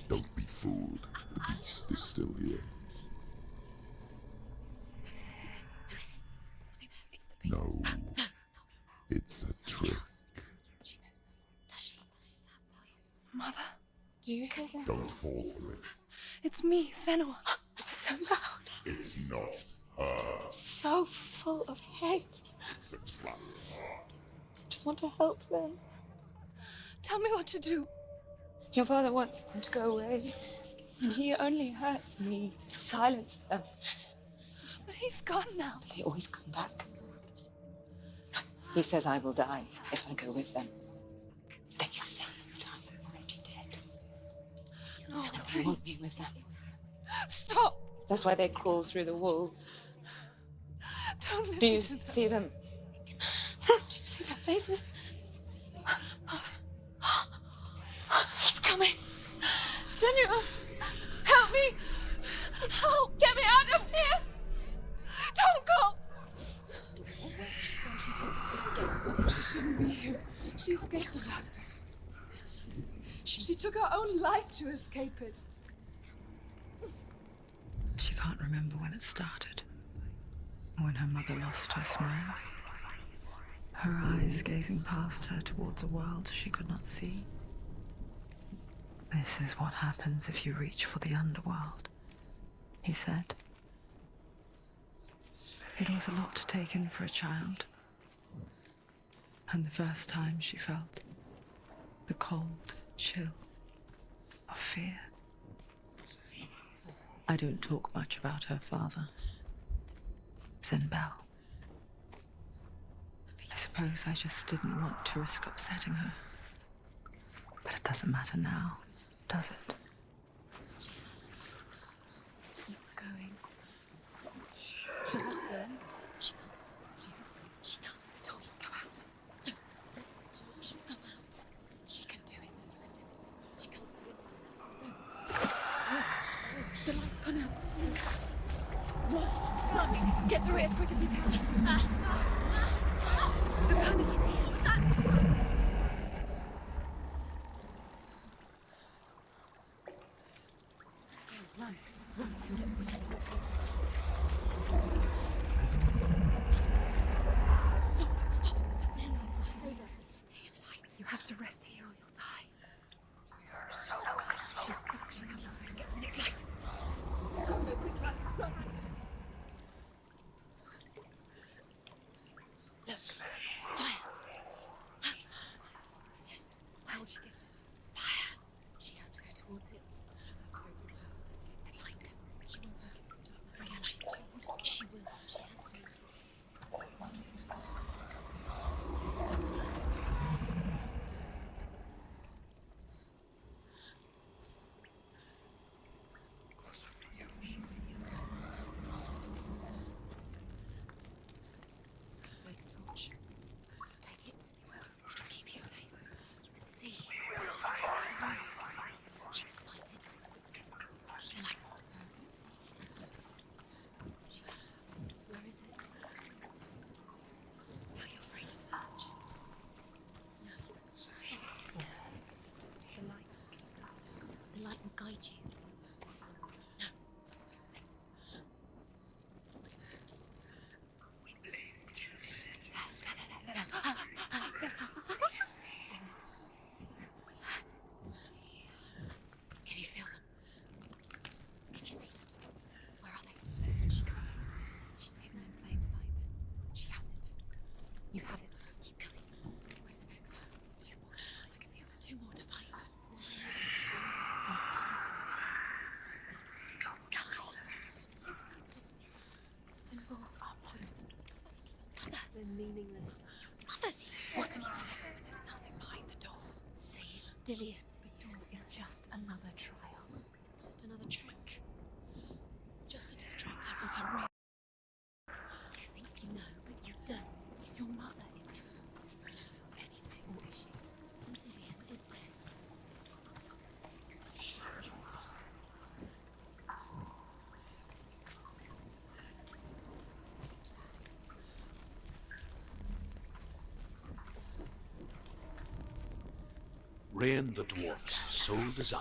Don't be fooled. The beast is still here. Who is it? Something there. It's the beast. No, No, it's not. it's a trick. She knows that. Mother, do you hear that? Don't fall for it. It's me, Senua. It's so loud. It's not her. So full of hate. It's a trap. I just want to help them. Tell me what to do. Your father wants them to go away, and he only hurts me to silence them. But he's gone now. They always come back. He says I will die if I go with them. They say I'm already dead. No, They want me with them. Stop! That's why they crawl through the walls. Don't listen Do you to them. see them? Do you see their faces? He's coming. Senua, help me! No, get me out of here! Don't go! She's disappeared again. She shouldn't be here. She escaped the darkness. She took her own life to escape it. She can't remember when it started. When her mother lost her smile. Her eyes gazing past her towards a world she could not see. This is what happens if you reach for the underworld, he said. It was a lot to take in for a child. And the first time she felt the cold chill of fear. I don't talk much about her father, Zinbel. I suppose I just didn't want to risk upsetting her. But it doesn't matter now, does it? Keep going. She has to go in. She has to. I told you to go out. Don't. She'll go out. She can do it. She can't do it. The light's gone out. Run! Get through it as quick as you can. The panic is here. Run. And get to the light. Stop. Stay in light. You have to rest here or you'll die. She's stuck. She has to get to the next light. Let's go quick. Run. Look. Fire. How will she get it? Fire. She has to go towards it. The light. She won't work in the darkness. Again, she's too. She will. She has to. Where's the torch? Take it. It'll keep you safe. You can see. She can find it. The light. See it. She has it. Where is it? Now you're free to search. No. The light will keep us. The light will guide you. No. Can you feel them? Can you see them? Where are they? She can't see them. She doesn't know in plain sight. She has it. You have it. Keep going. Where's the next? Two more to fight. I can feel them. Two more to fight. These countless symbols are potent. Mother. They're meaningless. Mother's here. What are you doing? There's nothing behind the door. See, Dillian. The door is just another trial. It's just another trick. Just to distract her from her real. You think you know, but you don't. Your mother is here. I don't know anything. Or is she? Dillian is dead. Rain the dwarf's sole desire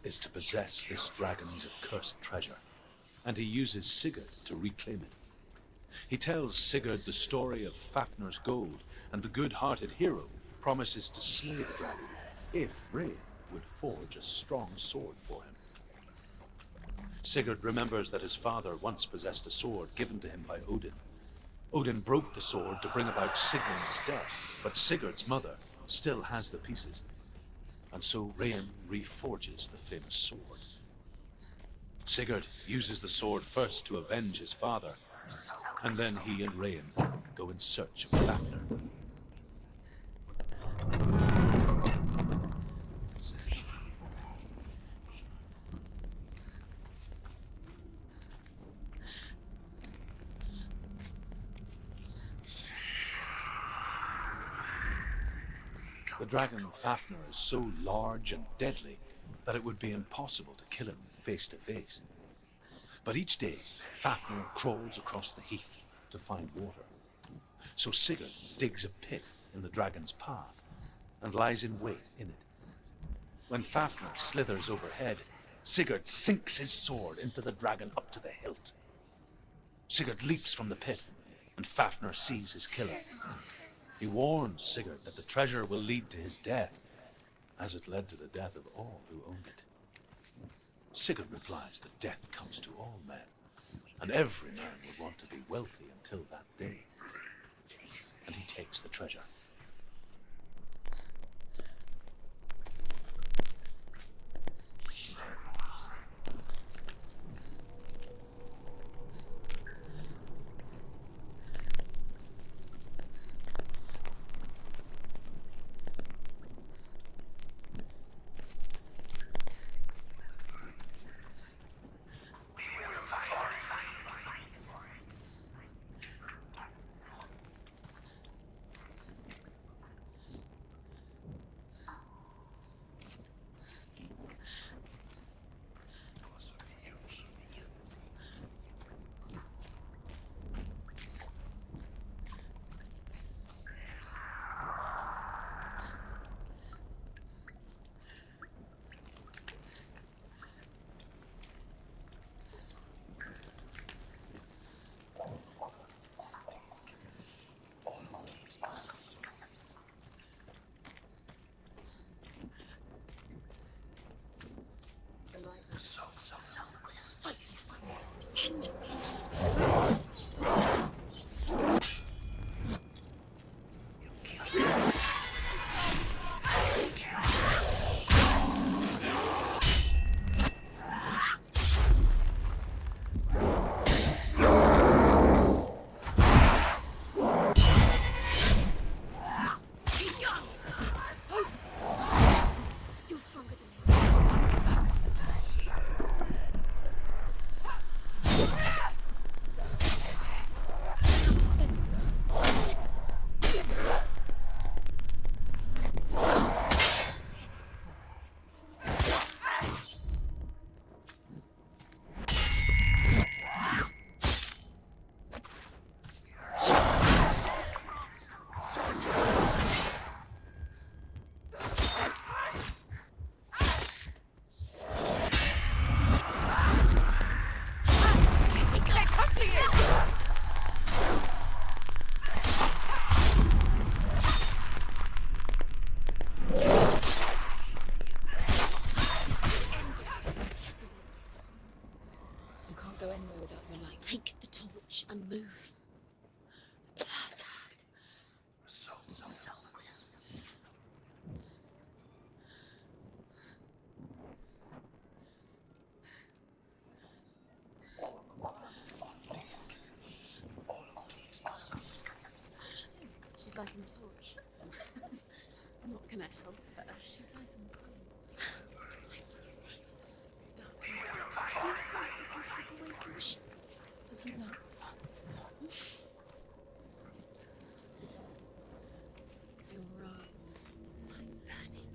is to possess this dragon's accursed treasure, and he uses Sigurd to reclaim it. He tells Sigurd the story of Fafnir's gold, and the good-hearted hero promises to slay the dragon if Rain would forge a strong sword for him. Sigurd remembers that his father once possessed a sword given to him by Odin. Odin broke the sword to bring about Sigmund's death, but Sigurd's mother still has the pieces. And so Regin reforges the famous sword. Sigurd uses the sword first to avenge his father, and then he and Regin go in search of Fafnir. The dragon Fafnir is so large and deadly that it would be impossible to kill him face to face. But each day, Fafnir crawls across the heath to find water. So Sigurd digs a pit in the dragon's path and lies in wait in it. When Fafnir slithers overhead, Sigurd sinks his sword into the dragon up to the hilt. Sigurd leaps from the pit, and Fafnir sees his killer. He warns Sigurd that the treasure will lead to his death, as it led to the death of all who owned it. Sigurd replies that death comes to all men, and every man will want to be wealthy until that day. And he takes the treasure. Take the torch and move. She's lighting the torch. I'm not gonna help her. She's lighting the torch. What's he saying? Do you think you can slip away from the ship? Don't you know? You're right. I'm burning.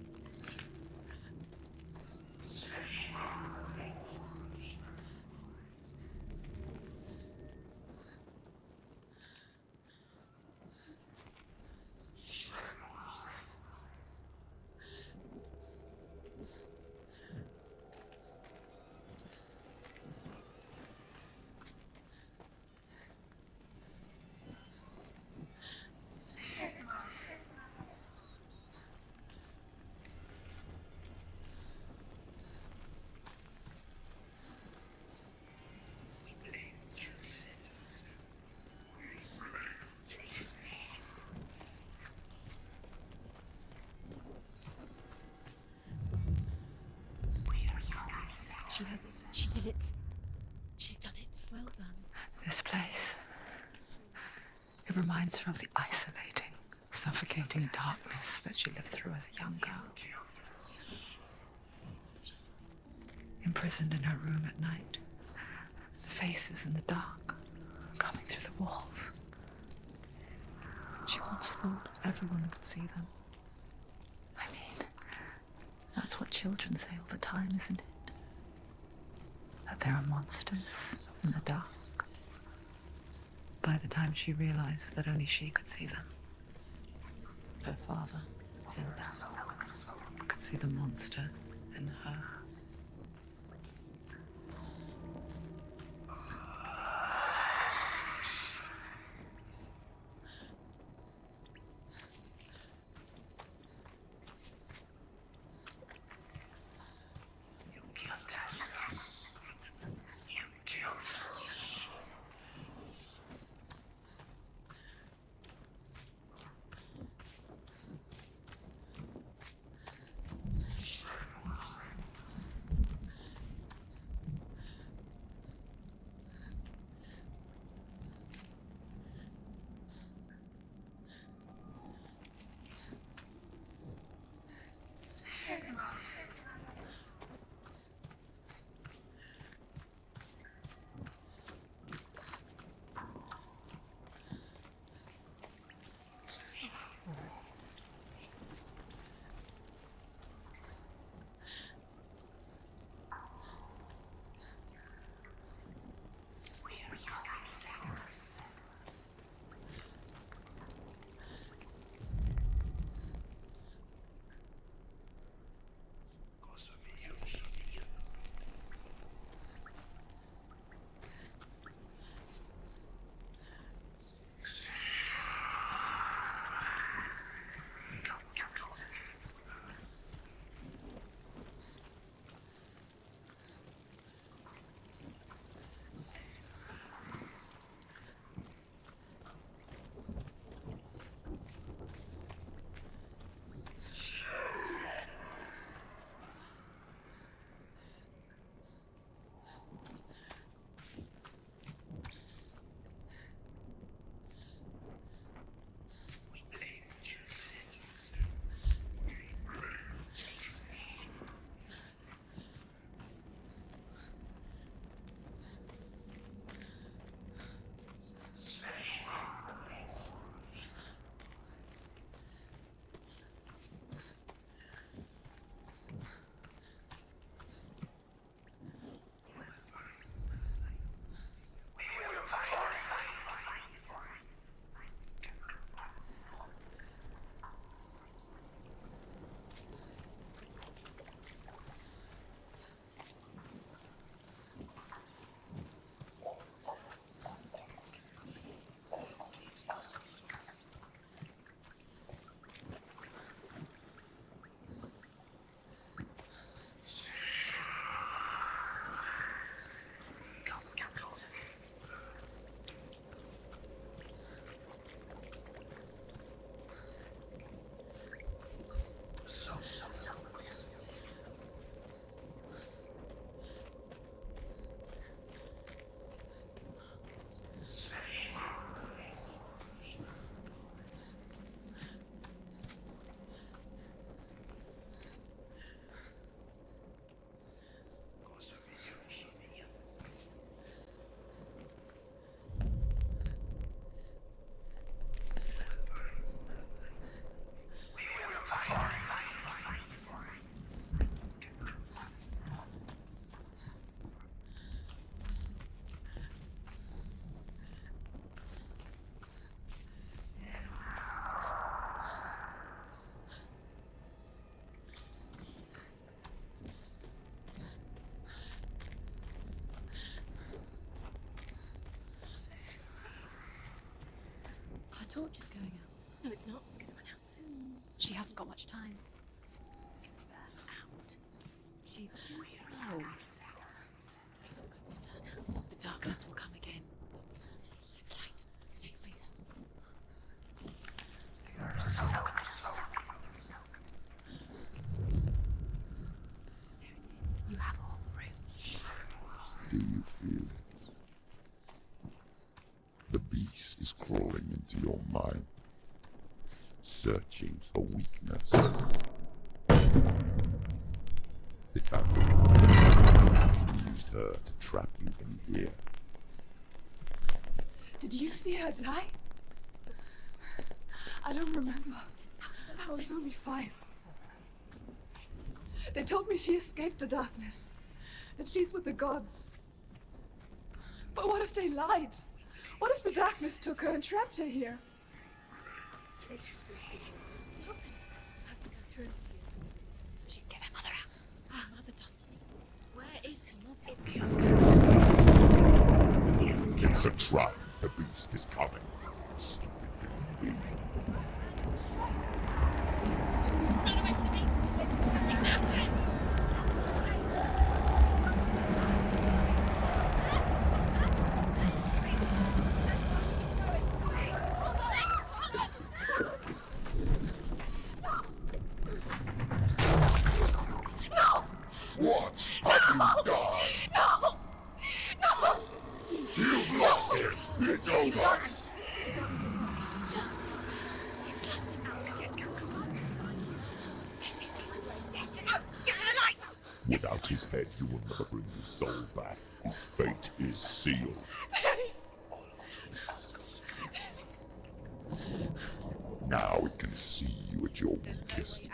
She has it. She did it. She's done it. Well done. This place. It reminds her of the isolating, suffocating darkness that she lived through as a young girl. Imprisoned in her room at night. The faces in the dark, coming through the walls. She once thought everyone could see them. I mean, that's what children say all the time, isn't it? That there are monsters in the dark. By the time she realized that only she could see them, her father, Simba, could see the monster in her. Torch is going out. No, it's not. It's going to run out soon. She hasn't got much time. It's going to burn out. She's too slow. It's not going to burn out. The darkness will come again. Light. Stay later. There it is. You have all the rooms. Do you feel it? The beast is crawling into your mind, searching for weakness. They found it. Used her to trap you in here. Did you see her die? I don't remember. I was only 5. They told me she escaped the darkness, and she's with the gods. But what if they lied? What if the darkness took her and trapped her here? She'd get her mother out. Her mother doesn't exist. Where is her mother? It's a trap. The beast is coming. Stupid thing. Run away from me! What have you done? No! No! You've lost him. It's over. Lost him. You've lost him. Get to the light! Without his head, you will never bring his soul back. His fate is sealed. Now it can see you at your weakest.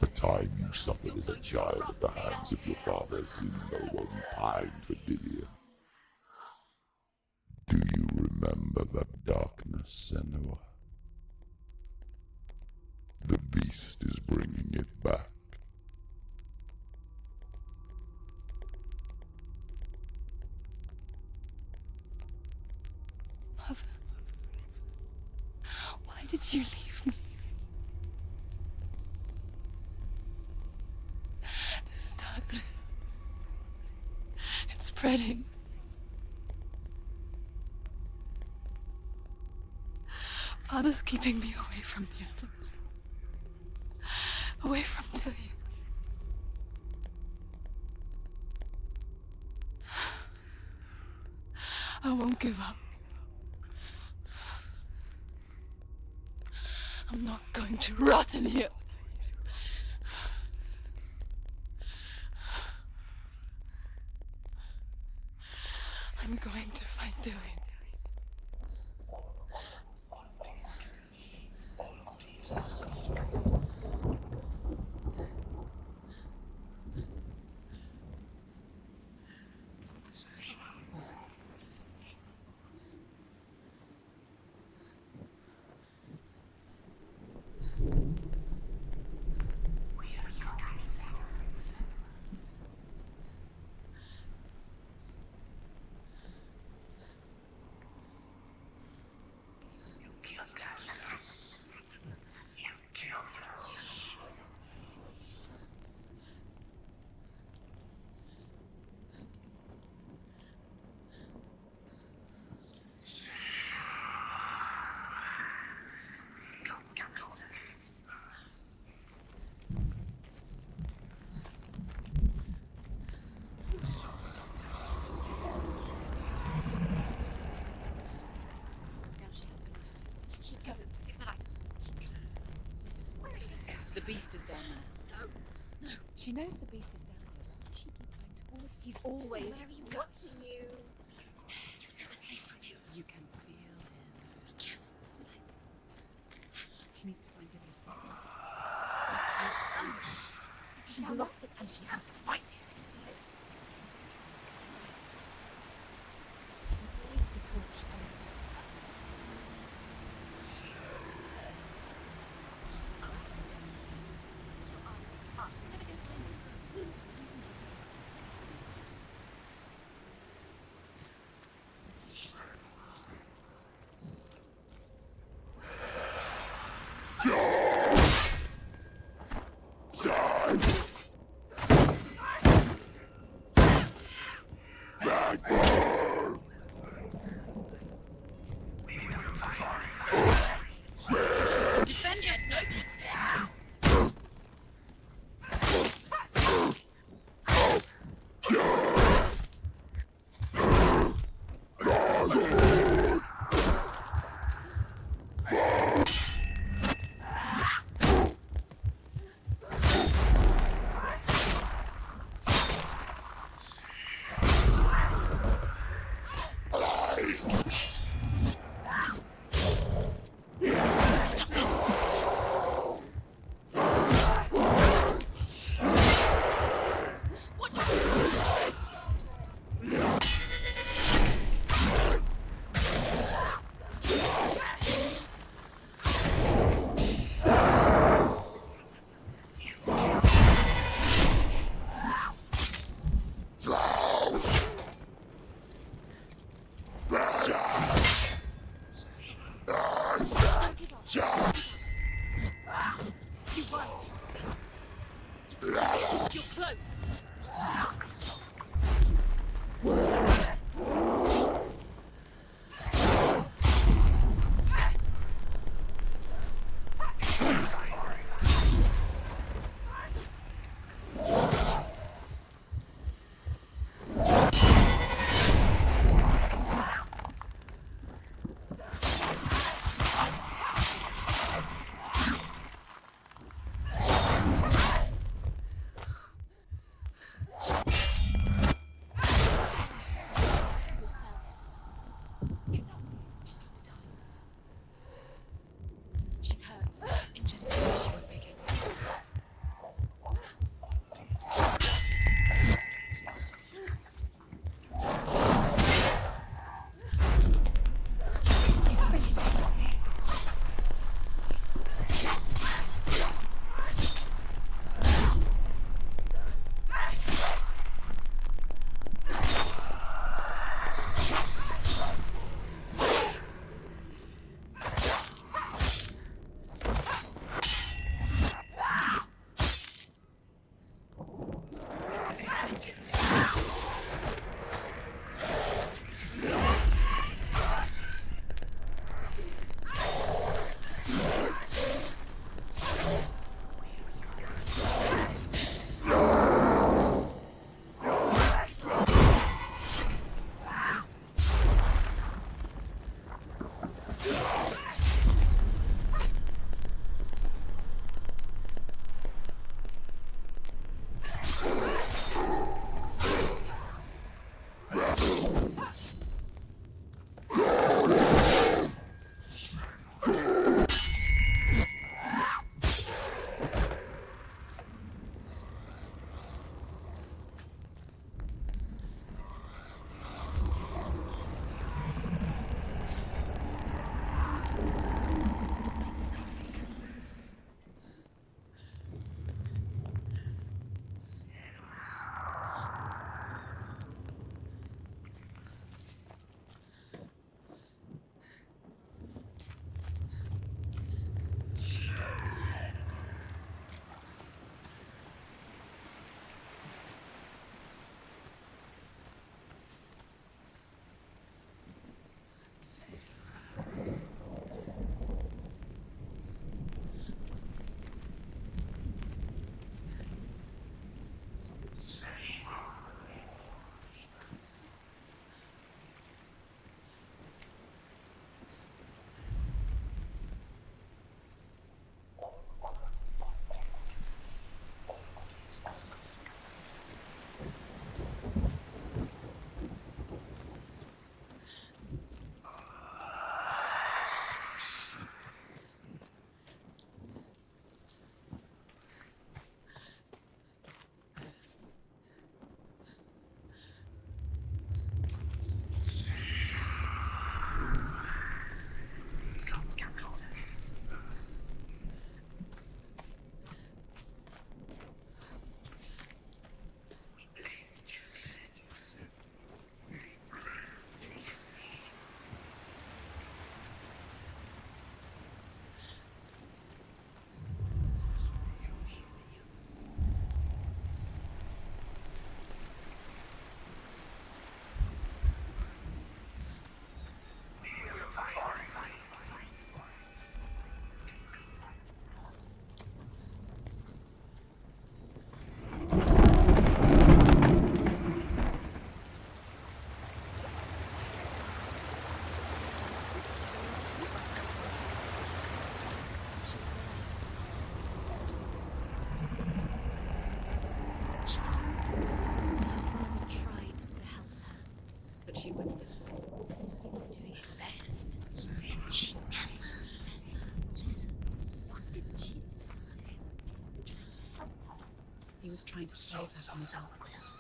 The time you suffered as a child at the hands of your father seemed no one pined for Dillian. Do you remember that darkness, Senua? The beast is bringing it back. Mother, why did you leave me? This darkness, it's spreading. Father's keeping me away from the others. Away from Dillian. I won't give up. I'm not going to rot in here. I'm going to find Dillian. The beast is down there. No. She knows the beast is down there. Why does she keep going towards him? He's always watching you. He's there. You're never safe from him. You can feel him. She needs to find him. She lost it and she has to find it. So leave the torch out.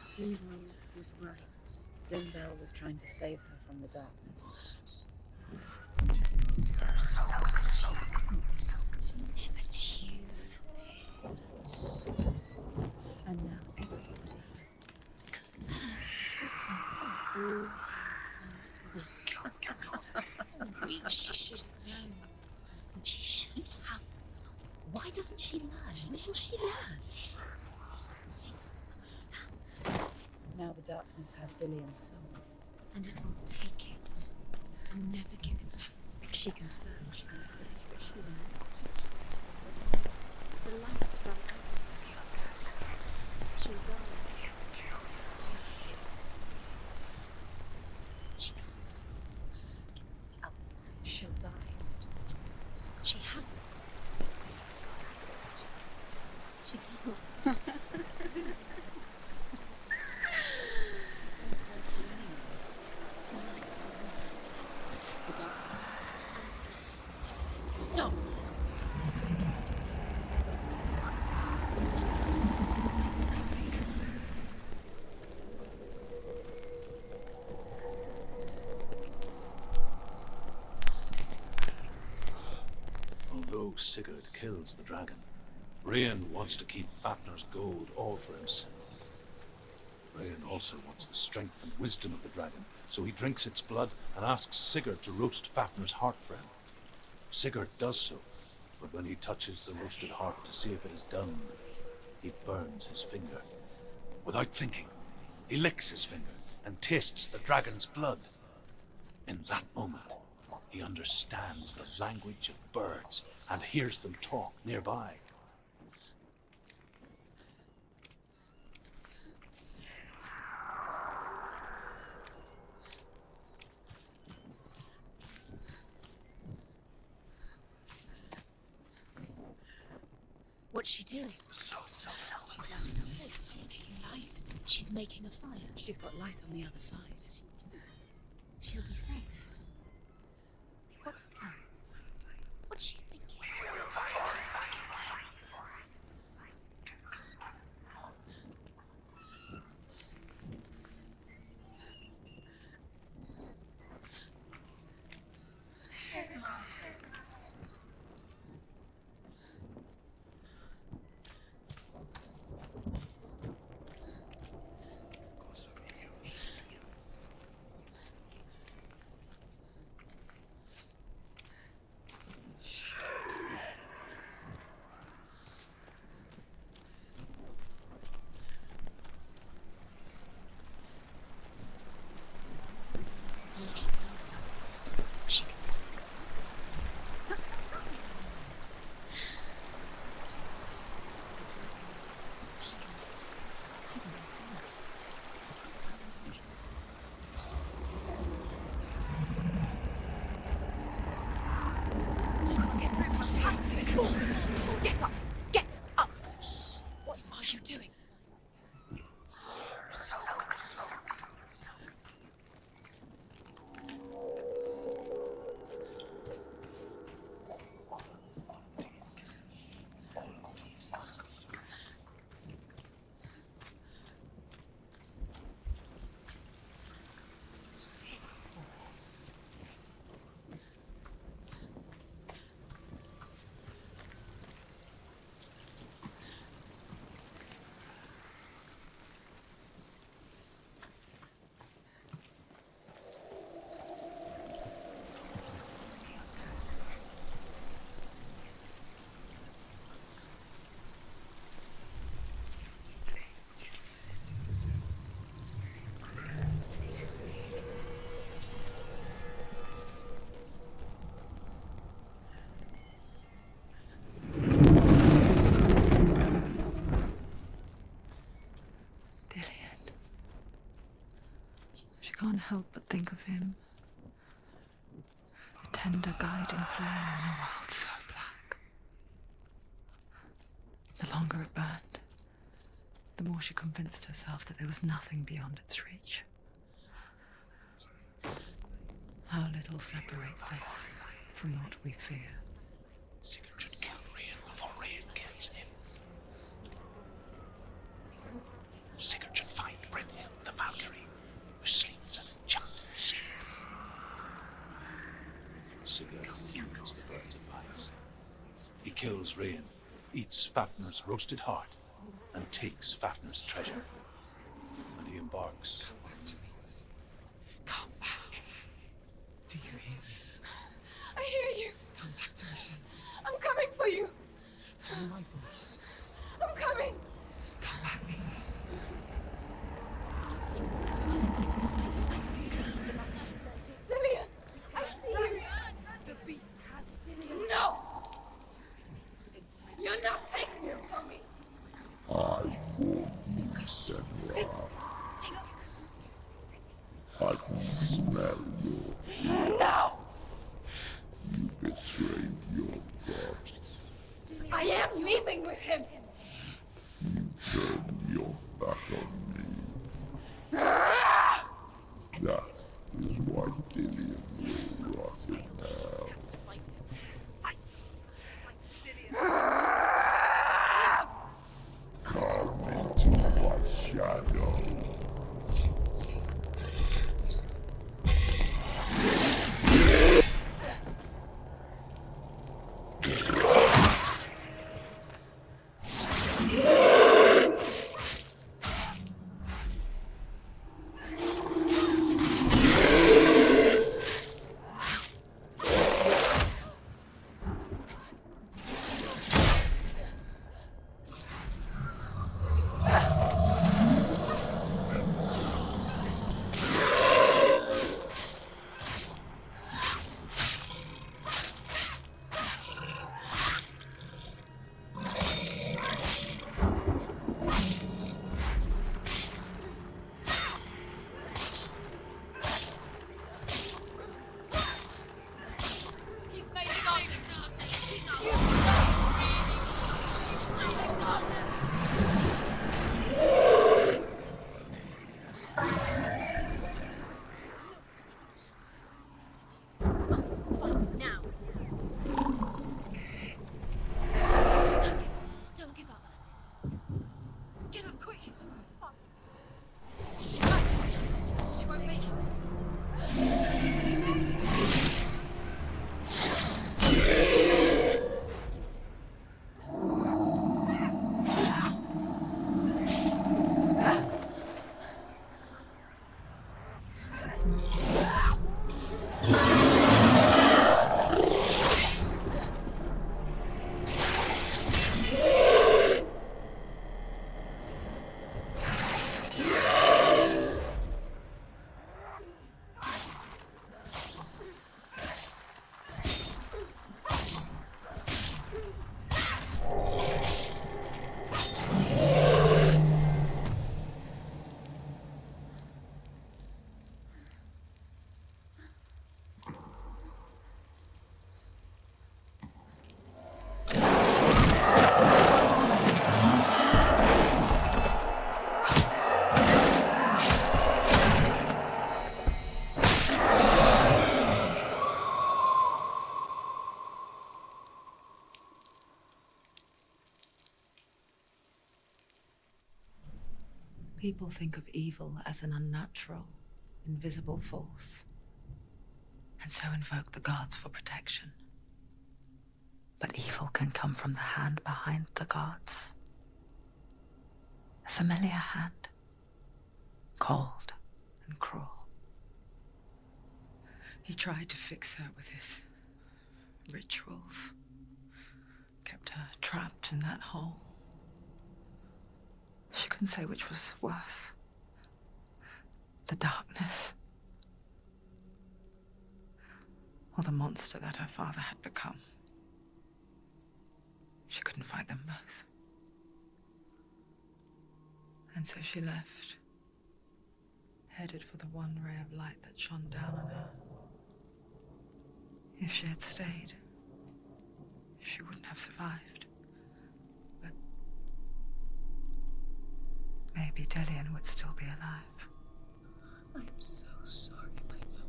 Zimbo was right. Zimbel was trying to save her from the darkness. And now everybody is because She should have known. She should have. Why doesn't she learn? When will she learn? She doesn't understand. Now the darkness has Dillian's soul. And it will take it and never give it back. She can search, but she will not. The lights run out. She'll die. She can't. She'll die. She hasn't. She can't. Stop! Although Sigurd kills the dragon, Rian wants to keep Fafnir's gold all for himself. Rian also wants the strength and wisdom of the dragon, so he drinks its blood and asks Sigurd to roast Fafnir's heart for him. Sigurd does so, but when he touches the roasted heart to see if it is done, he burns his finger. Without thinking, he licks his finger and tastes the dragon's blood. In that moment, he understands the language of birds and hears them talk nearby. What's she doing? She's making light. She's making a fire. She's got light on the other side. She'll be safe. What's her plan? What's she thinking? She can do it. She can. Get up! Get up! What are you doing? She can't help but think of him. A tender guiding flame in a world so black. The longer it burned, the more she convinced herself that there was nothing beyond its reach. How little separates us from what we fear. Sigurd should kill Rian before Rian kills him. Sigurd brain, eats Fafnir's roasted heart, and takes Fafnir's treasure. And he embarks. Come back to me. Come back. Do you hear me? I hear you. Come back to me, son. I'm coming for you. Follow my voice. I'm coming. Come back. Cillian, I see you. The beast has Cillian. No! You're not taking it from me. I warn you, Senua. I can smell your No! You betrayed your God. I am leaving with him. You turned your back on me. That is why Dillian will rot in hell. Come into my shadow. Must fight him now. Don't give up. Get up quick. She's back. She won't make it. People think of evil as an unnatural, invisible force, and so invoke the gods for protection. But evil can come from the hand behind the gods. A familiar hand, cold and cruel. He tried to fix her with his rituals, kept her trapped in that hole. She couldn't say which was worse. The darkness, or the monster that her father had become. She couldn't fight them both. And so she left, headed for the one ray of light that shone down on her. If she had stayed, she wouldn't have survived. But maybe Dillian would still be alive. I'm so sorry, my love.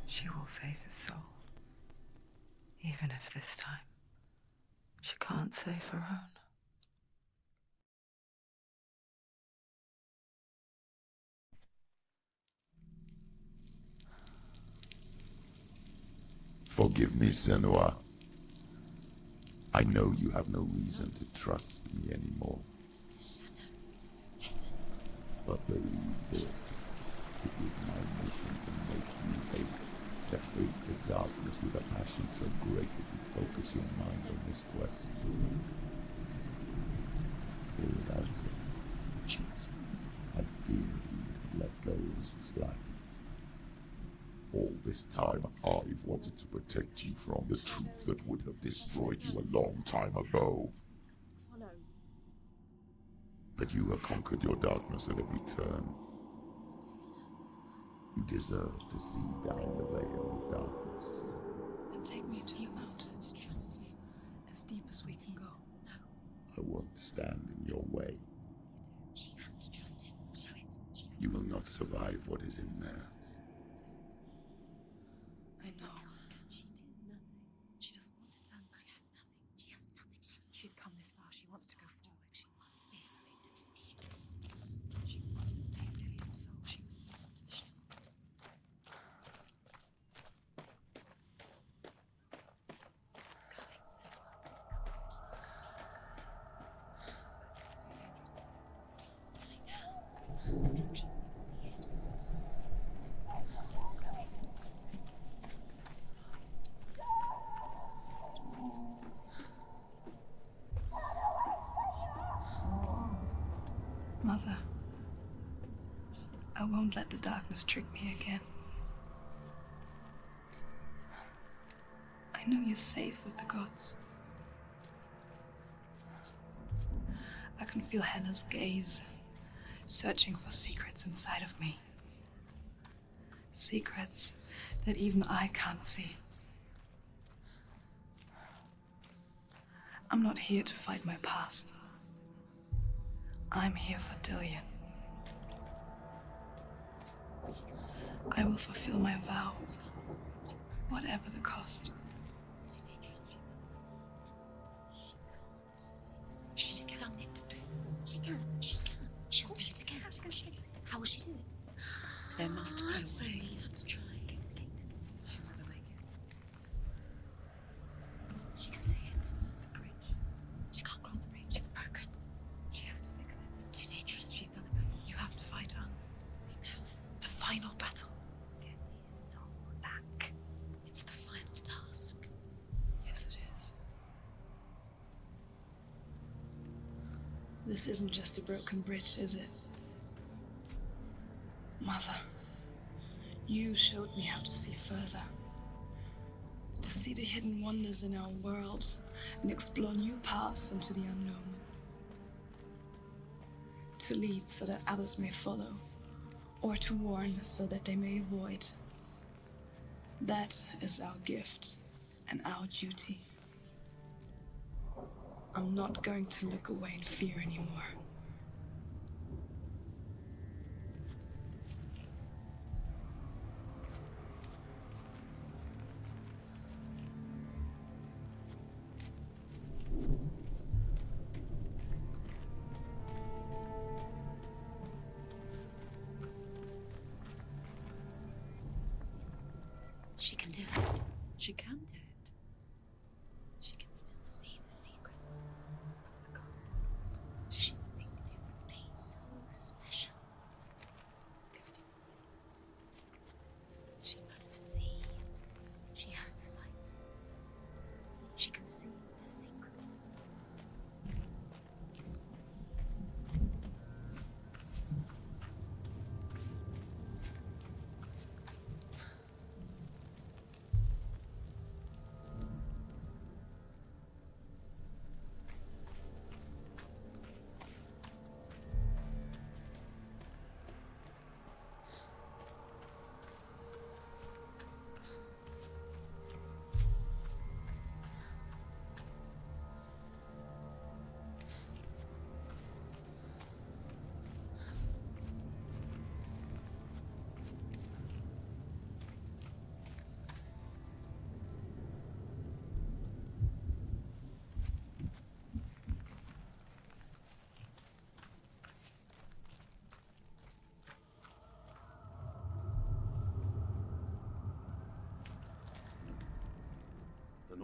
She will save his soul. Even if this time she can't save her own. Forgive me, Senua. I know you have no reason to trust me anymore. Listen. But believe this. It is my mission to make you hate. To hate the darkness with a passion so great that you focus your mind on this quest. Without it, Yes. I fear you let go as you slack. All this time, I've wanted to protect you from the truth that would have destroyed you a long time ago. But you have conquered your darkness at every turn. You deserve to see down the veil of darkness. Then take me to the mountain to trust you, as deep as we can go. I won't stand in your way. She has to trust him. You will not survive what is in there. I know. She did nothing. She doesn't want to turn back. She has nothing. She has nothing left. She's come this far. She wants to go forward. She must. This. This. She wants to save Dillian's soul. She must listen to the ship. Going, Senua. I know. Destruction is the end. Mother, I won't let the darkness trick me again. I know you're safe with the gods. I can feel Hela's gaze, searching for secrets inside of me. Secrets that even I can't see. I'm not here to fight my past. I'm here for Dillian. I will fulfill my vow, whatever the cost. She's done it before. She can. She can. She'll do it again. How will she do it? There must be a way. So you have to try. She'll never make it. She can see it. The bridge. She can't cross the bridge. It's broken. She has to fix it. It's too dangerous. She's done it before. You have to fight her. Be powerful. The final battle. Get his soul back. It's the final task. Yes, it is. This isn't just a broken bridge, is it? Mother, you showed me how to see further. To see the hidden wonders in our world and explore new paths into the unknown. To lead so that others may follow, or to warn so that they may avoid. That is our gift and our duty. I'm not going to look away in fear anymore. She can do it. She can do it. She can still see the secrets of the gods. She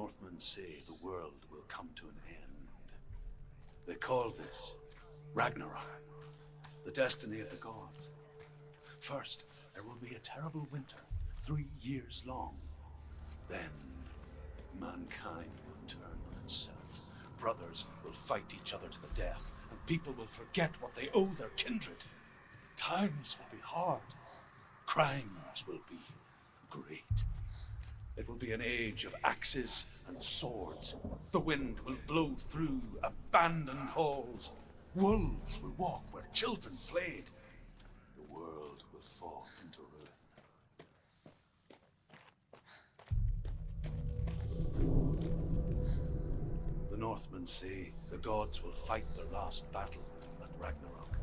Northmen say the world will come to an end. They call this Ragnarok, the destiny of the gods. First, there will be a terrible winter, 3 years long. Then, mankind will turn on itself. Brothers will fight each other to the death, and people will forget what they owe their kindred. Times will be hard. Crimes will be great. It will be an age of axes and swords. The wind will blow through abandoned halls. Wolves will walk where children played. The world will fall into ruin. The Northmen say the gods will fight their last battle at Ragnarok.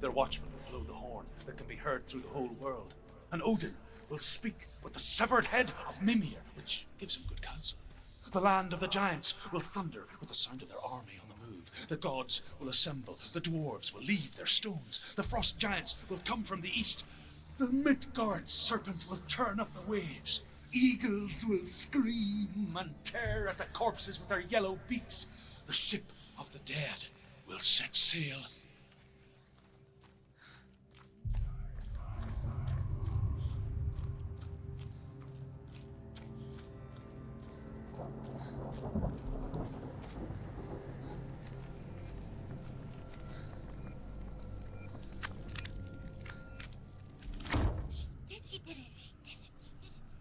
Their watchmen will blow the horn that can be heard through the whole world. And Odin will speak with the severed head of Mimir, which gives him good counsel. The land of the giants will thunder with the sound of their army on the move. The gods will assemble. The dwarves will leave their stones. The frost giants will come from the east. The Midgard serpent will turn up the waves. Eagles will scream and tear at the corpses with their yellow beaks. The ship of the dead will set sail. She did it. She did it. She did it.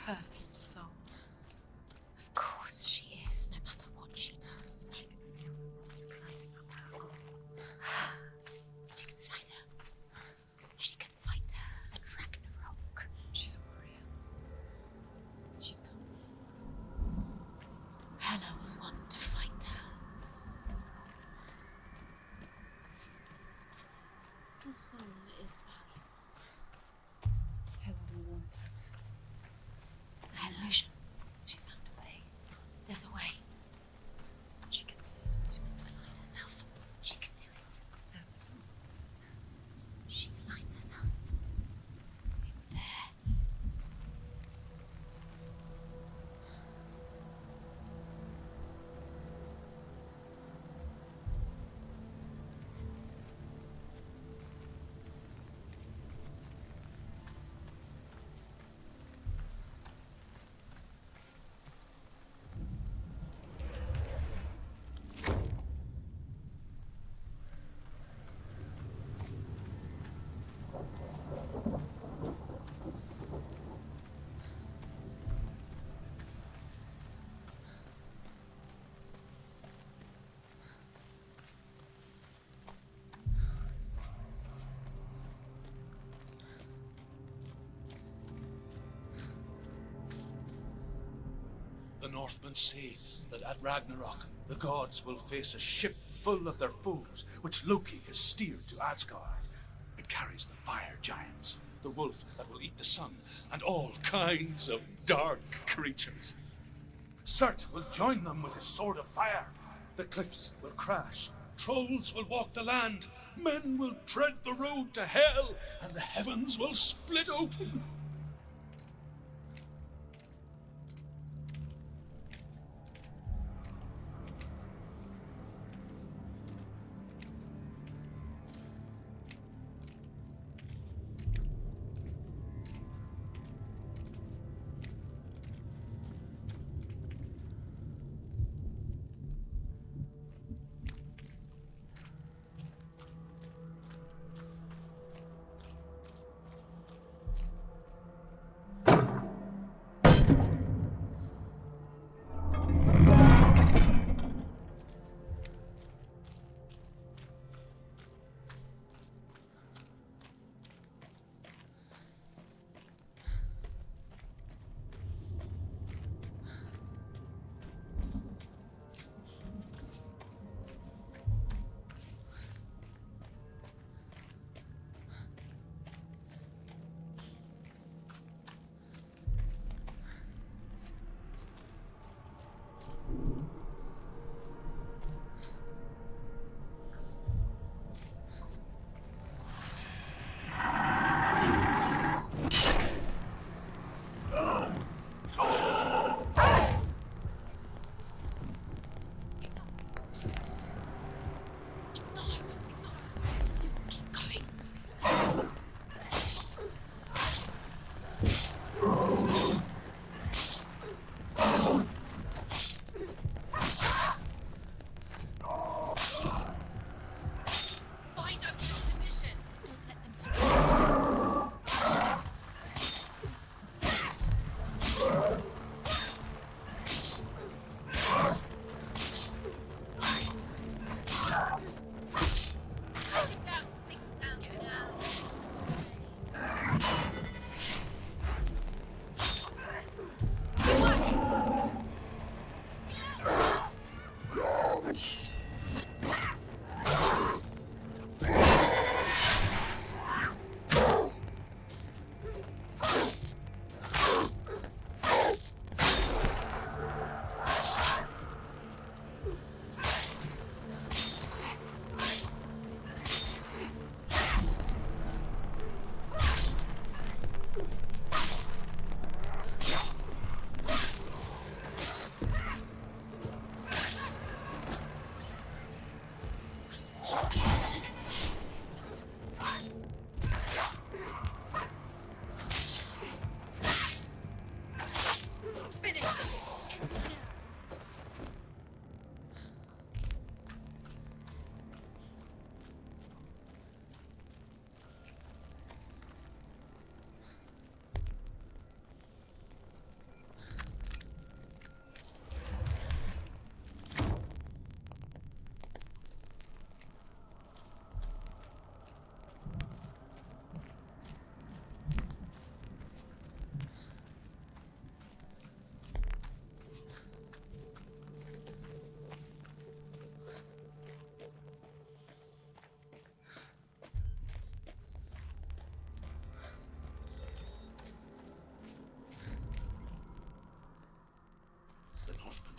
cursed soul. Of course she is, no matter what she does. She can feel the world climbing up her. She can fight her. She can fight her at Ragnarok. She's a warrior. She's come this far. Hela will want to fight her. Her soul is valuable. Hela will want us. There's an illusion. She's found a way. There's a way. She can see. She must align herself. She can do it. There's the door. She aligns herself. It's there. The Northmen say that at Ragnarok, the gods will face a ship full of their foes, which Loki has steered to Asgard. It carries the fire giants, the wolf that will eat the sun, and all kinds of dark creatures. Surt will join them with his sword of fire. The cliffs will crash, trolls will walk the land, men will tread the road to hell, and the heavens will split open. It's not over. Keep going. Find a good position. Don't let them surround. Take it down. Take it down. Get it down.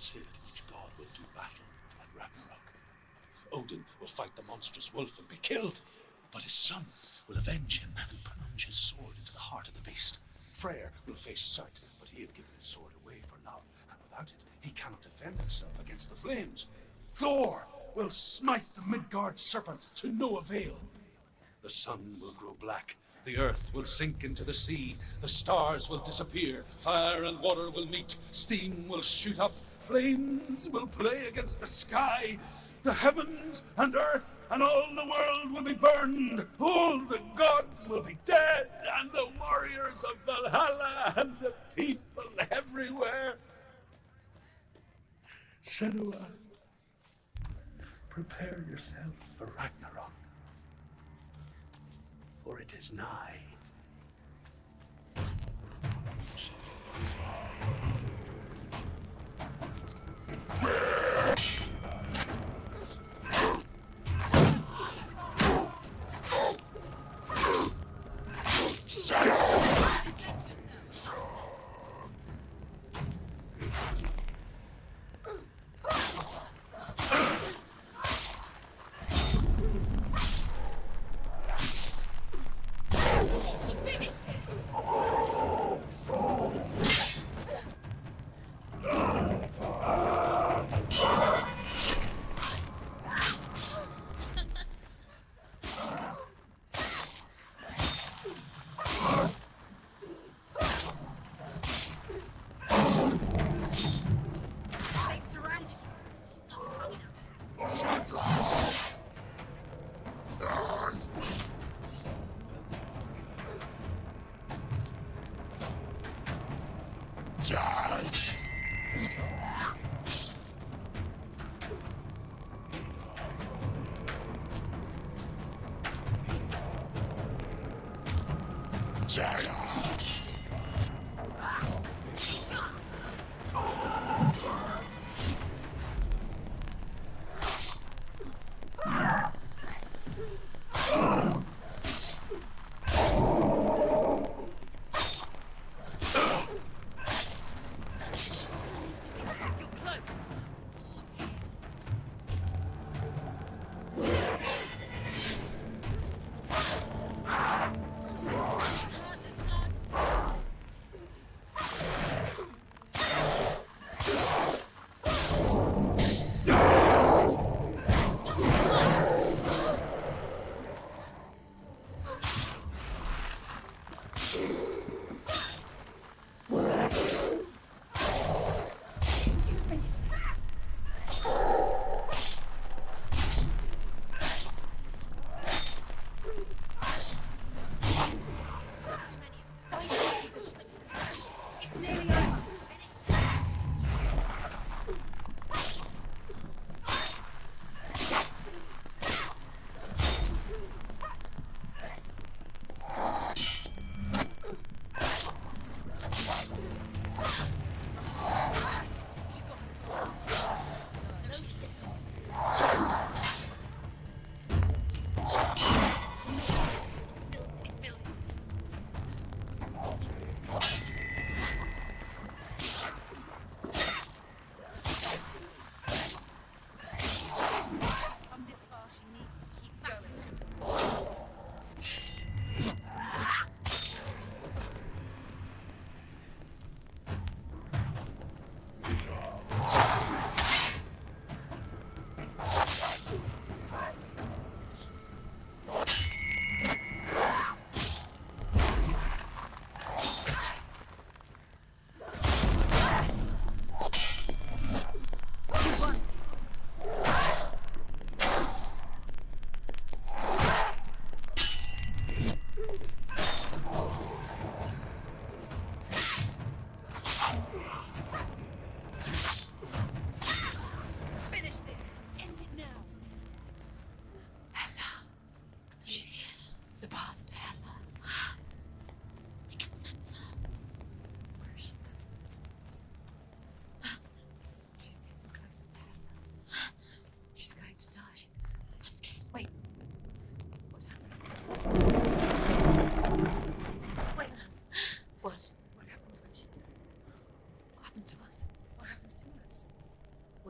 said each god will do battle at Ragnarok. Odin will fight the monstrous wolf and be killed, but his son will avenge him and plunge his sword into the heart of the beast. Freyr will face Surt, but he had given his sword away for love, and without it, he cannot defend himself against the flames. Thor will smite the Midgard serpent to no avail. The sun will grow black, the earth will sink into the sea, the stars will disappear, fire and water will meet, steam will shoot up, flames will play against the sky, the heavens and earth and all the world will be burned, all the gods will be dead, and the warriors of Valhalla and the people everywhere. Senua, prepare yourself for Ragnarok, for it is nigh.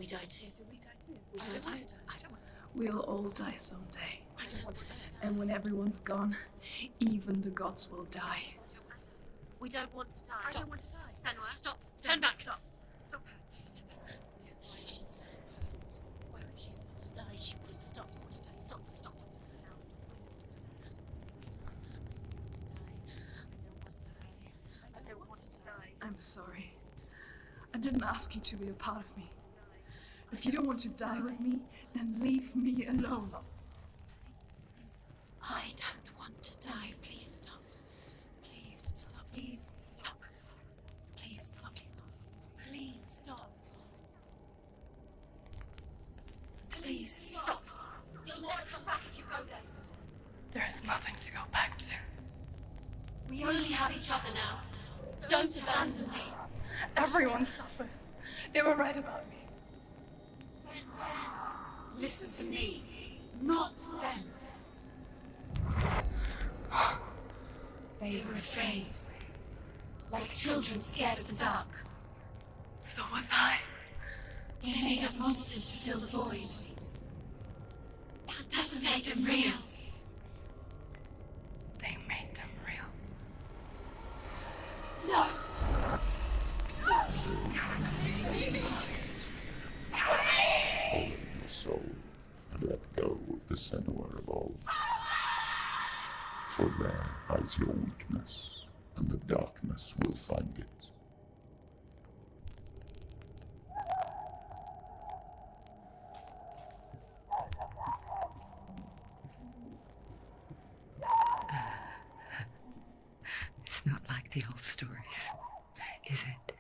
We die too. Do we die too? We die too. I don't want to. We'll all die someday. I don't want to die. And when everyone's gone, even the gods will die. We don't want to die. I don't want to die. Senua, stop. Senua, Turn back. Stop. Stop her. Why would she stop to die? She would stop. I don't want to die. I'm sorry. I didn't ask you to be a part of me. If you don't want to die with me, then leave me alone. I don't want to die. Please stop. Please stop. Please stop. Please stop. Please stop. Please stop. Please stop. You'll never come back if you go there. There is nothing to go back to. We only have each other now. Don't abandon me. Everyone suffers. They were right about me. Listen to me, not them. They were afraid, like children scared of the dark. So was I. They made up monsters to fill the void. That doesn't make them real. They made them real. No! Follow your soul and let go of the Senua of old. For there lies your weakness, and the darkness will find it. It's not like the old stories, is it?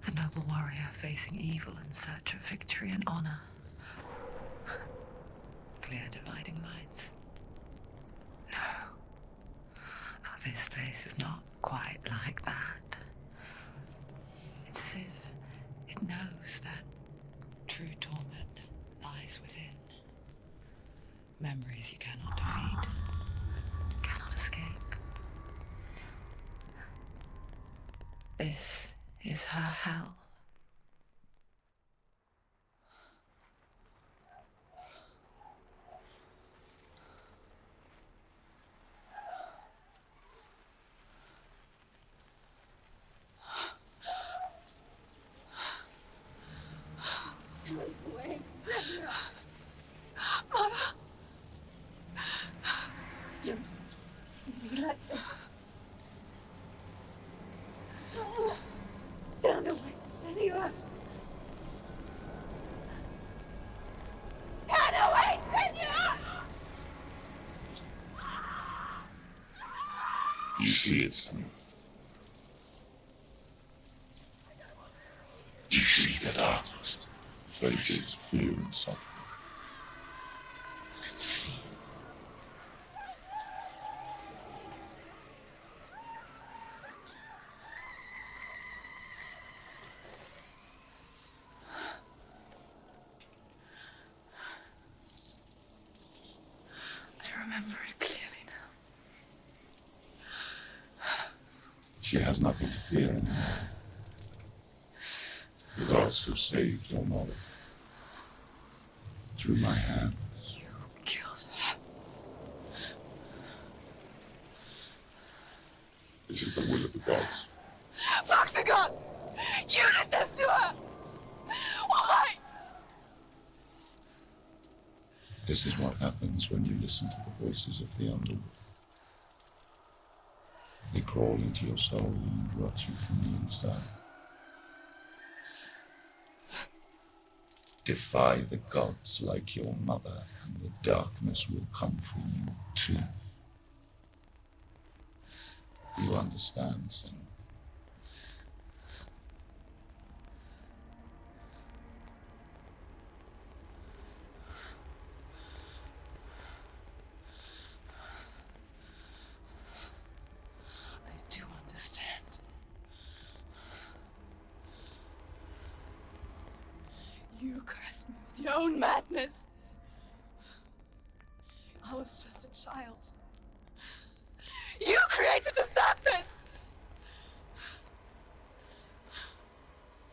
The noble warrior facing evil in search of victory and honor. Clear dividing lines. No. Oh, this place is not quite like that. It's as if it knows that true torment lies within. Memories you cannot defeat, cannot escape. This is her hell. You see it, son. You see the darkness, faces, fear and suffering. You can see it. I remember it clearly now. She has nothing to fear anymore. The gods have saved your mother. Through my hand. You killed her. It is the will of the gods. Fuck the gods! You did this to her! Why? This is what happens when you listen to the voices of the underworld. They crawl into your soul and rot you from the inside. Defy the gods like your mother, and the darkness will come for you too. You understand, son? I do understand. You cursed me with your own madness. I was just a child. You created this darkness!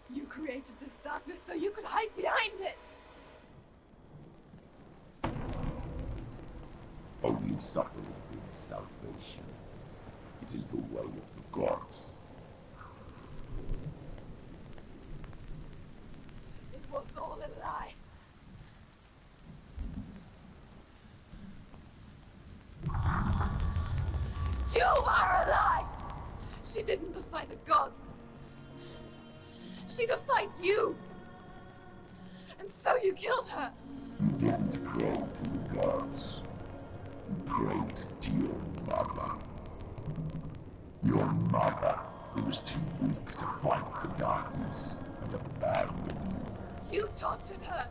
You created created this darkness so you could hide behind it. Only suffering brings salvation. It is the way of the gods. It was all a lie. You are a lie! She didn't defy the gods. She defied you! And so you killed her! You didn't pray to the gods. You prayed to your mother. Your mother, who was too weak to fight the darkness and abandoned you. You taunted her!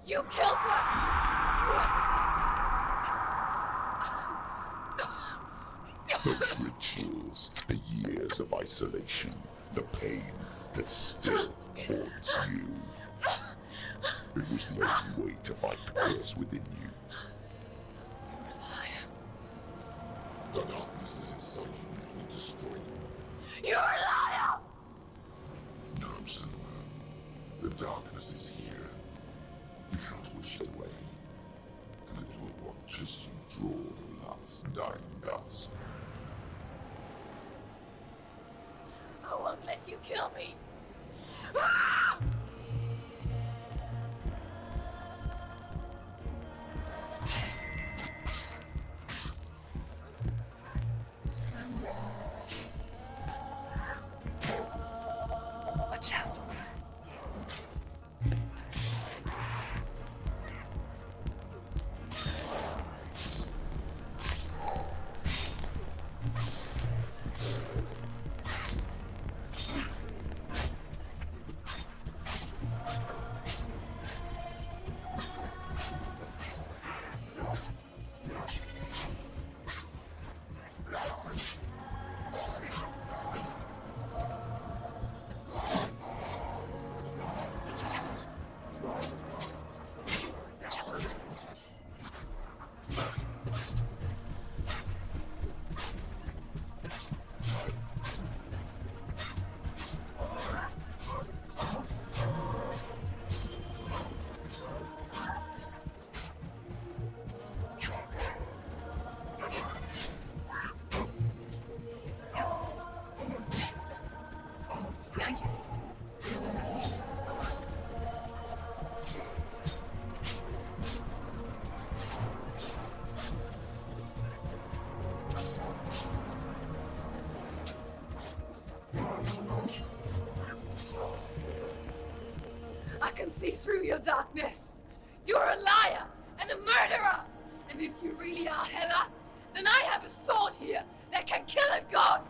You killed her! Those rituals, the years of isolation, the pain that still haunts you. It was the only way to fight the curse within you. You're a liar. The darkness is inside you and it will destroy you. You're a liar! No, Senua. The darkness is here. You can't wish it away. And it will watch as you draw the last dying gasp. I won't let you kill me. Ah! Surrounds. Watch out. I can see through your darkness. You're a liar and a murderer. And if you really are Hela, then I have a sword here that can kill a god.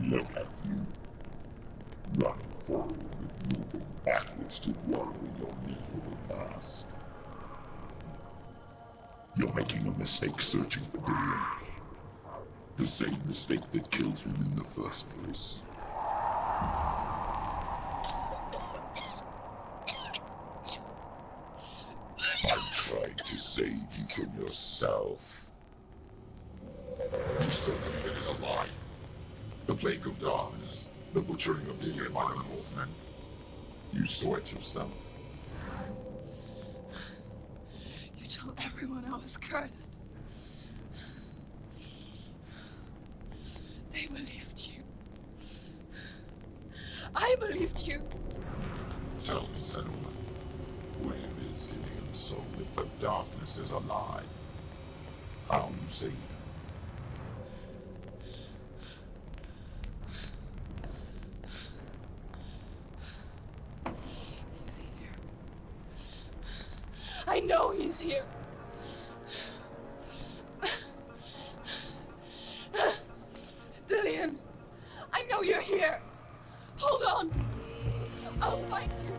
Look at you. Running forward and moving backwards to wallow in your miserable past. You're making a mistake searching for Dillion. The same mistake that killed him in the first place. I tried to save you from yourself. You still believe it is a lie. The plague of darkness, the butchering of Dillion by the Northmen. You saw it yourself. You told everyone I was cursed. They believed you. I believed you. Tell me, Senua, where is Dillion's soul if the darkness is a lie? How you save him? He's here. I know he's here. Dillion, I know you're here. Hold on. I'll find you.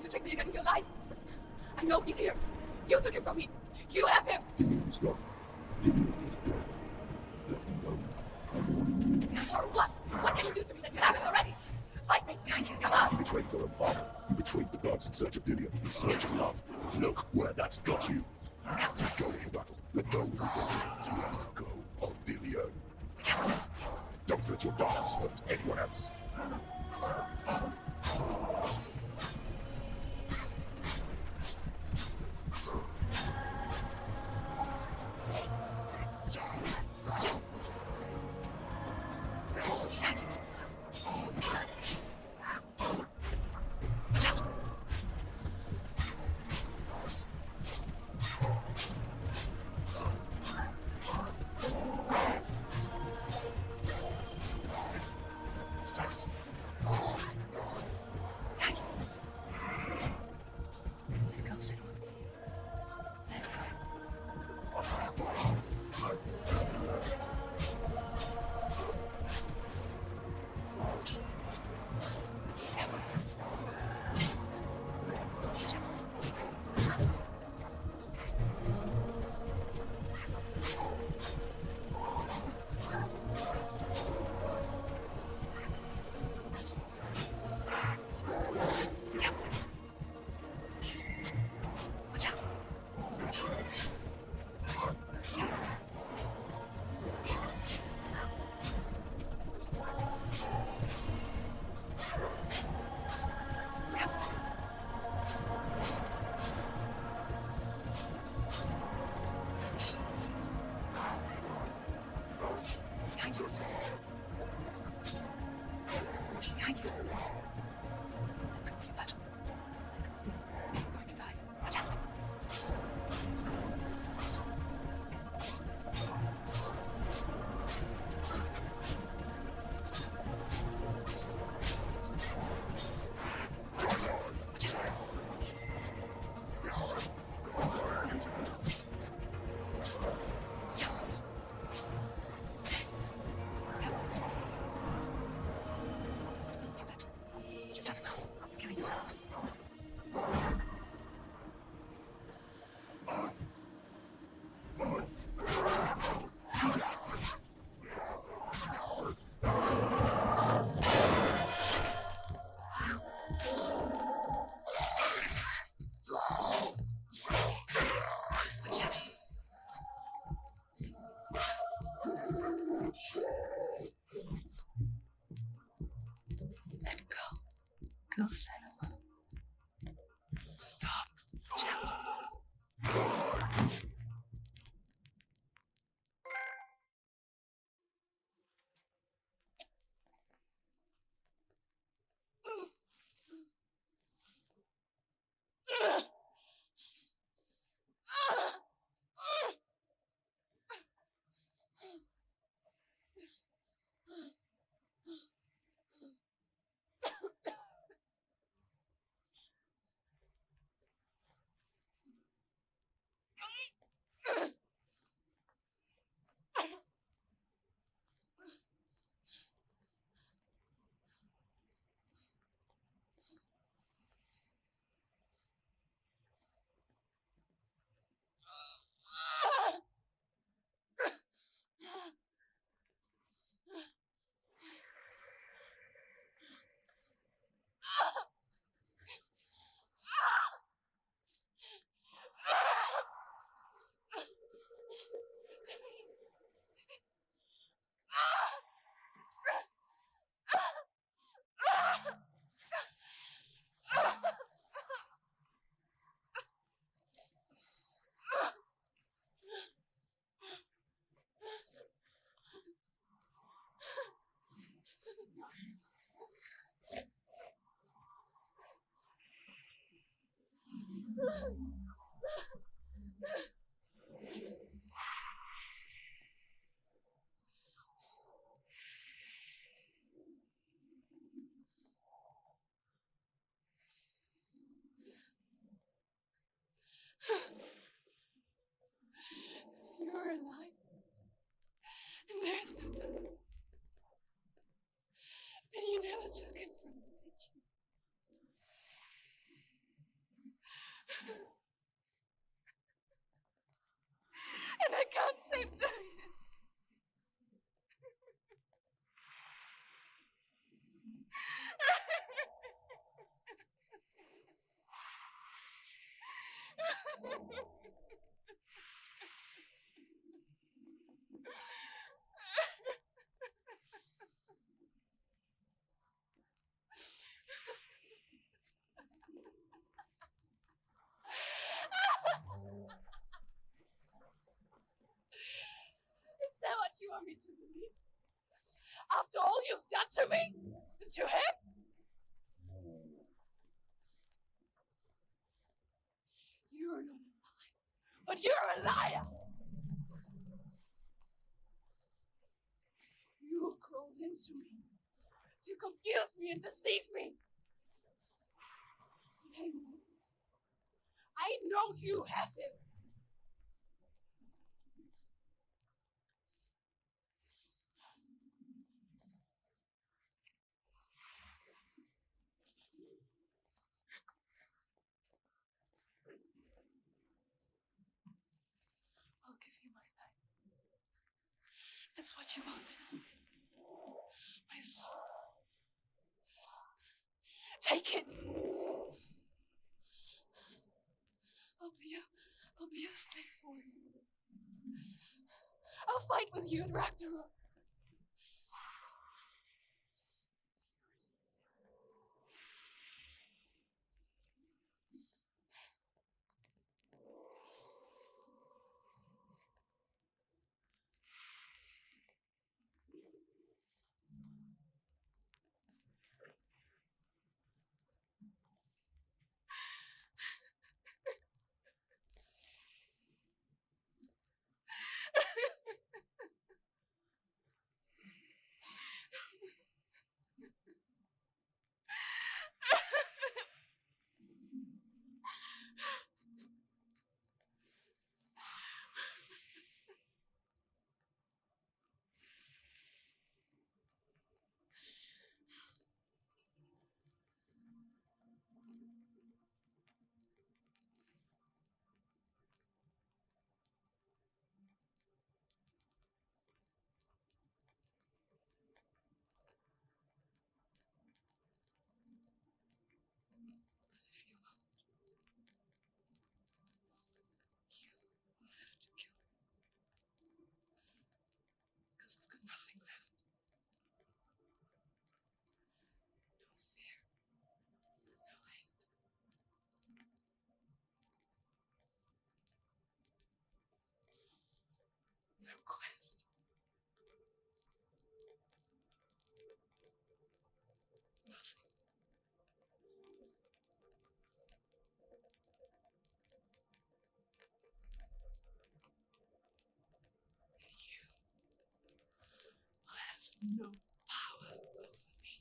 to trick me again with your lies. I know he's here. You took him from me. You have him. Dillian's gone. Dillian is dead. Let him go. For what? What can you do to me that you haven't already? Fight me. Behind you. Come on. You betrayed your own father. You betrayed the gods in search of Dillian, in search of love. Look where that's got you. Let go of your battle. Let go of your battle. Let go of Dillian. Don't let your darkness hurt anyone else. Go, Senua. Stop. You're alive. And there's no darkness. And you never took him from me, did you? you want me to believe? After all you've done to me and to him? You're not a liar, but you're a liar! You crawled into me to confuse me and deceive me. But I know it. I know you have him. I'll give you my life. That's what you want, isn't it? My soul. Take it. I'll be a slave for you. I'll fight with you in Ragnarok. Because I've got nothing left. No fear. No hate. No quest. Nothing. You have no power over me.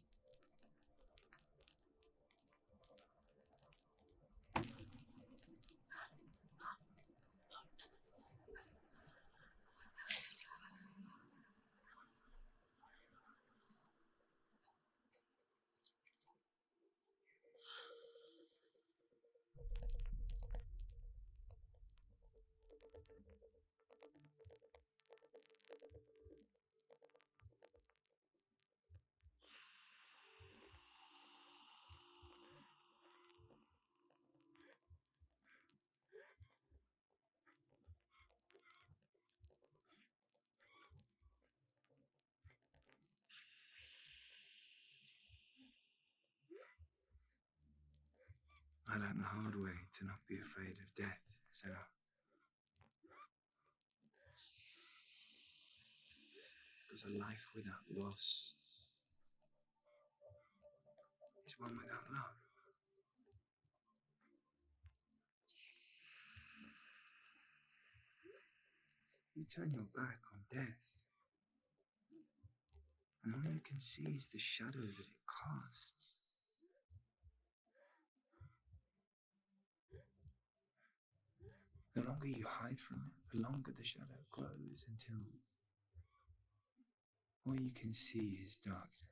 I learned the hard way to not be afraid of death, Sarah. Because a life without loss is one without love. You turn your back on death, and all you can see is the shadow that it casts. The longer you hide from it, the longer the shadow grows until all you can see is darkness.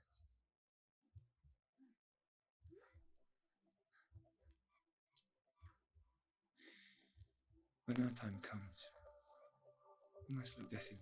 When our time comes, we must look death in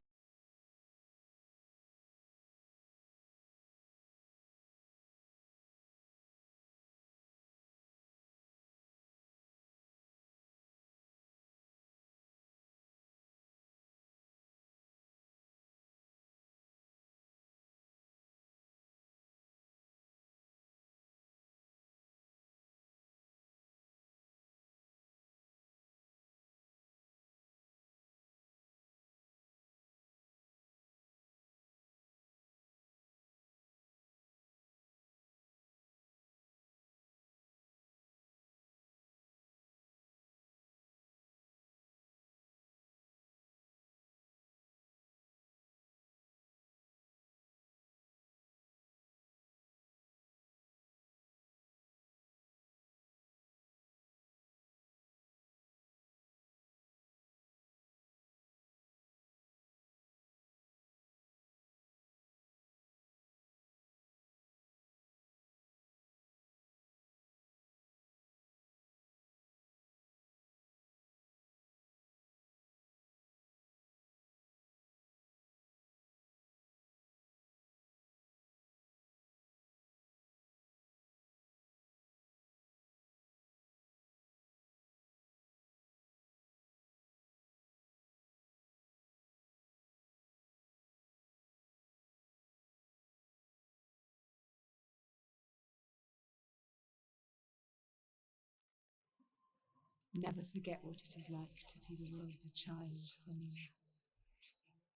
Never forget what it is like to see the world as a child, Senua.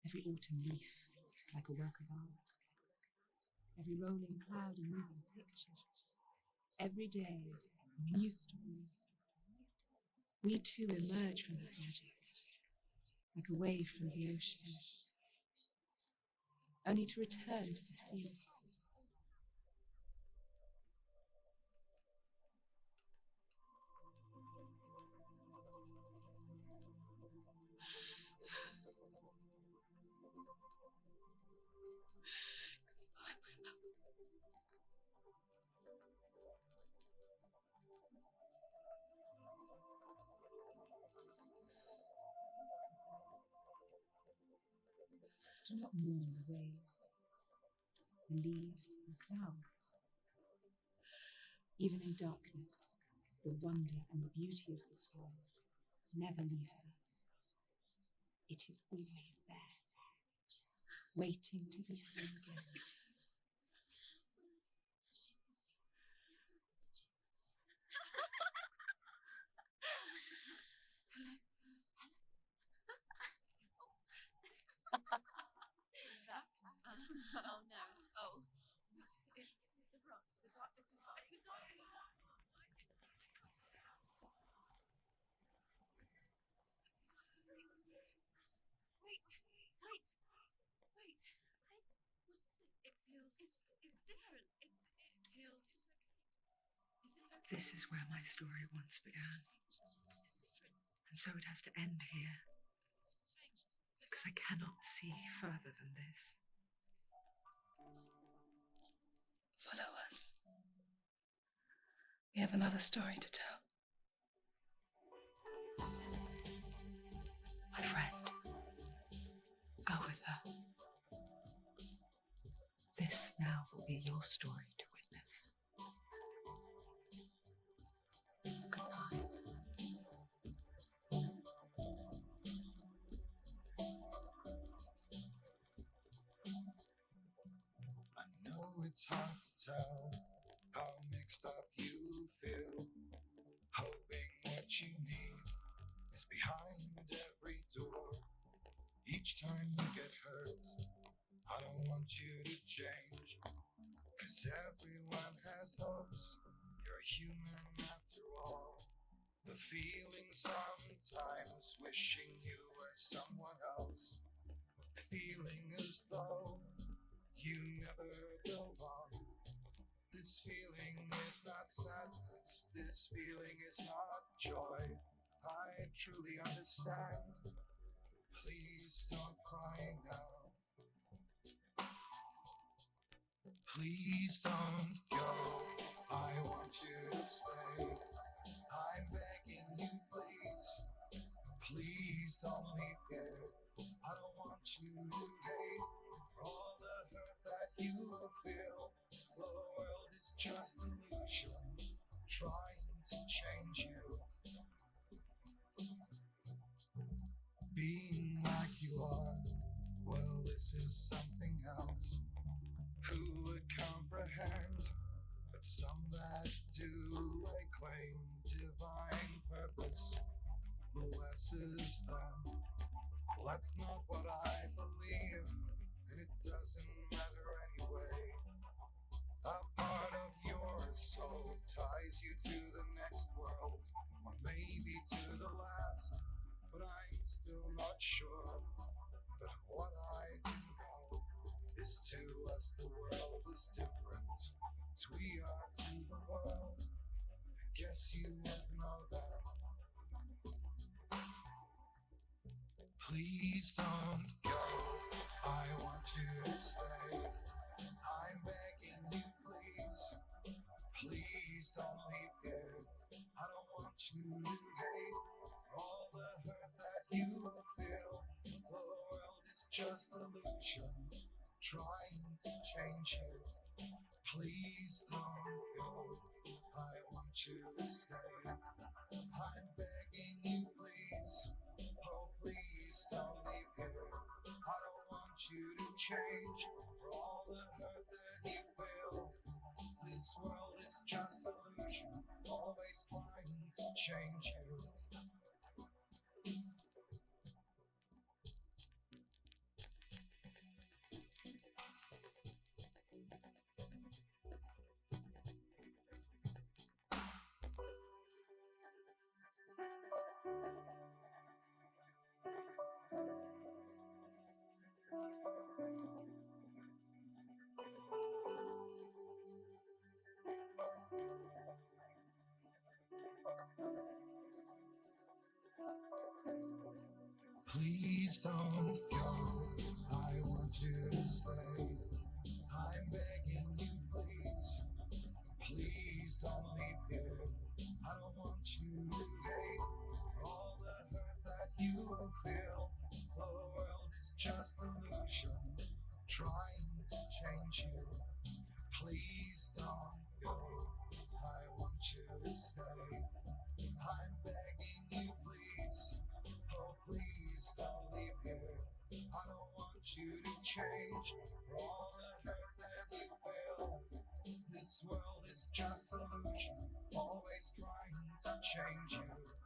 Every autumn leaf is like a work of art. Every rolling cloud a moving picture. Every day, a new story. We too emerge from this magic, like a wave from the ocean, only to return to the sea. Do not mourn the waves, the leaves and clouds. Even in darkness, the wonder and the beauty of this world never leaves us. It is always there, waiting to be seen again. Oh no. Oh. It's the rocks. The darkness is fine. The darkness is fine. Wait. What is it? It feels... It's different. It feels... Is it okay? This is where my story once began. And so it has to end here. Because I cannot see further than this. Follow us. We have another story to tell. My friend, go with her. This now will be your story to witness. Goodbye. I know it's hard to tell how mixed up you feel, hoping what you need is behind every door. Each time you get hurt, I don't want you to change, 'cause everyone has hopes. You're human after all. The feeling sometimes wishing you were someone else, feeling as though you never belong. This feeling is not sadness, this feeling is not joy. I truly understand. Please don't cry now. Please don't go. I want you to stay. I'm begging you, please. Please don't leave here. I don't want you to hate for all the hurt that you feel. The world is just illusion, trying to change you. Being like you are, well, this is something else. Who would comprehend? But some that do lay claim divine purpose blesses them. Well, that's not what I believe, and it doesn't matter anyway. A part of your soul ties you to the next world, or maybe to the last, but I'm still not sure. But what I do know is to us the world is different as we are to the world. I guess you would know that. Please don't go. I want you to stay. I'm begging you, please. Please don't leave here. I don't want you to hate for all the hurt that you feel. The world is just illusion, trying to change you. Please don't go. I want you to stay. I'm begging you, please. Oh, please don't leave here. I don't want you to change for all the hurt that you feel. This world is just illusion, always trying to change you. Please don't go, I want you to stay. I'm begging you, please. Please don't leave here. I don't want you to pay for all the hurt that you feel. The world is just illusion, trying to change you. Please don't go, I want you to stay. I'm begging you, please. Oh, please don't leave here. I don't want you to change for all the hurt that you feel. This world is just illusion, always trying to change you.